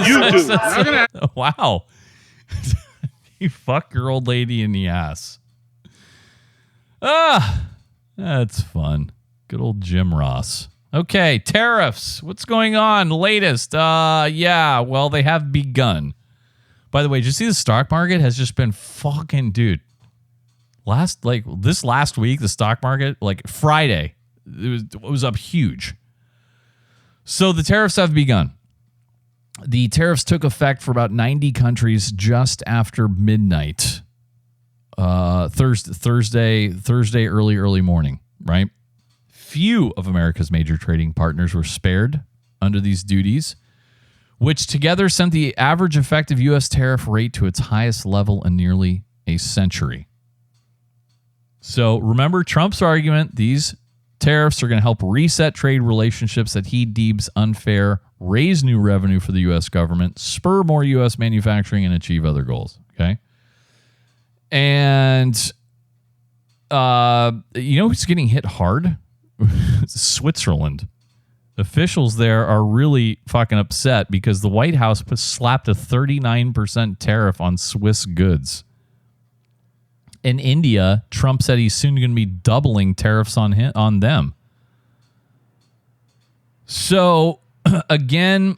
You do. Wow. You fuck your old lady in the ass. That's fun. Good old Jim Ross. Okay, tariffs. What's going on? Latest. Yeah, well, they have begun. By the way, did you see the stock market has just been fucking, dude. This last week, the stock market, like Friday, it was up huge. So the tariffs have begun. The tariffs took effect for about 90 countries just after midnight. Thursday, early morning, right? Few of America's major trading partners were spared under these duties, which together sent the average effective U.S. tariff rate to its highest level in nearly a century. So remember Trump's argument, these tariffs are going to help reset trade relationships that he deems unfair, raise new revenue for the U.S. government, spur more U.S. manufacturing, and achieve other goals, okay? And, you know who's getting hit hard? Switzerland. Officials there are really fucking upset because the White House slapped a 39% tariff on Swiss goods. In India, Trump said he's soon going to be doubling tariffs on them. So, again,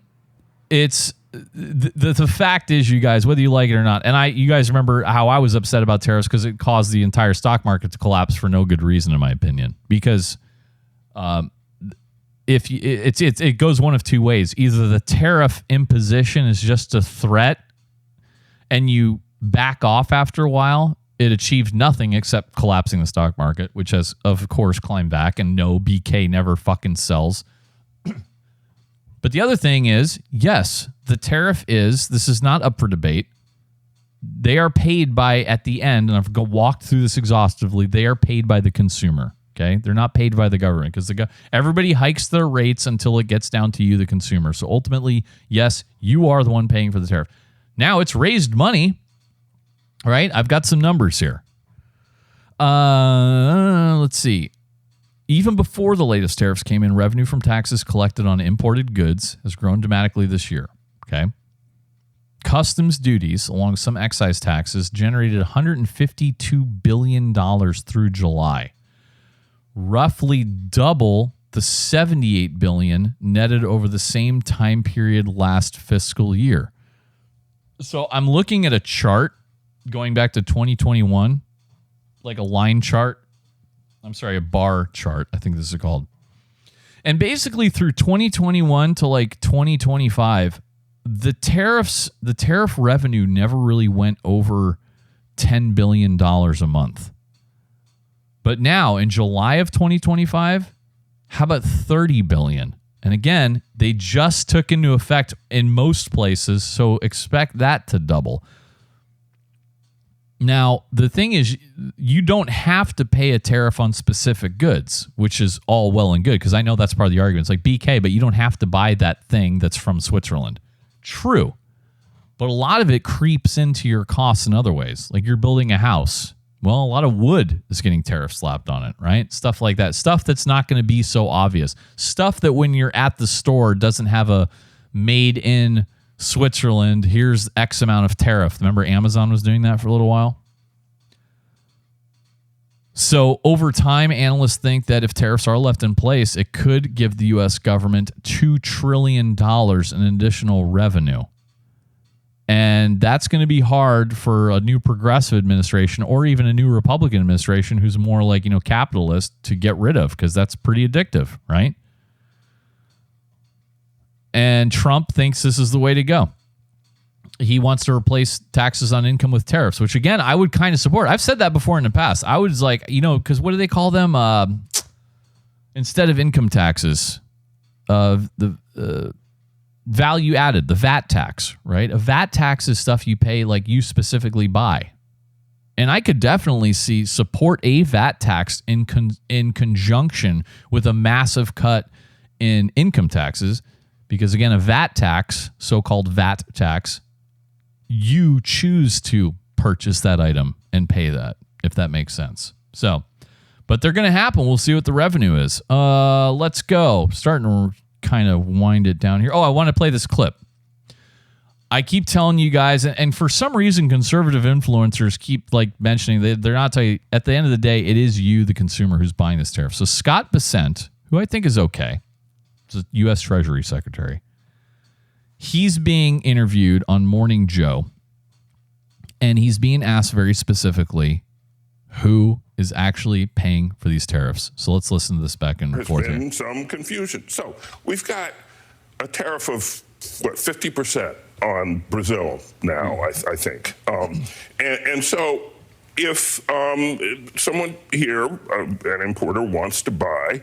it's... The fact is, you guys, whether you like it or not, and you guys remember how I was upset about tariffs because it caused the entire stock market to collapse for no good reason, in my opinion. Because if it goes one of two ways: either the tariff imposition is just a threat, and you back off after a while, it achieved nothing except collapsing the stock market, which has, of course, climbed back. And no, BK never fucking sells. But the other thing is, yes, the tariff this is not up for debate. They are paid by, at the end, and I've walked through this exhaustively, they are paid by the consumer, okay? They're not paid by the government because everybody hikes their rates until it gets down to you, the consumer. So ultimately, yes, you are the one paying for the tariff. Now it's raised money, right? I've got some numbers here. Let's see. Even before the latest tariffs came in, revenue from taxes collected on imported goods has grown dramatically this year. Okay. Customs duties, along with some excise taxes, generated $152 billion through July, roughly double the $78 billion netted over the same time period last fiscal year. So I'm looking at a chart going back to 2021, like a line chart. I'm sorry, a bar chart, I think this is called. And basically through 2021 to like 2025, the tariff revenue never really went over $10 billion a month. But now in July of 2025, how about $30 billion? And again, they just took into effect in most places, so expect that to double. Now, the thing is, you don't have to pay a tariff on specific goods, which is all well and good, because I know that's part of the argument. It's like BK, but you don't have to buy that thing that's from Switzerland. True. But a lot of it creeps into your costs in other ways. Like you're building a house. Well, a lot of wood is getting tariff slapped on it, right? Stuff like that. Stuff that's not going to be so obvious. Stuff that when you're at the store doesn't have a made in Switzerland, here's X amount of tariff. Remember Amazon was doing that for a little while? So over time, analysts think that if tariffs are left in place, it could give the U.S. government $2 trillion in additional revenue. And that's going to be hard for a new progressive administration or even a new Republican administration who's more like, capitalist to get rid of, because that's pretty addictive, right? And Trump thinks this is the way to go. He wants to replace taxes on income with tariffs, which, again, I would kind of support. I've said that before in the past. I was like, because what do they call them? Instead of income taxes, the value added, the VAT tax, right? A VAT tax is stuff you pay like you specifically buy. And I could definitely support a VAT tax in conjunction with a massive cut in income taxes. Because, again, a VAT tax, so-called VAT tax, you choose to purchase that item and pay that, if that makes sense. So, but they're going to happen. We'll see what the revenue is. Let's go. Starting to kind of wind it down here. Oh, I want to play this clip. I keep telling you guys, and for some reason, conservative influencers keep mentioning they're not telling you. At the end of the day, it is you, the consumer, who's buying this tariff. So Scott Bessent, who I think is okay, is a U.S. Treasury Secretary. He's being interviewed on Morning Joe, and he's being asked very specifically who is actually paying for these tariffs. So let's listen to this back and forth. There's been some confusion. So we've got a tariff of, 50% on Brazil now, I think. And so if someone here, an importer, wants to buy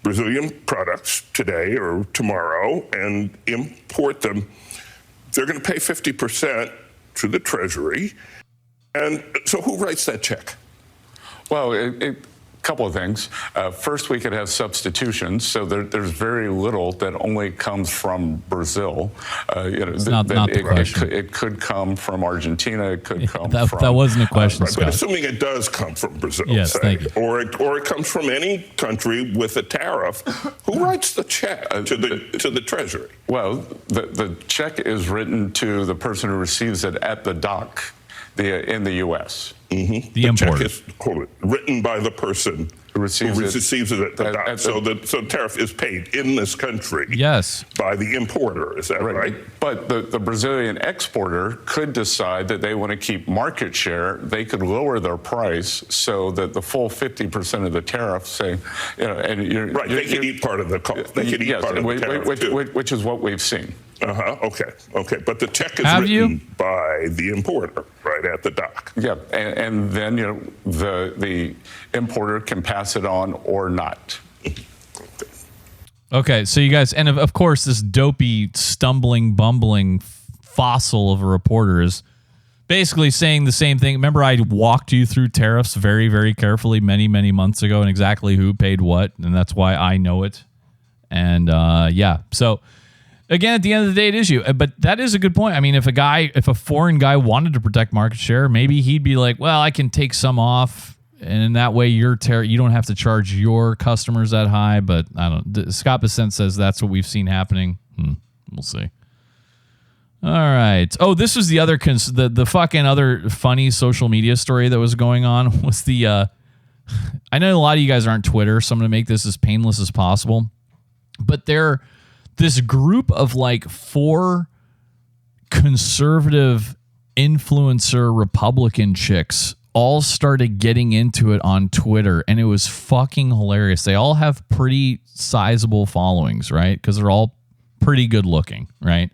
Brazilian products today or tomorrow and import them, they're going to pay 50% to the Treasury. And so who writes that check? Well, a couple of things. First, we could have substitutions, so there's very little that only comes from Brazil. It's not the question. It could come from Argentina. It could come from... That wasn't a question, Scott. But assuming it does come from Brazil, yes, thank you. Or it comes from any country with a tariff, who writes the check to the Treasury? Well, the check is written to the person who receives it at the dock in the U.S. Mm-hmm. The importer. Check is written by the person who receives it at the dock. So the tariff is paid in this country. Yes. By the importer. Is that right? But the Brazilian exporter could decide that they want to keep market share. They could lower their price so that the full 50% of the tariff, say, they could eat part of the cost. They could eat part of the tariff, which is what we've seen. Okay. But the check is written by the importer, right at the dock. Yeah, and then the importer can pass it on or not. Okay, so you guys, and of course, this dopey, stumbling, bumbling fossil of a reporter is basically saying the same thing. Remember, I walked you through tariffs very, very carefully many, many months ago and exactly who paid what, and that's why I know it. And so again, at the end of the day, it is you. But that is a good point. I mean, if a foreign guy wanted to protect market share, maybe he'd be like, well, I can take some off, and in that way, you don't have to charge your customers that high. But I don't. Scott Bessent says that's what we've seen happening. We'll see. All right. Oh, this was the other the fucking other funny social media story that was going on was the. I know a lot of you guys aren't Twitter, so I'm going to make this as painless as possible. But this group of 4 conservative influencer Republican chicks all started getting into it on Twitter, and it was fucking hilarious. They all have pretty sizable followings, right? Because they're all pretty good looking, right?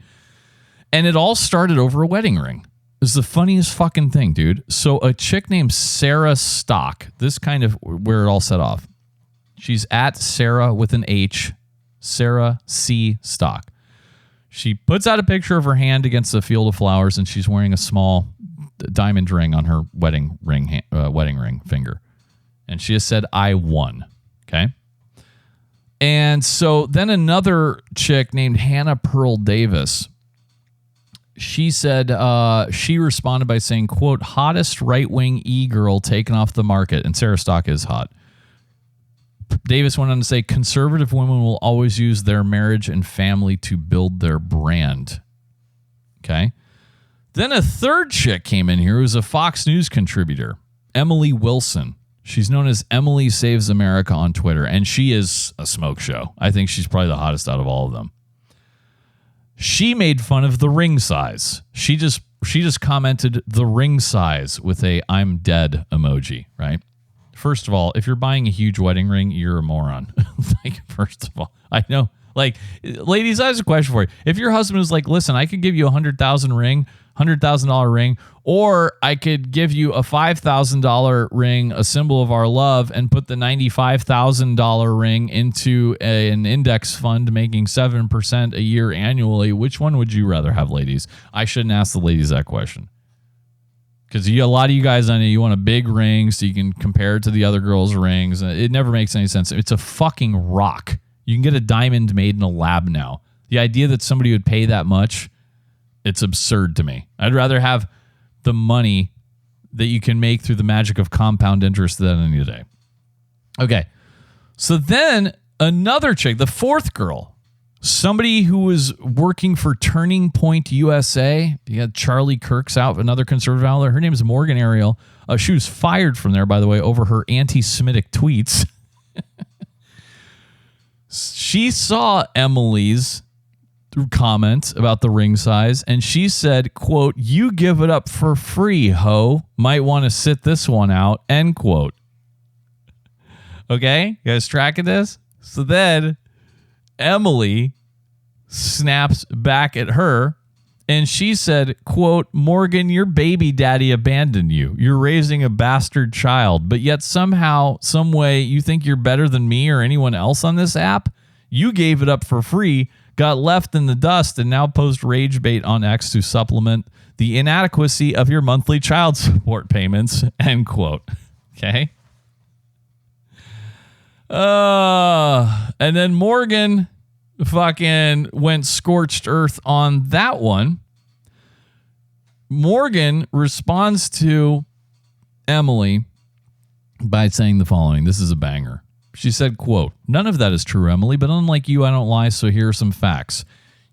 And it all started over a wedding ring. It was the funniest fucking thing, dude. So a chick named Sarah Stock, this kind of where it all set off. She's at Sarah with an H, Sarah C. Stock. She puts out a picture of her hand against a field of flowers, and she's wearing a small diamond ring on her wedding ring finger. And she just said, "I won." Okay. And so then another chick named Hannah Pearl Davis, she said, she responded by saying, quote, "hottest right-wing e-girl taken off the market." And Sarah Stock is hot. Davis went on to say, "conservative women will always use their marriage and family to build their brand." Okay. Then a third chick came in here who was a Fox News contributor, Emily Wilson. She's known as Emily Saves America on Twitter, and she is a smoke show. I think she's probably the hottest out of all of them. She made fun of the ring size. She just commented the ring size with a "I'm dead" emoji, right? First of all, if you're buying a huge wedding ring, you're a moron. Like, first of all, I know. Like, ladies, I have a question for you. If your husband is like, listen, I could give you a $100,000 ring, or I could give you a $5,000 ring, a symbol of our love, and put the $95,000 ring into an index fund making 7% a year annually, which one would you rather have, ladies? I shouldn't ask the ladies that question. Because a lot of you guys, I know you want a big ring so you can compare it to the other girls' rings. It never makes any sense. It's a fucking rock. You can get a diamond made in a lab now. The idea that somebody would pay that much, it's absurd to me. I'd rather have the money that you can make through the magic of compound interest than any day. Okay. So then another chick, the fourth girl, somebody who was working for Turning Point USA. You had Charlie Kirk's out, another conservative outlet. Her name is Morgan Ariel. She was fired from there, by the way, over her anti-Semitic tweets. She saw Emily's comment about the ring size, and she said, quote, "You give it up for free, ho. Might want to sit this one out," end quote. Okay? You guys tracking this? So then Emily snaps back at her, and she said, quote, "Morgan, your baby daddy abandoned you. You're raising a bastard child, but yet somehow, some way, you think you're better than me or anyone else on this app? You gave it up for free, got left in the dust, and now post rage bait on X to supplement the inadequacy of your monthly child support payments," end quote. Okay? And then Morgan fucking went scorched earth on that one. Morgan responds to Emily by saying the following. This is a banger. She said, quote, "None of that is true, Emily, but unlike you, I don't lie, so here are some facts.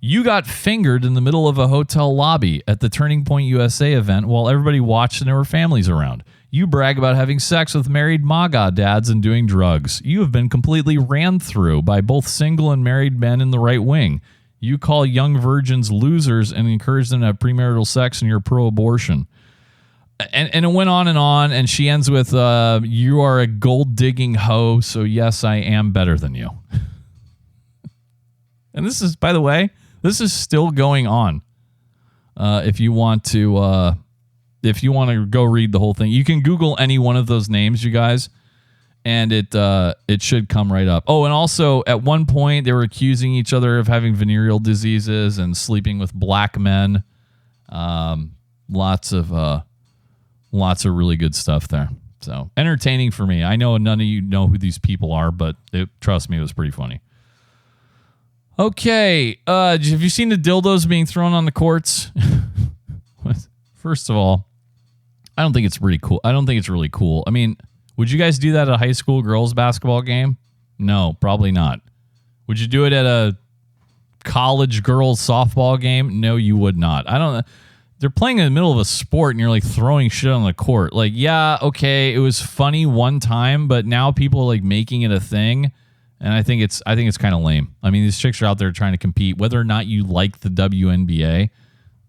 You got fingered in the middle of a hotel lobby at the Turning Point USA event while everybody watched and there were families around. You brag about having sex with married MAGA dads and doing drugs. You have been completely ran through by both single and married men in the right wing. You call young virgins losers and encourage them to have premarital sex, and you're pro-abortion." And it went on, and she ends with, "You are a gold-digging hoe, so yes, I am better than you." And this is, by the way, this is still going on. If you want to go read the whole thing, you can Google any one of those names, you guys, and it should come right up. Oh, and also at one point they were accusing each other of having venereal diseases and sleeping with black men. Lots of really good stuff there. So entertaining for me. I know none of you know who these people are, but trust me, it was pretty funny. Okay. Have you seen the dildos being thrown on the courts? First of all, I don't think it's really cool. I mean, would you guys do that at a high school girls basketball game? No, probably not. Would you do it at a college girls softball game? No, you would not. I don't know. They're playing in the middle of a sport and you're like throwing shit on the court. Like, yeah, okay, it was funny one time, but now people are like making it a thing, and I think it's kind of lame. I mean, these chicks are out there trying to compete. Whether or not you like the WNBA,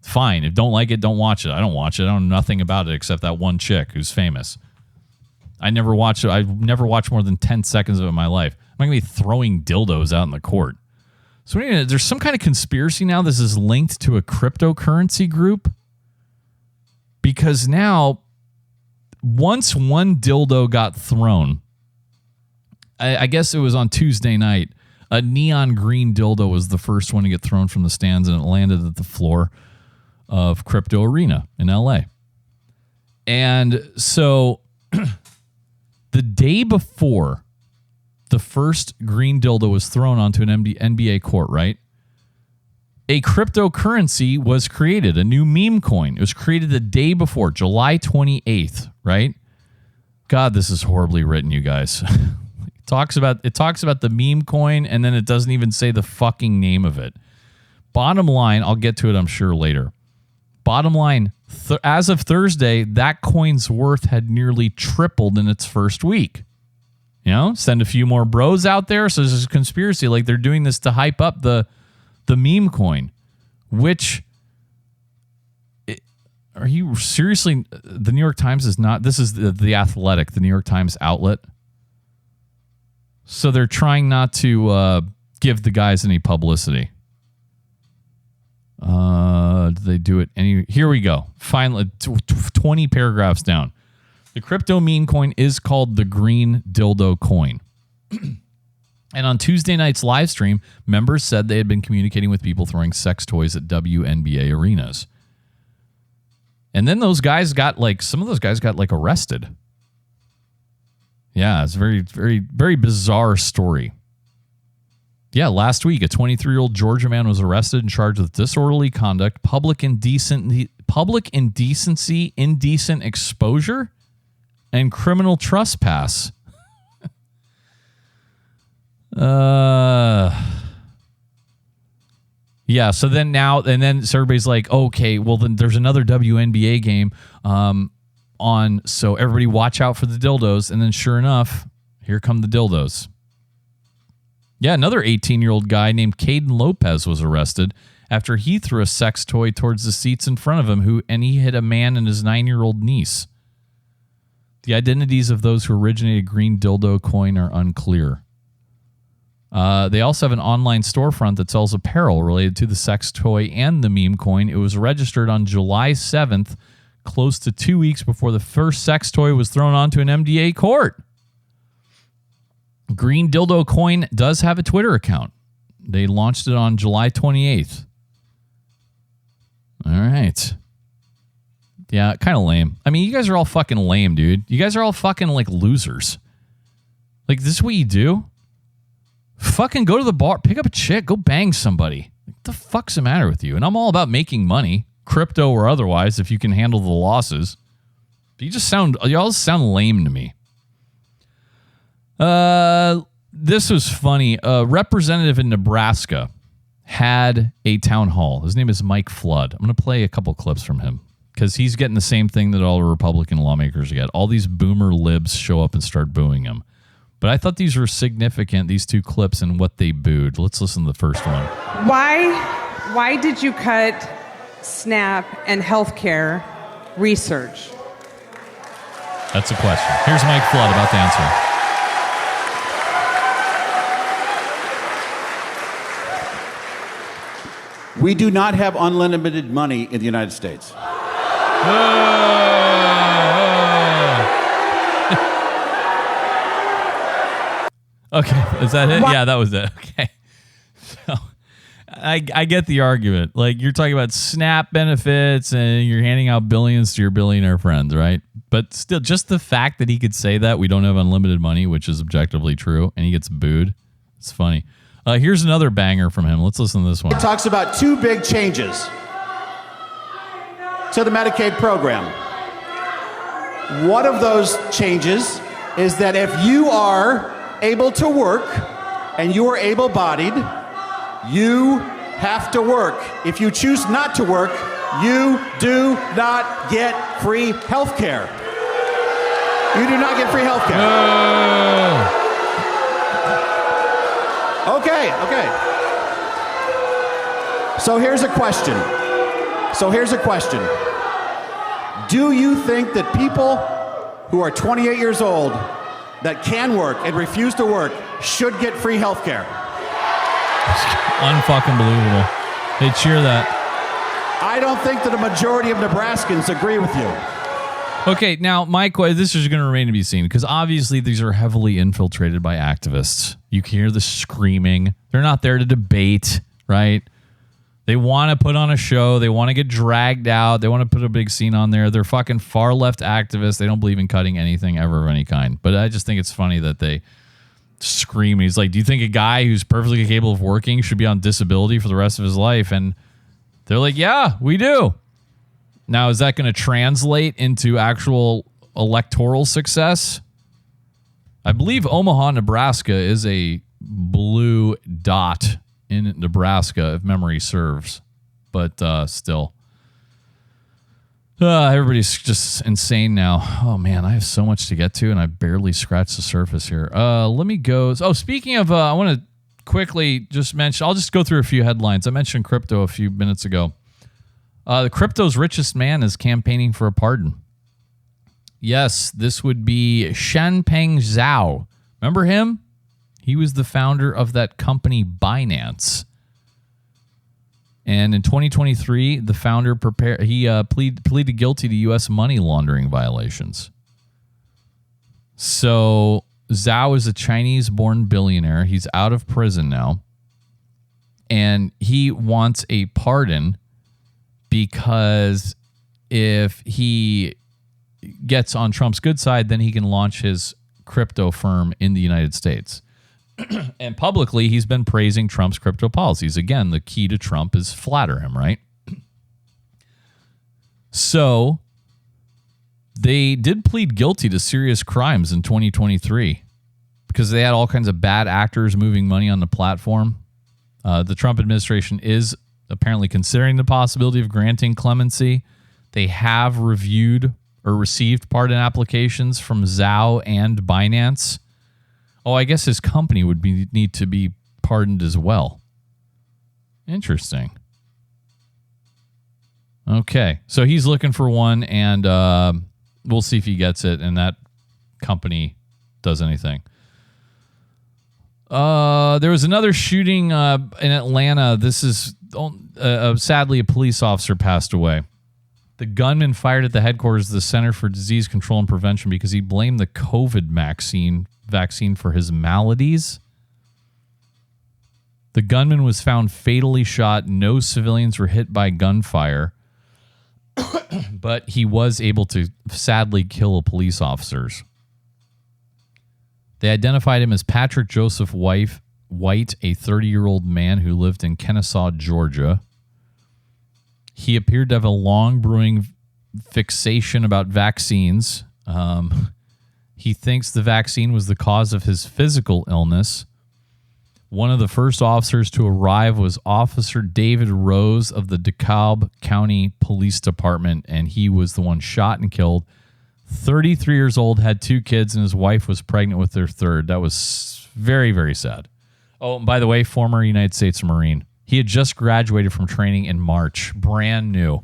fine. If you don't like it, don't watch it. I don't watch it. I don't know nothing about it except that one chick who's famous. I never watched it. I've never watched more than 10 seconds of it in my life. I'm not going to be throwing dildos out in the court. So anyway, there's some kind of conspiracy now. This is linked to a cryptocurrency group. Because now, once one dildo got thrown, I guess it was on Tuesday night, a neon green dildo was the first one to get thrown from the stands, and it landed at the floor of Crypto Arena in LA. And so the day before the first green dildo was thrown onto an NBA court, right? A cryptocurrency was created, a new meme coin. It was created the day before, July 28th, right? God, this is horribly written, you guys. It talks about the meme coin, and then it doesn't even say the fucking name of it. Bottom line, I'll get to it, I'm sure, later. bottom line, as of Thursday, that coin's worth had nearly tripled in its first week. You know, send a few more bros out there. So this is a conspiracy. Like they're doing this to hype up the meme coin, which are you seriously? The New York Times is not. This is the Athletic, the New York Times outlet. So they're trying not to give the guys any publicity. Did they do it any? Here we go. Finally, 20 paragraphs down. The crypto meme coin is called the Green Dildo Coin. And on Tuesday night's live stream, members said they had been communicating with people throwing sex toys at WNBA arenas. And then those guys got some of those guys got arrested. Yeah, it's a very, very, very bizarre story. Yeah, last week, a 23-year-old Georgia man was arrested and charged with disorderly conduct, public indecency, indecent exposure, and criminal trespass. Yeah, so then so everybody's like, okay, well then there's another WNBA game on, so everybody watch out for the dildos, and then sure enough, here come the dildos. Yeah, another 18-year-old guy named Caden Lopez was arrested after he threw a sex toy towards the seats in front of him, and he hit a man and his 9-year-old niece. The identities of those who originated Green Dildo Coin are unclear. They also have an online storefront that sells apparel related to the sex toy and the meme coin. It was registered on July 7th, close to 2 weeks before the first sex toy was thrown onto an MDA court. Green Dildo Coin does have a Twitter account. They launched it on July 28th. All right. Yeah, kind of lame. I mean, you guys are all fucking lame, dude. You guys are all fucking losers. This is what you do? Fucking go to the bar, pick up a chick, go bang somebody. What the fuck's the matter with you? And I'm all about making money, crypto or otherwise, if you can handle the losses. But y'all sound lame to me. This was funny. A representative in Nebraska had a town hall. His name is Mike Flood. I'm going to play a couple clips from him because he's getting the same thing that all the Republican lawmakers get. All these boomer libs show up and start booing him. But I thought these were significant, these two clips, and what they booed. Let's listen to the first one. Why did you cut SNAP and healthcare research? That's a question. Here's Mike Flood about to answer. We do not have unlimited money in the United States. Okay, is that it? Yeah, that was it. Okay. So I get the argument. You're talking about SNAP benefits and you're handing out billions to your billionaire friends, right? But still, just the fact that he could say that we don't have unlimited money, which is objectively true, and he gets booed, it's funny. Here's another banger from him. Let's listen to this one. It talks about two big changes to the Medicaid program. One of those changes is that if you are able to work and you are able-bodied, you have to work. If you choose not to work, you do not get free health care. You do not get free health care. Okay. So here's a question. Do you think that people who are 28 years old that can work and refuse to work should get free health care? Unfucking believable. They cheer that. I don't think that a majority of Nebraskans agree with you. Okay, now, Mike, this is going to remain to be seen because obviously these are heavily infiltrated by activists. You can hear the screaming. They're not there to debate, right? They want to put on a show. They want to get dragged out. They want to put a big scene on there. They're fucking far left activists. They don't believe in cutting anything ever of any kind. But I just think it's funny that they scream. He's like, do you think a guy who's perfectly capable of working should be on disability for the rest of his life? And they're like, yeah, we do. Now, is that going to translate into actual electoral success? I believe Omaha, Nebraska is a blue dot in Nebraska, if memory serves. But still. Everybody's just insane now. Oh, man, I have so much to get to, and I barely scratched the surface here. Let me go. Oh, speaking of, I want to quickly just mention, I'll just go through a few headlines. I mentioned crypto a few minutes ago. The crypto's richest man is campaigning for a pardon. Yes, this would be Shanpeng Zhao. Remember him? He was the founder of that company Binance. And in 2023, the founder pleaded guilty to U.S. money laundering violations. So Zhao is a Chinese-born billionaire. He's out of prison now. And he wants a pardon because if he gets on Trump's good side, then he can launch his crypto firm in the United States. And publicly, he's been praising Trump's crypto policies. Again, the key to Trump is flatter him, right? So they did plead guilty to serious crimes in 2023 because they had all kinds of bad actors moving money on the platform. The Trump administration is apparently considering the possibility of granting clemency. They have reviewed or received pardon applications from Zhao and Binance. Oh, I guess his company would need to be pardoned as well. Interesting. Okay, so he's looking for one, and we'll see if he gets it, and that company does anything. There was another shooting in Atlanta. This is sadly a police officer passed away. The gunman fired at the headquarters of the Center for Disease Control and Prevention because he blamed the COVID vaccine for his maladies. The gunman was found fatally shot. No civilians were hit by gunfire, but he was able to sadly kill police officers. They identified him as Patrick Joseph White, a 30-year-old man who lived in Kennesaw, Georgia. He appeared to have a long brewing fixation about vaccines. He thinks the vaccine was the cause of his physical illness. One of the first officers to arrive was Officer David Rose of the DeKalb County Police Department, and he was the one shot and killed. 33 years old, had 2 kids, and his wife was pregnant with their third. That was very, very sad. Oh, and by the way, former United States Marine. He had just graduated from training in March. Brand new.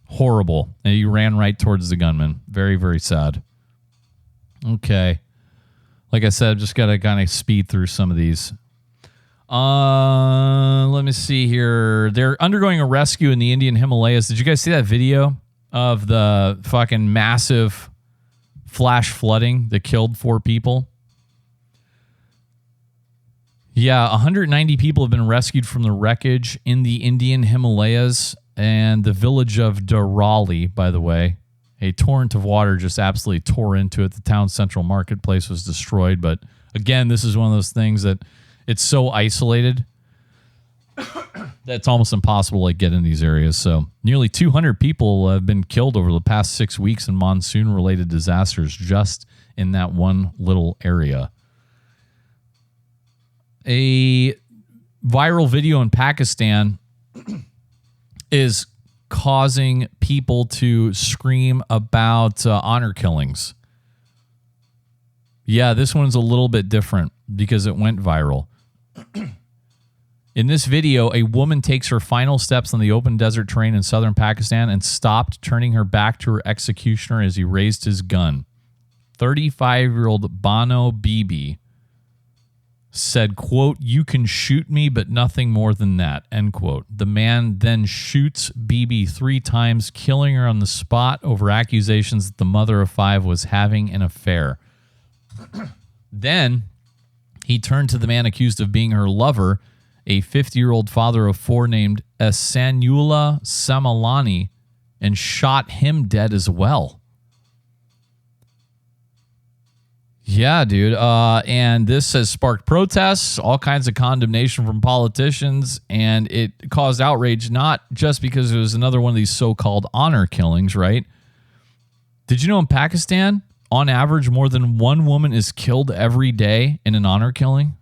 Horrible. And he ran right towards the gunman. Very, very sad. Okay. Like I said, just got to kind of speed through some of these. Let me see here. They're undergoing a rescue in the Indian Himalayas. Did you guys see that video of the fucking massive flash flooding that killed 4 people? Yeah, 190 people have been rescued from the wreckage in the Indian Himalayas and the village of Darali, by the way. A torrent of water just absolutely tore into it. The town's central marketplace was destroyed. But again, this is one of those things that it's so isolated that it's almost impossible to get in these areas. So nearly 200 people have been killed over the past 6 weeks in monsoon-related disasters just in that one little area. A viral video in Pakistan is causing people to scream about honor killings. Yeah, this one's a little bit different because it went viral. In this video, a woman takes her final steps on the open desert terrain in southern Pakistan and stopped, turning her back to her executioner as he raised his gun. 35-year-old Bano Bibi said, quote, "You can shoot me, but nothing more than that," end quote. The man then shoots Bibi 3 times, killing her on the spot over accusations that the mother of 5 was having an affair. Then he turned to the man accused of being her lover, a 50-year-old father of 4 named Esanullah Samalani, and shot him dead as well. Yeah, dude. And this has sparked protests, all kinds of condemnation from politicians, and it caused outrage not just because it was another one of these so-called honor killings, right? Did you know in Pakistan, on average, more than 1 woman is killed every day in an honor killing?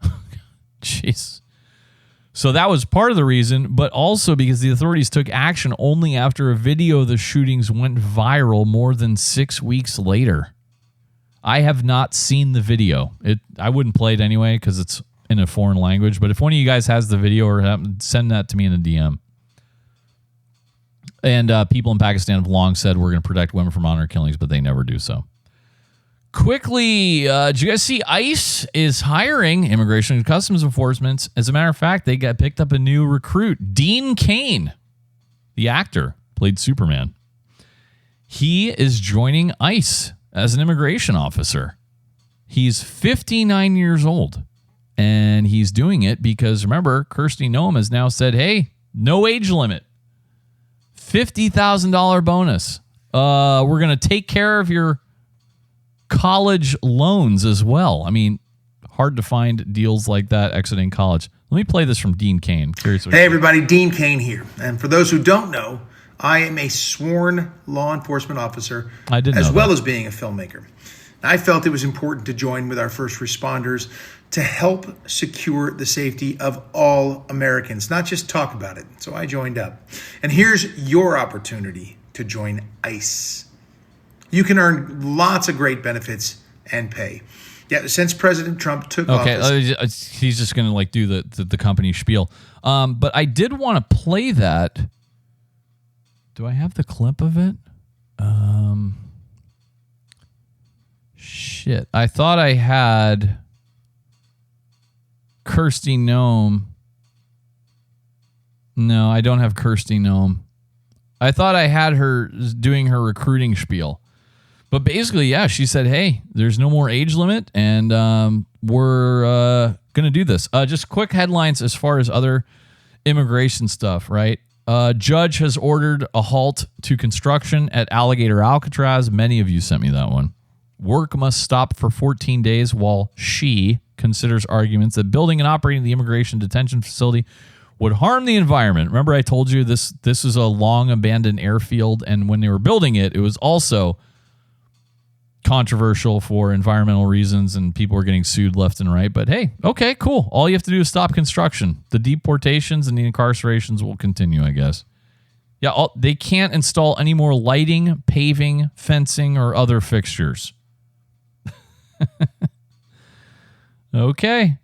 Jeez. So that was part of the reason, but also because the authorities took action only after a video of the shootings went viral more than 6 weeks later. I have not seen the video. I wouldn't play it anyway because it's in a foreign language, but if one of you guys has the video, or send that to me in a DM. And people in Pakistan have long said we're going to protect women from honor killings, but they never do so. Quickly, did you guys see ICE is hiring Immigration and Customs Enforcement? As a matter of fact, they picked up a new recruit, Dean Cain, the actor, played Superman. He is joining ICE as an immigration officer. He's 59 years old, and he's doing it because, remember, Kirsty Noem has now said, hey, no age limit. $50,000 bonus. We're going to take care of your college loans as well. I mean, hard to find deals like that exiting college. Let me play this from Dean Cain. Curious what Hey everybody, Dean Cain here. And for those who don't know, I am a sworn law enforcement officer as well as being a filmmaker. I felt it was important to join with our first responders to help secure the safety of all Americans, not just talk about it. So I joined up. And here's your opportunity to join ICE. You can earn lots of great benefits and pay. Yeah, since President Trump took office. He's just going to do the company spiel. But I did want to play that. Do I have the clip of it? Shit. I thought I had Kirsty Noem. No, I don't have Kirsty Noem. I thought I had her doing her recruiting spiel. But basically, yeah, she said, hey, there's no more age limit, and we're going to do this. Just quick headlines as far as other immigration stuff, right? Judge has ordered a halt to construction at Alligator Alcatraz. Many of you sent me that one. Work must stop for 14 days while she considers arguments that building and operating the immigration detention facility would harm the environment. Remember I told you this is a long abandoned airfield, and when they were building it, it was also controversial for environmental reasons, and people were getting sued left and right. But hey, okay, cool. All you have to do is stop construction. The deportations and the incarcerations will continue, I guess. Yeah, they can't install any more lighting, paving, fencing, or other fixtures. Okay.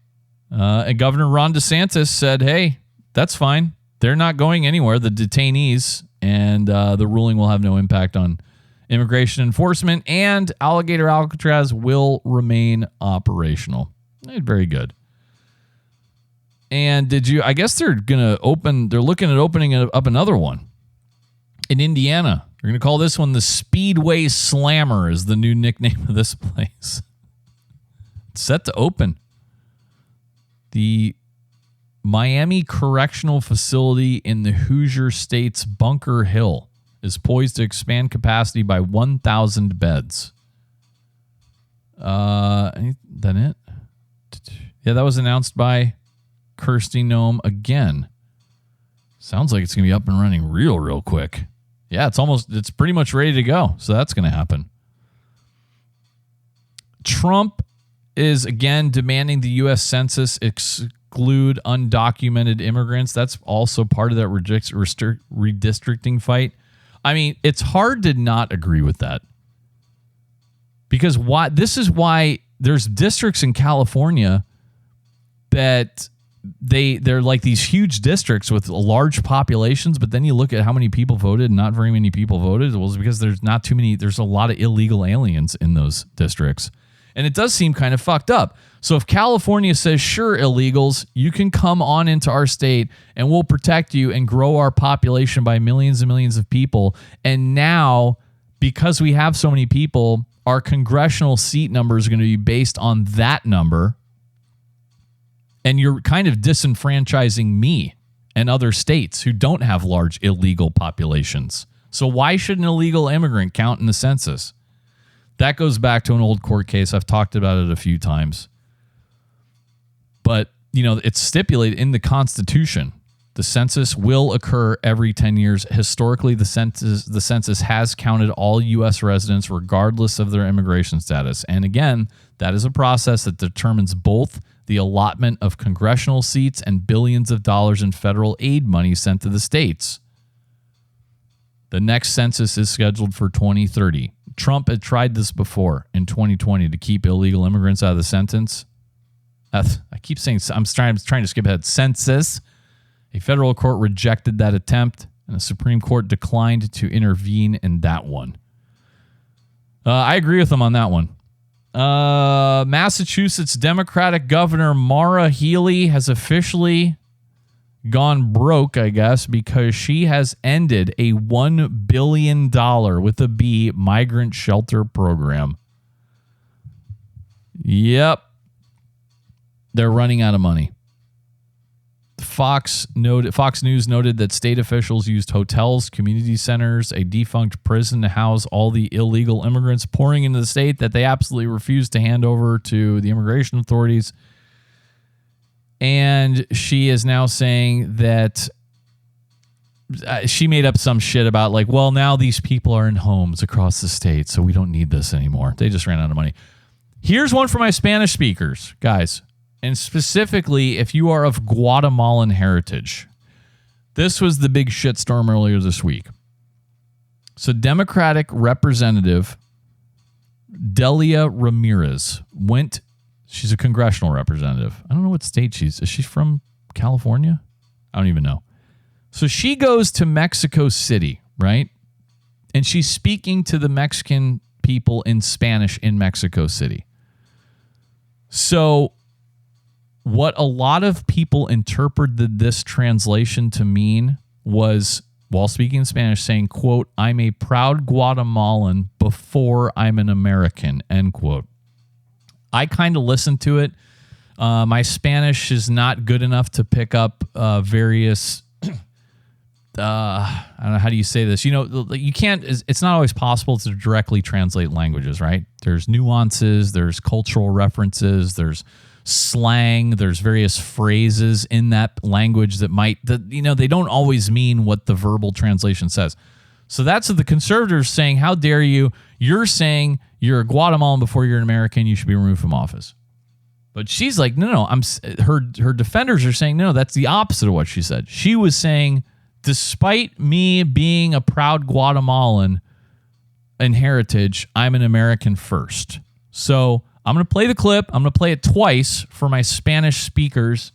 And Governor Ron DeSantis said, hey, that's fine. They're not going anywhere, the detainees, and the ruling will have no impact on immigration enforcement, and Alligator Alcatraz will remain operational. Very good. And I guess they're looking at opening up another one in Indiana. They're going to call this one the Speedway Slammer is the new nickname of this place. It's set to open. The Miami Correctional Facility in the Hoosier State's Bunker Hill is poised to expand capacity by 1,000 beds. That it? Yeah, that was announced by Kirsty Noem again. Sounds like it's going to be up and running real quick. Yeah, it's pretty much ready to go. So that's going to happen. Trump is again demanding the U.S. Census exclude undocumented immigrants. That's also part of that redistricting fight. I mean, it's hard to not agree with that. Because this is why there's districts in California that they're like these huge districts with large populations, but then you look at how many people voted and not very many people voted. Well, it's because there's a lot of illegal aliens in those districts. And it does seem kind of fucked up. So if California says, sure, illegals, you can come on into our state and we'll protect you and grow our population by millions and millions of people. And now, because we have so many people, our congressional seat number is going to be based on that number. And you're kind of disenfranchising me and other states who don't have large illegal populations. So why should an illegal immigrant count in the census? That goes back to an old court case. I've talked about it a few times. But, it's stipulated in the Constitution. The census will occur every 10 years. Historically, the census has counted all U.S. residents regardless of their immigration status. And again, that is a process that determines both the allotment of congressional seats, and billions of dollars in federal aid money sent to the states. The next census is scheduled for 2030. Trump had tried this before in 2020 to keep illegal immigrants out of the census. I keep saying, I'm trying to skip ahead. Census. A federal court rejected that attempt, and the Supreme Court declined to intervene in that one. I agree with them on that one. Massachusetts Democratic Governor Maura Healey has officially gone broke, I guess, because she has ended a $1 billion with a B migrant shelter program. Yep. They're running out of money. Fox News noted that state officials used hotels, community centers, a defunct prison to house all the illegal immigrants pouring into the state that they absolutely refused to hand over to the immigration authorities. And she is now saying that she made up some shit about like, well, now these people are in homes across the state, so we don't need this anymore. They just ran out of money. Here's one for my Spanish speakers, guys. And specifically, if you are of Guatemalan heritage, this was the big shitstorm earlier this week. So Democratic Representative Delia Ramirez she's a congressional representative. I don't know what state is she from California? I don't even know. So she goes to Mexico City, right? And she's speaking to the Mexican people in Spanish in Mexico City. So what a lot of people interpreted this translation to mean was, while speaking in Spanish, saying, quote, "I'm a proud Guatemalan before I'm an American," end quote. I kind of listened to it. My Spanish is not good enough to pick up various, I don't know, how do you say this? You know, you can't, it's not always possible to directly translate languages, right? There's nuances, there's cultural references, there's slang, there's various phrases in that language that they don't always mean what the verbal translation says. So that's the conservatives saying, how dare you? You're saying you're a Guatemalan before you're an American, you should be removed from office. But she's like, no, her defenders are saying, no, that's the opposite of what she said. She was saying, despite me being a proud Guatemalan in heritage, I'm an American first. So I'm going to play the clip. I'm going to play it twice for my Spanish speakers,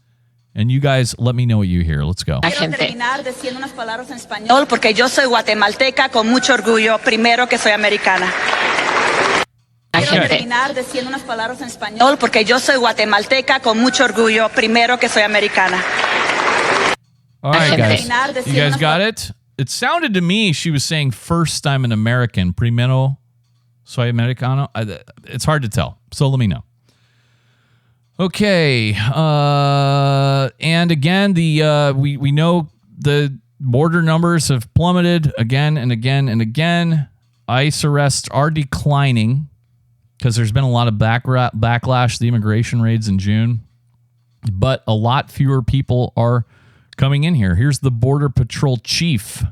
and you guys let me know what you hear. Let's go. Quiero terminar diciendo unas palabras en español porque yo soy guatemalteca con mucho orgullo, primero que soy americana. Quiero terminar diciendo unas palabras en español porque yo soy guatemalteca con mucho orgullo, primero que soy americana. All right, guys. You guys got it? It sounded to me she was saying first I'm an American, primero soy americano. It's hard to tell, so let me know. Okay, and again, we know the border numbers have plummeted again and again and again. ICE arrests are declining because there's been a lot of backlash to the immigration raids in June, but a lot fewer people are coming in here. Here's the Border Patrol chief.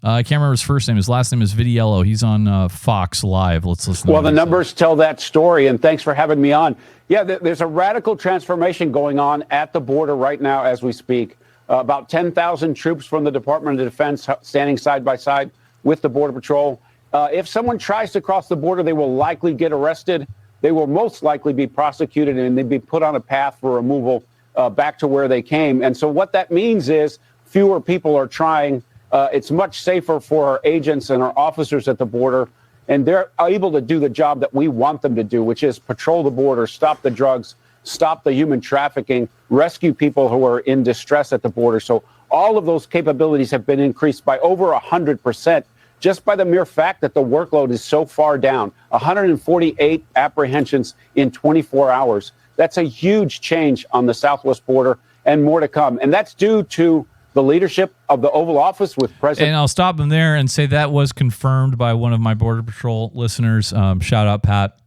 I can't remember his first name. His last name is Vidiello. He's on Fox Live. Let's listen. Well, the numbers tell that story, and thanks for having me on. Yeah, there's a radical transformation going on at the border right now as we speak. About 10,000 troops from the Department of Defense standing side by side with the Border Patrol. If someone tries to cross the border, they will likely get arrested. They will most likely be prosecuted, and they'd be put on a path for removal back to where they came. And so what that means is fewer people are trying. It's much safer for our agents and our officers at the border, and they're able to do the job that we want them to do, which is patrol the border, stop the drugs, stop the human trafficking, rescue people who are in distress at the border. So all of those capabilities have been increased by over 100%, just by the mere fact that the workload is so far down. 148 apprehensions in 24 hours. That's a huge change on the southwest border, and more to come. And that's due to the leadership of the Oval Office with President. And I'll stop him there and say that was confirmed by one of my Border Patrol listeners. Shout out, Pat,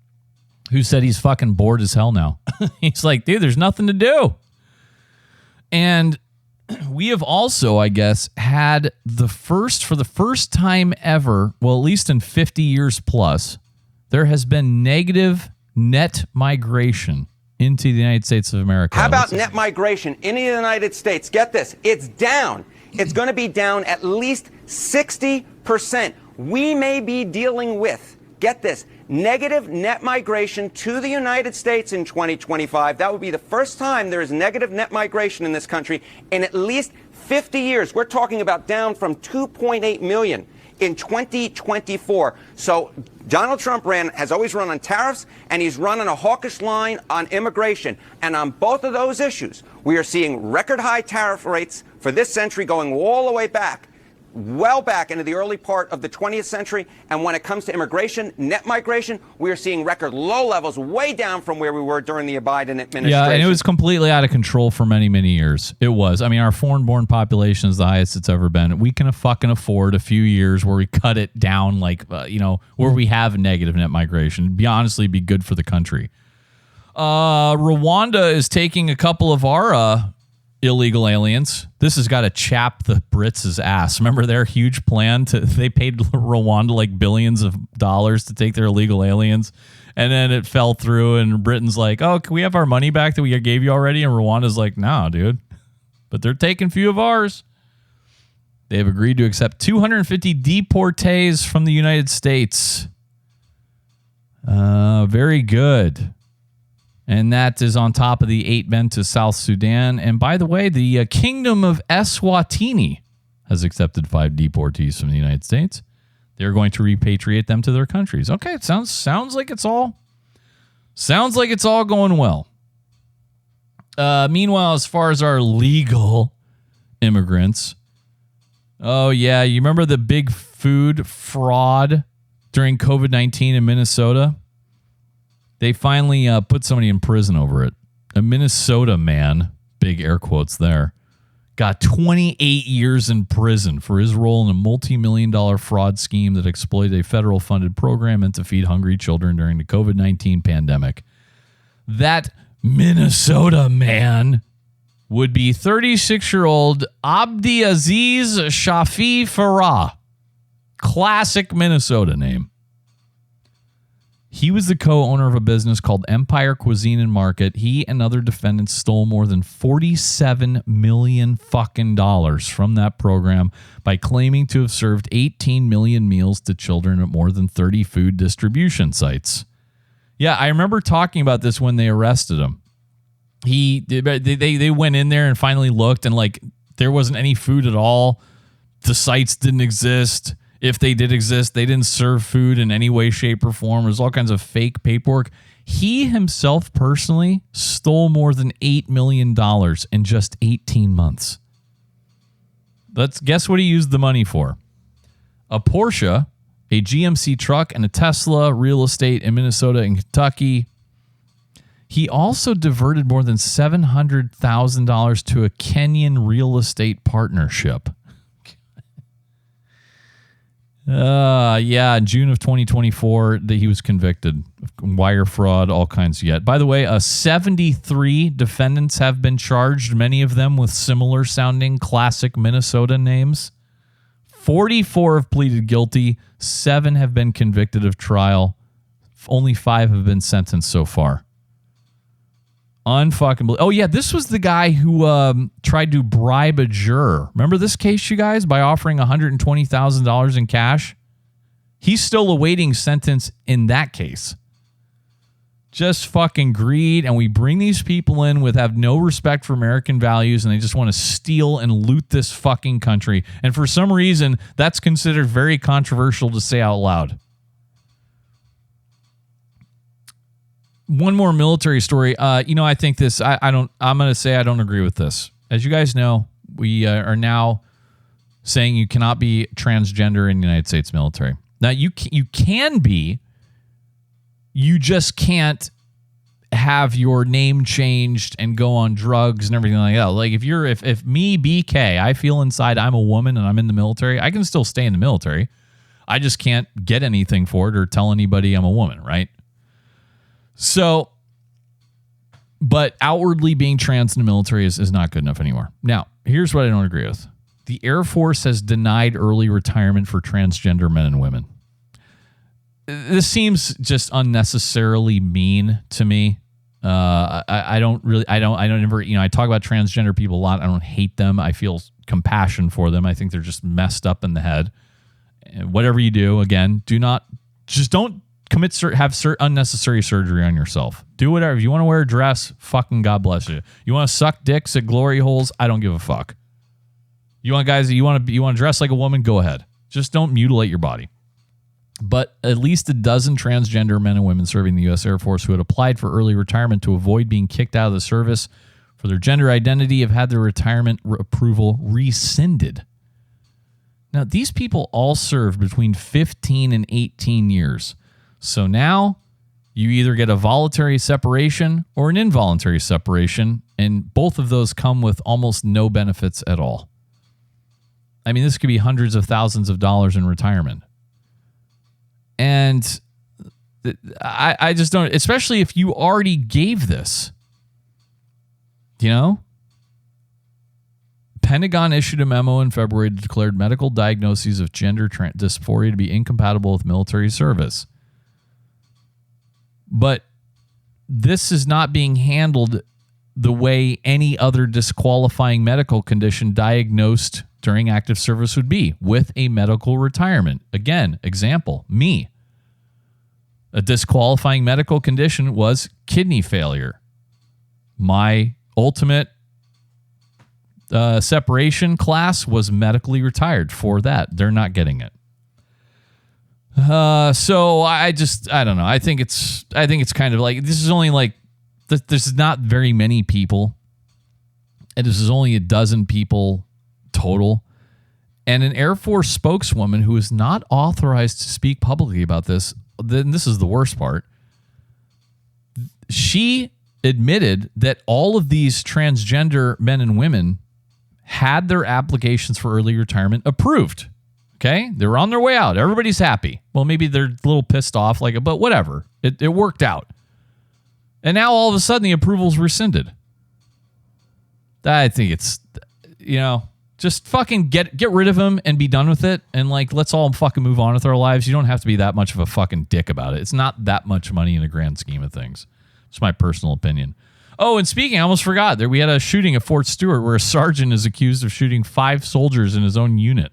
who said he's fucking bored as hell now. He's like, dude, there's nothing to do. And we have also, I guess, had for the first time ever, well, at least in 50 years plus, there has been negative net migration into the United States of America. How about net migration into the United States? Get this, it's down. It's going to be down at least 60%. We may be dealing with, get this, negative net migration to the United States in 2025. That would be the first time there is negative net migration in this country in at least 50 years. We're talking about down from 2.8 million in 2024. So Donald Trump has always run on tariffs, and he's run on a hawkish line on immigration. And on both of those issues, we are seeing record high tariff rates for this century going all the way back, well back into the early part of the 20th century. And when it comes to immigration, net migration, we are seeing record low levels, way down from where we were during the Biden administration. Yeah, and it was completely out of control for many, many years. It was. I mean, our foreign-born population is the highest it's ever been. We can fucking afford a few years where we cut it down, like, where we have negative net migration. Honestly, be good for the country. Rwanda is taking a couple of our illegal aliens. This has got to chap the Brits' ass. Remember their huge plan they paid Rwanda like billions of dollars to take their illegal aliens, and then it fell through, and Britain's like, oh, can we have our money back that we gave you already? And Rwanda's like, no, dude. But they're taking a few of ours. They have agreed to accept 250 deportees from the United States. Very good. And that is on top of the 8 men to South Sudan. And by the way, the Kingdom of Eswatini has accepted 5 deportees from the United States. They're going to repatriate them to their countries. Okay, it sounds like it's all going well. Meanwhile, as far as our legal immigrants, oh yeah, you remember the big food fraud during COVID-19 in Minnesota? They finally put somebody in prison over it. A Minnesota man, big air quotes there, got 28 years in prison for his role in a multi-million-dollar fraud scheme that exploited a federal-funded program meant to feed hungry children during the COVID-19 pandemic. That Minnesota man would be 36-year-old Abdiaziz Shafi Farah. Classic Minnesota name. He was the co-owner of a business called Empire Cuisine and Market. He and other defendants stole more than $47 million fucking dollars from that program by claiming to have served 18 million meals to children at more than 30 food distribution sites. Yeah, I remember talking about this when they arrested him. They went in there and finally looked, and like there wasn't any food at all. The sites didn't exist. If they did exist, they didn't serve food in any way, shape, or form. There's all kinds of fake paperwork. He himself personally stole more than $8 million in just 18 months. Let's guess what he used the money for. A Porsche, a GMC truck, and a Tesla, real estate in Minnesota and Kentucky. He also diverted more than $700,000 to a Kenyan real estate partnership. In June of 2024, he was convicted of wire fraud, all kinds yet. By the way, 73 defendants have been charged, many of them with similar sounding classic Minnesota names. 44 have pleaded guilty. 7 have been convicted of trial. Only 5 have been sentenced so far. Unfucking. Oh yeah, this was the guy who tried to bribe a juror. Remember this case, you guys, by offering $120,000 in cash? He's still awaiting sentence in that case. Just fucking greed, and we bring these people in with have no respect for American values, and they just want to steal and loot this fucking country. And for some reason, that's considered very controversial to say out loud. One more military story. I think this, I'm going to say I don't agree with this. As you guys know, we are now saying you cannot be transgender in the United States military. Now, you can be. You just can't have your name changed and go on drugs and everything like that. Like if me, BK, I feel inside I'm a woman and I'm in the military, I can still stay in the military. I just can't get anything for it or tell anybody I'm a woman, right? So, but outwardly being trans in the military is not good enough anymore. Now, here's what I don't agree with. The Air Force has denied early retirement for transgender men and women. This seems just unnecessarily mean to me. I don't ever, I talk about transgender people a lot. I don't hate them. I feel compassion for them. I think they're just messed up in the head. And whatever you do, again, don't have unnecessary surgery on yourself. Do whatever. If you want to wear a dress, fucking God bless you. You want to suck dicks at glory holes? I don't give a fuck. You want to dress like a woman? Go ahead. Just don't mutilate your body. But at least a dozen transgender men and women serving the U.S. Air Force who had applied for early retirement to avoid being kicked out of the service for their gender identity have had their retirement approval rescinded. Now, these people all served between 15 and 18 years. So now you either get a voluntary separation or an involuntary separation, and both of those come with almost no benefits at all. I mean, this could be hundreds of thousands of dollars in retirement. And I just don't, especially if you already gave this, Pentagon issued a memo in February that declared medical diagnoses of gender dysphoria to be incompatible with military service. But this is not being handled the way any other disqualifying medical condition diagnosed during active service would be, with a medical retirement. Again, example, me. A disqualifying medical condition was kidney failure. My ultimate separation class was medically retired for that. They're not getting it. So I don't know. I think it's kind of like, this is only like, this is not very many people. And this is only a dozen people total. And an Air Force spokeswoman who is not authorized to speak publicly about this, then this is the worst part. She admitted that all of these transgender men and women had their applications for early retirement approved. Okay? They were on their way out. Everybody's happy. Well, maybe they're a little pissed off, but whatever. It worked out. And now all of a sudden the approval's rescinded. I think it's, just fucking get rid of him and be done with it. And let's all fucking move on with our lives. You don't have to be that much of a fucking dick about it. It's not that much money in the grand scheme of things. It's my personal opinion. Oh, and speaking, I almost forgot. We had a shooting at Fort Stewart where a sergeant is accused of shooting 5 soldiers in his own unit.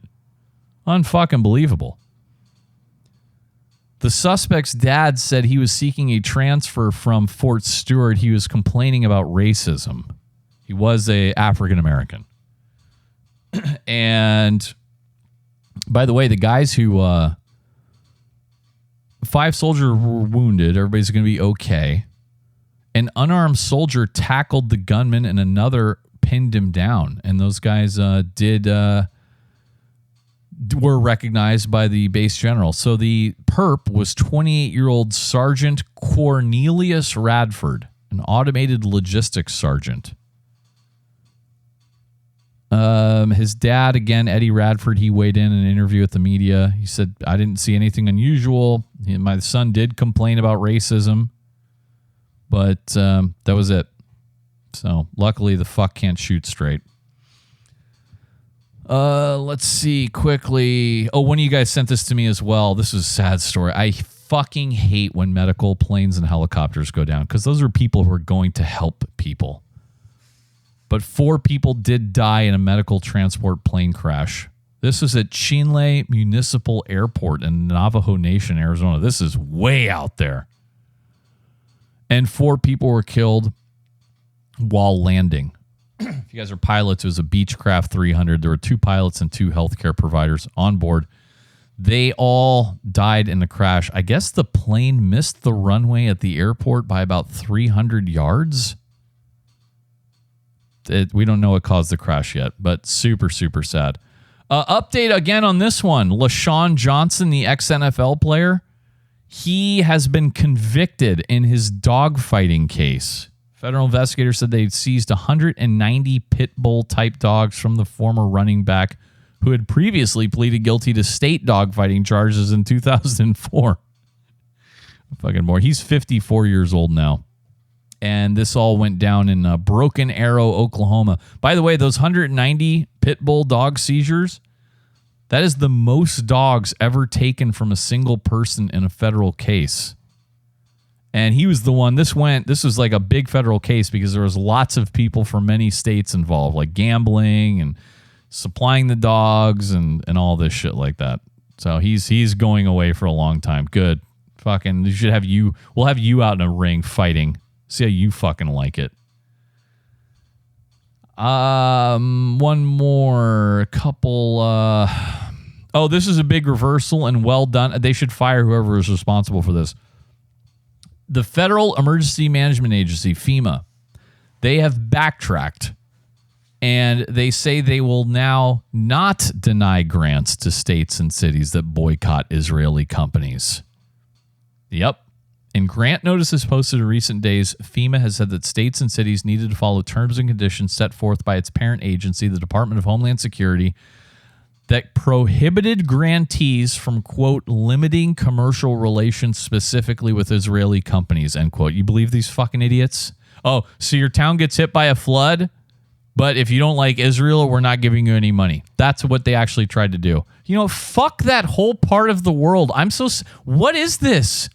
Unfucking believable. The suspect's dad said he was seeking a transfer from Fort Stewart. He was complaining about racism. He was a African American. And by the way, the guys who 5 soldiers were wounded. Everybody's going to be okay. An unarmed soldier tackled the gunman and another pinned him down. And those guys were recognized by the base general. So the perp was 28-year-old Sergeant Cornelius Radford, an automated logistics sergeant. His dad, again, Eddie Radford, he weighed in an interview with the media. He said, I didn't see anything unusual. My son did complain about racism, but that was it. So luckily the fuck can't shoot straight. Let's see quickly. Oh, one of you guys sent this to me as well. This is a sad story. I fucking hate when medical planes and helicopters go down because those are people who are going to help people. But 4 people did die in a medical transport plane crash. This is at Chinle Municipal Airport in Navajo Nation, Arizona. This is way out there. And 4 people were killed while landing. If you guys are pilots, it was a Beechcraft 300. There were 2 pilots and 2 healthcare providers on board. They all died in the crash. I guess the plane missed the runway at the airport by about 300 yards. We don't know what caused the crash yet, but super, super sad. Update again on this one. LaShawn Johnson, the ex-NFL player, he has been convicted in his dogfighting case. Federal investigators said they'd seized 190 pit bull type dogs from the former running back who had previously pleaded guilty to state dogfighting charges in 2004. Fucking more. He's 54 years old now. And this all went down in Broken Arrow, Oklahoma. By the way, those 190 pit bull dog seizures, that is the most dogs ever taken from a single person in a federal case. And he was the one, this was like a big federal case because there was lots of people from many states involved, like gambling and supplying the dogs and all this shit like that. So he's going away for a long time. Good. Fucking, we'll have you out in a ring fighting. See how you fucking like it. One more couple, this is a big reversal and well done. They should fire whoever is responsible for this. The Federal Emergency Management Agency, FEMA, they have backtracked and they say they will now not deny grants to states and cities that boycott Israeli companies. Yep. In grant notices posted in recent days, FEMA has said that states and cities needed to follow terms and conditions set forth by its parent agency, the Department of Homeland Security, that prohibited grantees from, quote, limiting commercial relations specifically with Israeli companies, end quote. You believe these fucking idiots? Oh, so your town gets hit by a flood, but if you don't like Israel, we're not giving you any money. That's what they actually tried to do. You know, fuck that whole part of the world. What is this?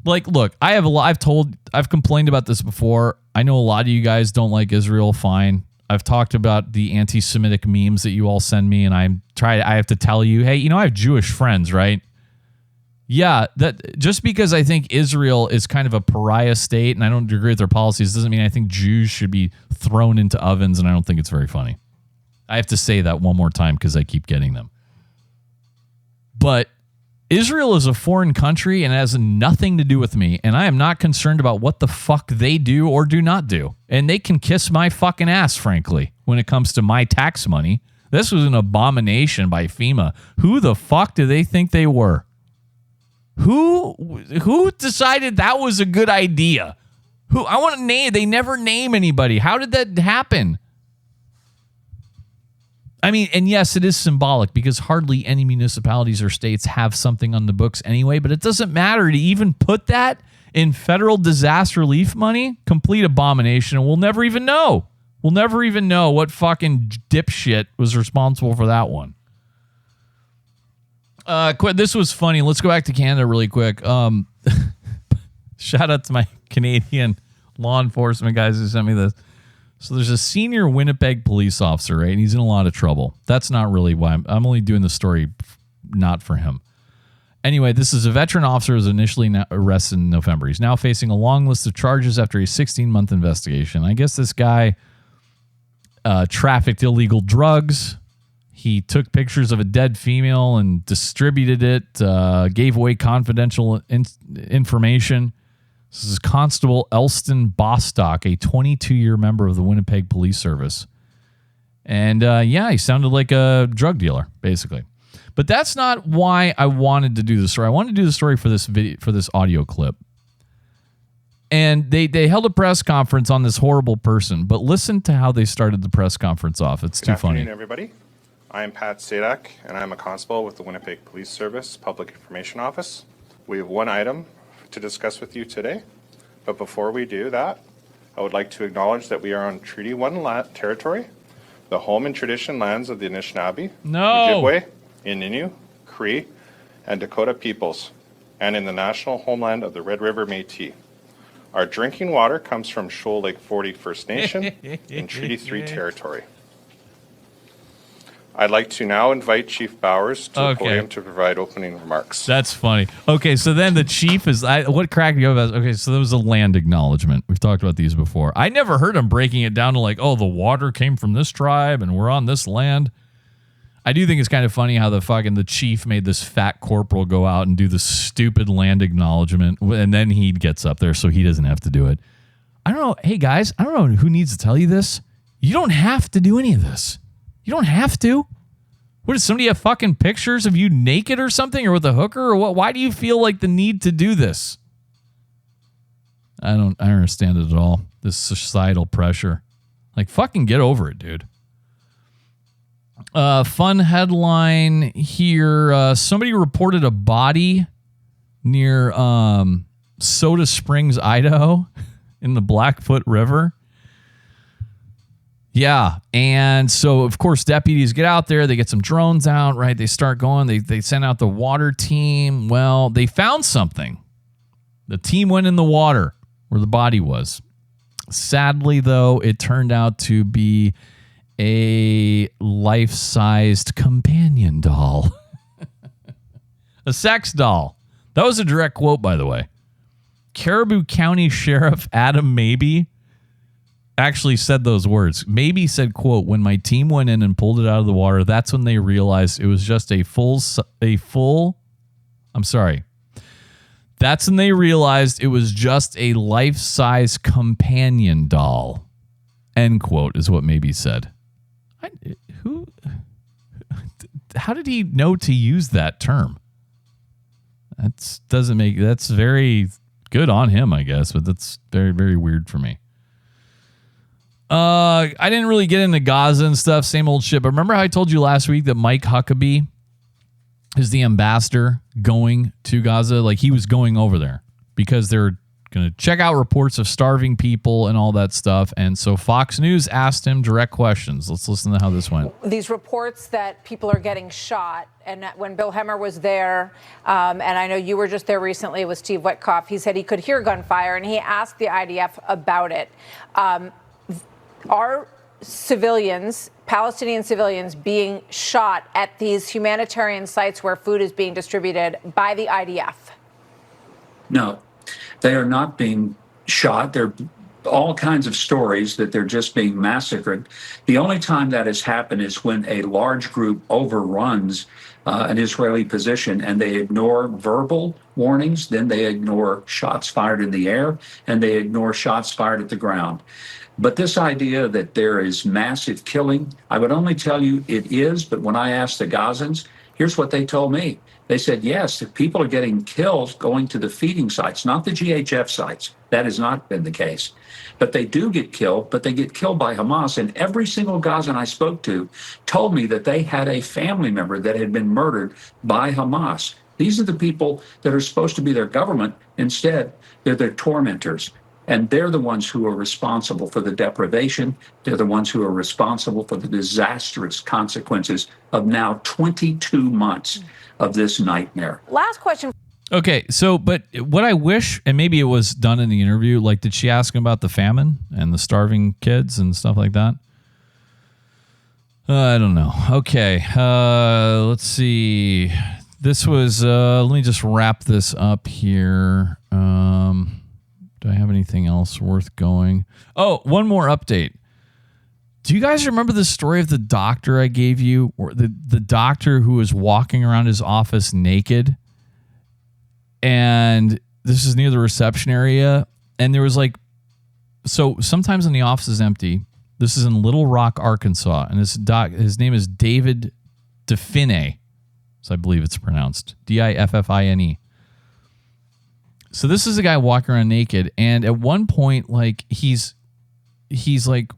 Like, look, I've complained about this before. I know a lot of you guys don't like Israel. Fine. I've talked about the anti-Semitic memes that you all send me, and I have to tell you, hey, I have Jewish friends, right? Yeah, that just because I think Israel is kind of a pariah state and I don't agree with their policies doesn't mean I think Jews should be thrown into ovens, and I don't think it's very funny. I have to say that one more time because I keep getting them. But Israel is a foreign country and it has nothing to do with me, and I am not concerned about what the fuck they do or do not do. And they can kiss my fucking ass, frankly, when it comes to my tax money. This was an abomination by FEMA. Who the fuck do they think they were? Who decided that was a good idea? I want to name. They never name anybody. How did that happen? I mean, and yes, it is symbolic because hardly any municipalities or states have something on the books anyway, but it doesn't matter to even put that in federal disaster relief money. Complete abomination, and we'll never even know. We'll never even know what fucking dipshit was responsible for that one. This was funny. Let's go back to Canada really quick. Shout out to my Canadian law enforcement guys who sent me this. So there's a senior Winnipeg police officer, right? And he's in a lot of trouble. That's not really why I'm only doing the story, not for him. Anyway, this is a veteran officer who was initially arrested in November. He's now facing a long list of charges after a 16-month investigation. I guess this guy trafficked illegal drugs. He took pictures of a dead female and distributed it, gave away confidential information. This is Constable Elston Bostock, a 22-year member of the Winnipeg Police Service. And he sounded like a drug dealer, basically. But that's not why I wanted to do the story. I wanted to do the story for this video, for this audio clip. And they held a press conference on this horrible person. But listen to how they started the press conference off. It's too funny. Good afternoon, everybody. I am Pat Sadak, and I'm a constable with the Winnipeg Police Service Public Information Office. We have one item to discuss with you today. But before we do that, I would like to acknowledge that we are on Treaty 1 territory, the home and tradition lands of the Anishinaabe, Ojibwe, Innu, Cree, and Dakota peoples, and in the national homeland of the Red River Métis. Our drinking water comes from Shoal Lake 40 First Nation in Treaty 3 territory. I'd like to now invite Chief Bowers to the podium to provide opening remarks. That's funny. Okay, so then the chief is... what cracked me up is... Okay, so there was a land acknowledgement. We've talked about these before. I never heard him breaking it down to like, oh, the water came from this tribe and we're on this land. I do think it's kind of funny how the chief made this fat corporal go out and do the stupid land acknowledgement, and then he gets up there so he doesn't have to do it. I don't know. Hey, guys, I don't know who needs to tell you this. You don't have to do any of this. You don't have to. What, does somebody have fucking pictures of you naked or something, or with a hooker, or what? Why do you feel like the need to do this? I don't understand it at all. This societal pressure. Like, fucking get over it, dude. Fun headline here. Somebody reported a body near Soda Springs, Idaho, in the Blackfoot River. Yeah, and so, of course, deputies get out there. They get some drones out, right? They start going. They send out the water team. Well, they found something. The team went in the water where the body was. Sadly, though, it turned out to be a life-sized companion doll. A sex doll. That was a direct quote, by the way. Caribou County Sheriff Adam Mabee actually said those words. Mabee said, quote, "When my team went in and pulled it out of the water, that's when they realized it was just that's when they realized it was just a life-size companion doll." End quote is what Mabee said. How did he know to use that term? That's very good on him, I guess, but that's very, very weird for me. I didn't really get into Gaza and stuff, same old shit, but remember how I told you last week that Mike Huckabee is the ambassador going to Gaza? Like, he was going over there because they're going to check out reports of starving people and all that stuff. And so Fox News asked him direct questions. Let's listen to how this went. These reports that people are getting shot, and when Bill Hemmer was there, and I know you were just there recently with Steve Witkoff, he said he could hear gunfire, and he asked the IDF about it. Are civilians, Palestinian civilians, being shot at these humanitarian sites where food is being distributed by the IDF? No, they are not being shot. There are all kinds of stories that they're just being massacred. The only time that has happened is when a large group overruns an Israeli position and they ignore verbal warnings, then they ignore shots fired in the air, and they ignore shots fired at the ground. But this idea that there is massive killing, I would only tell you it is, but when I asked the Gazans, here's what they told me. They said, yes, if people are getting killed going to the feeding sites, not the GHF sites. That has not been the case. But they do get killed, but they get killed by Hamas. And every single Gazan I spoke to told me that they had a family member that had been murdered by Hamas. These are the people that are supposed to be their government. Instead, they're their tormentors. And they're the ones who are responsible for the deprivation. They're the ones who are responsible for the disastrous consequences of now 22 months of this nightmare. Last question. Okay, so, but what I wish, and maybe it was done in the interview, like, did she ask him about the famine and the starving kids and stuff like that? I don't know. Okay, let's see. This was, let me just wrap this up here. Do I have anything else worth going? Oh, one more update. Do you guys remember the story of the doctor I gave you? Or the doctor who was walking around his office naked? And this is near the reception area. And there was like, so sometimes when the office is empty, this is in Little Rock, Arkansas. And his name is David Diffine. So I believe it's pronounced Diffine. So this is a guy walking around naked, and at one point, like, he's like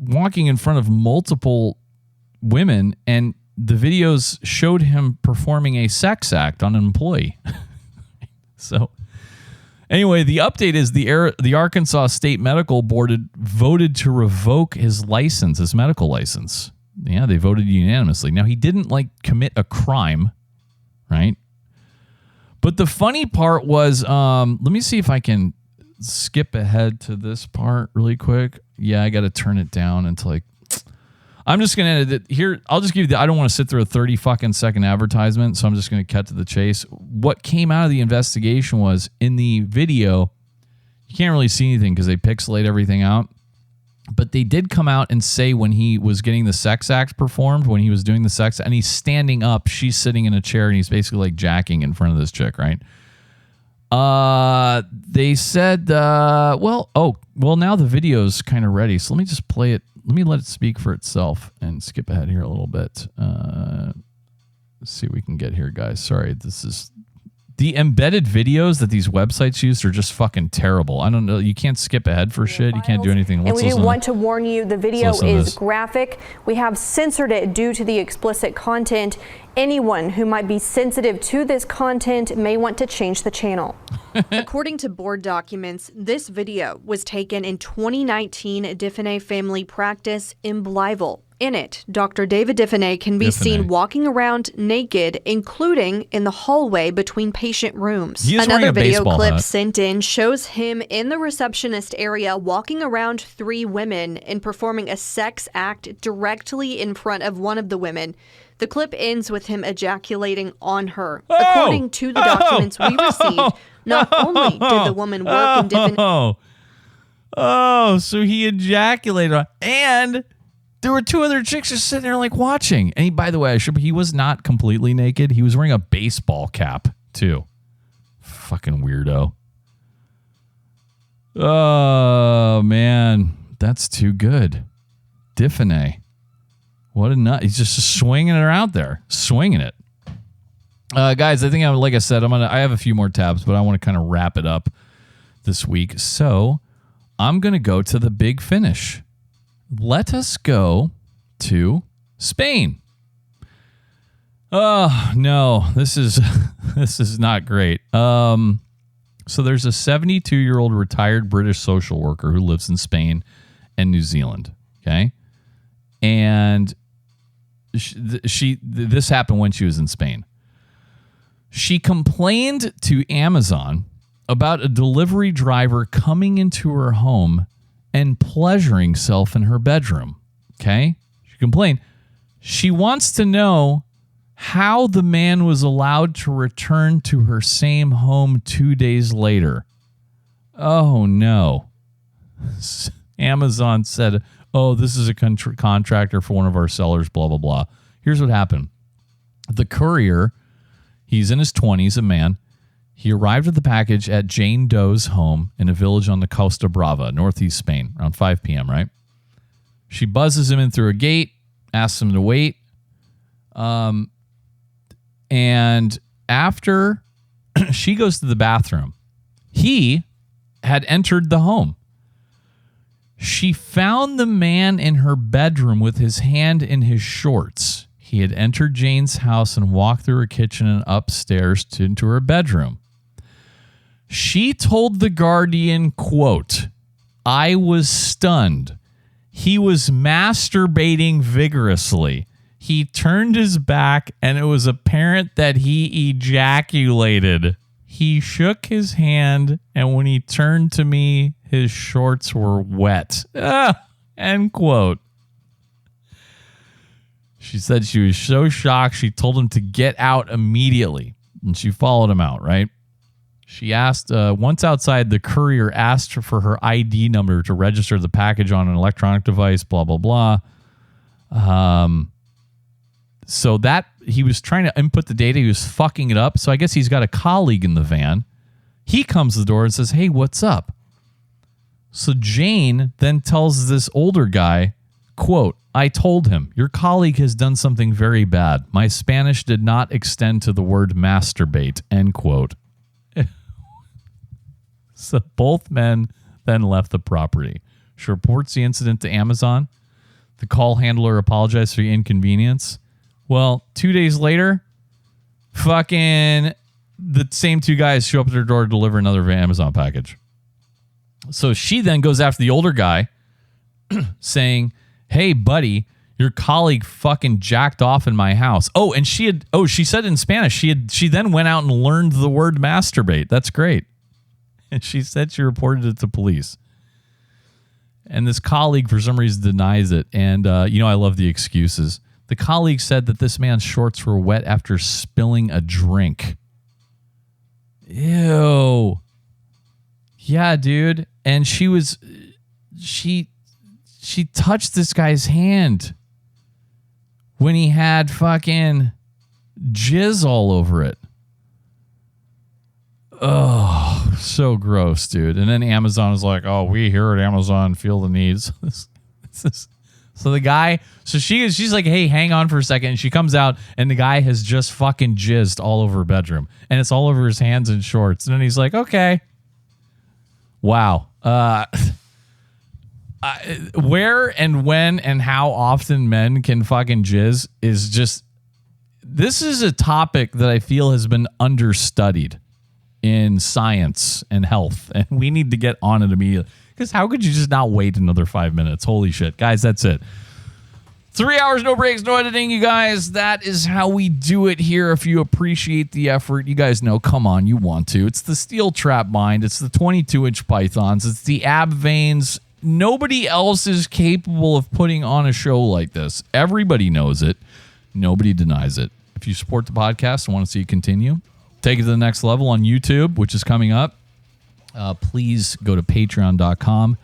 walking in front of multiple women, and the videos showed him performing a sex act on an employee. So anyway, the update is the Arkansas State Medical Board voted to revoke his license, his medical license. Yeah, they voted unanimously. Now, he didn't like commit a crime, right? But the funny part was, let me see if I can skip ahead to this part really quick. Yeah, I got to turn it down until like, I'm just going to edit it here. I'll just give you I don't want to sit through a 30 fucking second advertisement. So I'm just going to cut to the chase. What came out of the investigation was in the video, you can't really see anything because they pixelate everything out. But they did come out and say when he was getting the sex act performed, when he was doing the sex, and he's standing up, she's sitting in a chair, and he's basically like jacking in front of this chick, right? They said, now the video's kind of ready, so let me just play it. Let me let it speak for itself and skip ahead here a little bit. Let's see what we can get here, guys. Sorry, this is... The embedded videos that these websites use are just fucking terrible. I don't know. You can't skip ahead for shit. You can't do anything. And we do want to warn you, the video is graphic. We have censored it due to the explicit content. Anyone who might be sensitive to this content may want to change the channel. According to board documents, this video was taken in 2019 Diffine family practice in Blytheville. In it, Dr. David Diffenay can be seen walking around naked, including in the hallway between patient rooms. Another video clip sent in shows him in the receptionist area walking around 3 women and performing a sex act directly in front of one of the women. The clip ends with him ejaculating on her. According to the documents we received, not only did the woman work in Diffenay... Oh, so he ejaculated on, and there were 2 other chicks just sitting there like watching. And by the way, he was not completely naked. He was wearing a baseball cap too. Fucking weirdo. Oh man, that's too good. Diffenay. What a nut. He's just swinging it out there. Swinging it. Guys, I think like I said, I have a few more tabs, but I want to kind of wrap it up this week. So I'm going to go to the big finish. Let us go to Spain. Oh, no, this is not great. So there's a 72-year-old retired British social worker who lives in Spain and New Zealand, okay? And this happened when she was in Spain. She complained to Amazon about a delivery driver coming into her home and pleasuring himself in her bedroom. Okay? She complained. She wants to know how the man was allowed to return to her same home 2 days later. Oh, no. Amazon said, oh, this is a contractor for one of our sellers, blah, blah, blah. Here's what happened. The courier, he's in his 20s, a man. He arrived with the package at Jane Doe's home in a village on the Costa Brava, northeast Spain, around 5 p.m., right? She buzzes him in through a gate, asks him to wait. And after she goes to the bathroom, he had entered the home. She found the man in her bedroom with his hand in his shorts. He had entered Jane's house and walked through her kitchen and upstairs into her bedroom. She told The Guardian, quote, I was stunned. He was masturbating vigorously. He turned his back and it was apparent that he ejaculated. He shook his hand and when he turned to me, his shorts were wet. End quote. She said she was so shocked, she told him to get out immediately. And she followed him out, right? She asked, once outside, the courier asked for her ID number to register the package on an electronic device, blah, blah, blah. So that he was trying to input the data. He was fucking it up. So I guess he's got a colleague in the van. He comes to the door and says, hey, what's up? So Jane then tells this older guy, quote, I told him, your colleague has done something very bad. My Spanish did not extend to the word masturbate, end quote. So both men then left the property. She reports the incident to Amazon. The call handler apologized for the inconvenience. Well, 2 days later, fucking the same 2 guys show up at her door to deliver another Amazon package. So she then goes after the older guy saying, hey, buddy, your colleague fucking jacked off in my house. Oh, and she said in Spanish, she then went out and learned the word masturbate. That's great. And she said she reported it to police. And this colleague, for some reason, denies it. And, I love the excuses. The colleague said that this man's shorts were wet after spilling a drink. Ew. Yeah, dude. And she touched this guy's hand when he had fucking jizz all over it. Oh, so gross, dude. And then Amazon is like, oh, we here at Amazon feel the needs. So the guy, she's like, hey, hang on for a second. And she comes out and the guy has just fucking jizzed all over her bedroom. And it's all over his hands and shorts. And then he's like, okay. Wow. Where and when and how often men can fucking jizz is just, this is a topic that I feel has been understudied in science and health, and we need to get on it immediately. Because how could you just not wait another 5 minutes? Holy shit. Guys, that's it. 3 hours, no breaks, no editing, you guys. That is how we do it here. If you appreciate the effort, you guys know, come on, you want to. It's the steel trap mind. It's the 22-inch pythons. It's the ab veins. Nobody else is capable of putting on a show like this. Everybody knows it. Nobody denies it. If you support the podcast and want to see it continue, take it to the next level on YouTube, which is coming up. Please go to patreon.com.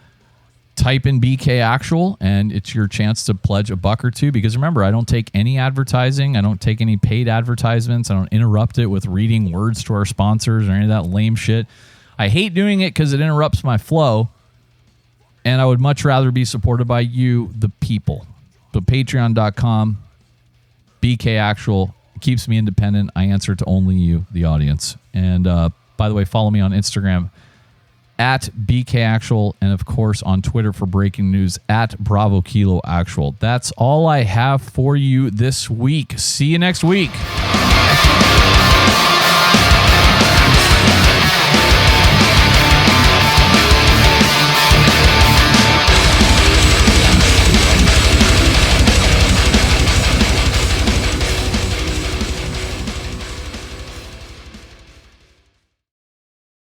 Type in BK Actual, and it's your chance to pledge $1 or $2. Because remember, I don't take any advertising. I don't take any paid advertisements. I don't interrupt it with reading words to our sponsors or any of that lame shit. I hate doing it because it interrupts my flow, and I would much rather be supported by you, the people. But patreon.com, BK Actual, keeps me independent. I answer to only you, the audience. And by the way, follow me on Instagram at BK Actual, and of course on Twitter for breaking news at Bravo Kilo Actual. That's all I have for you this week. See you next week.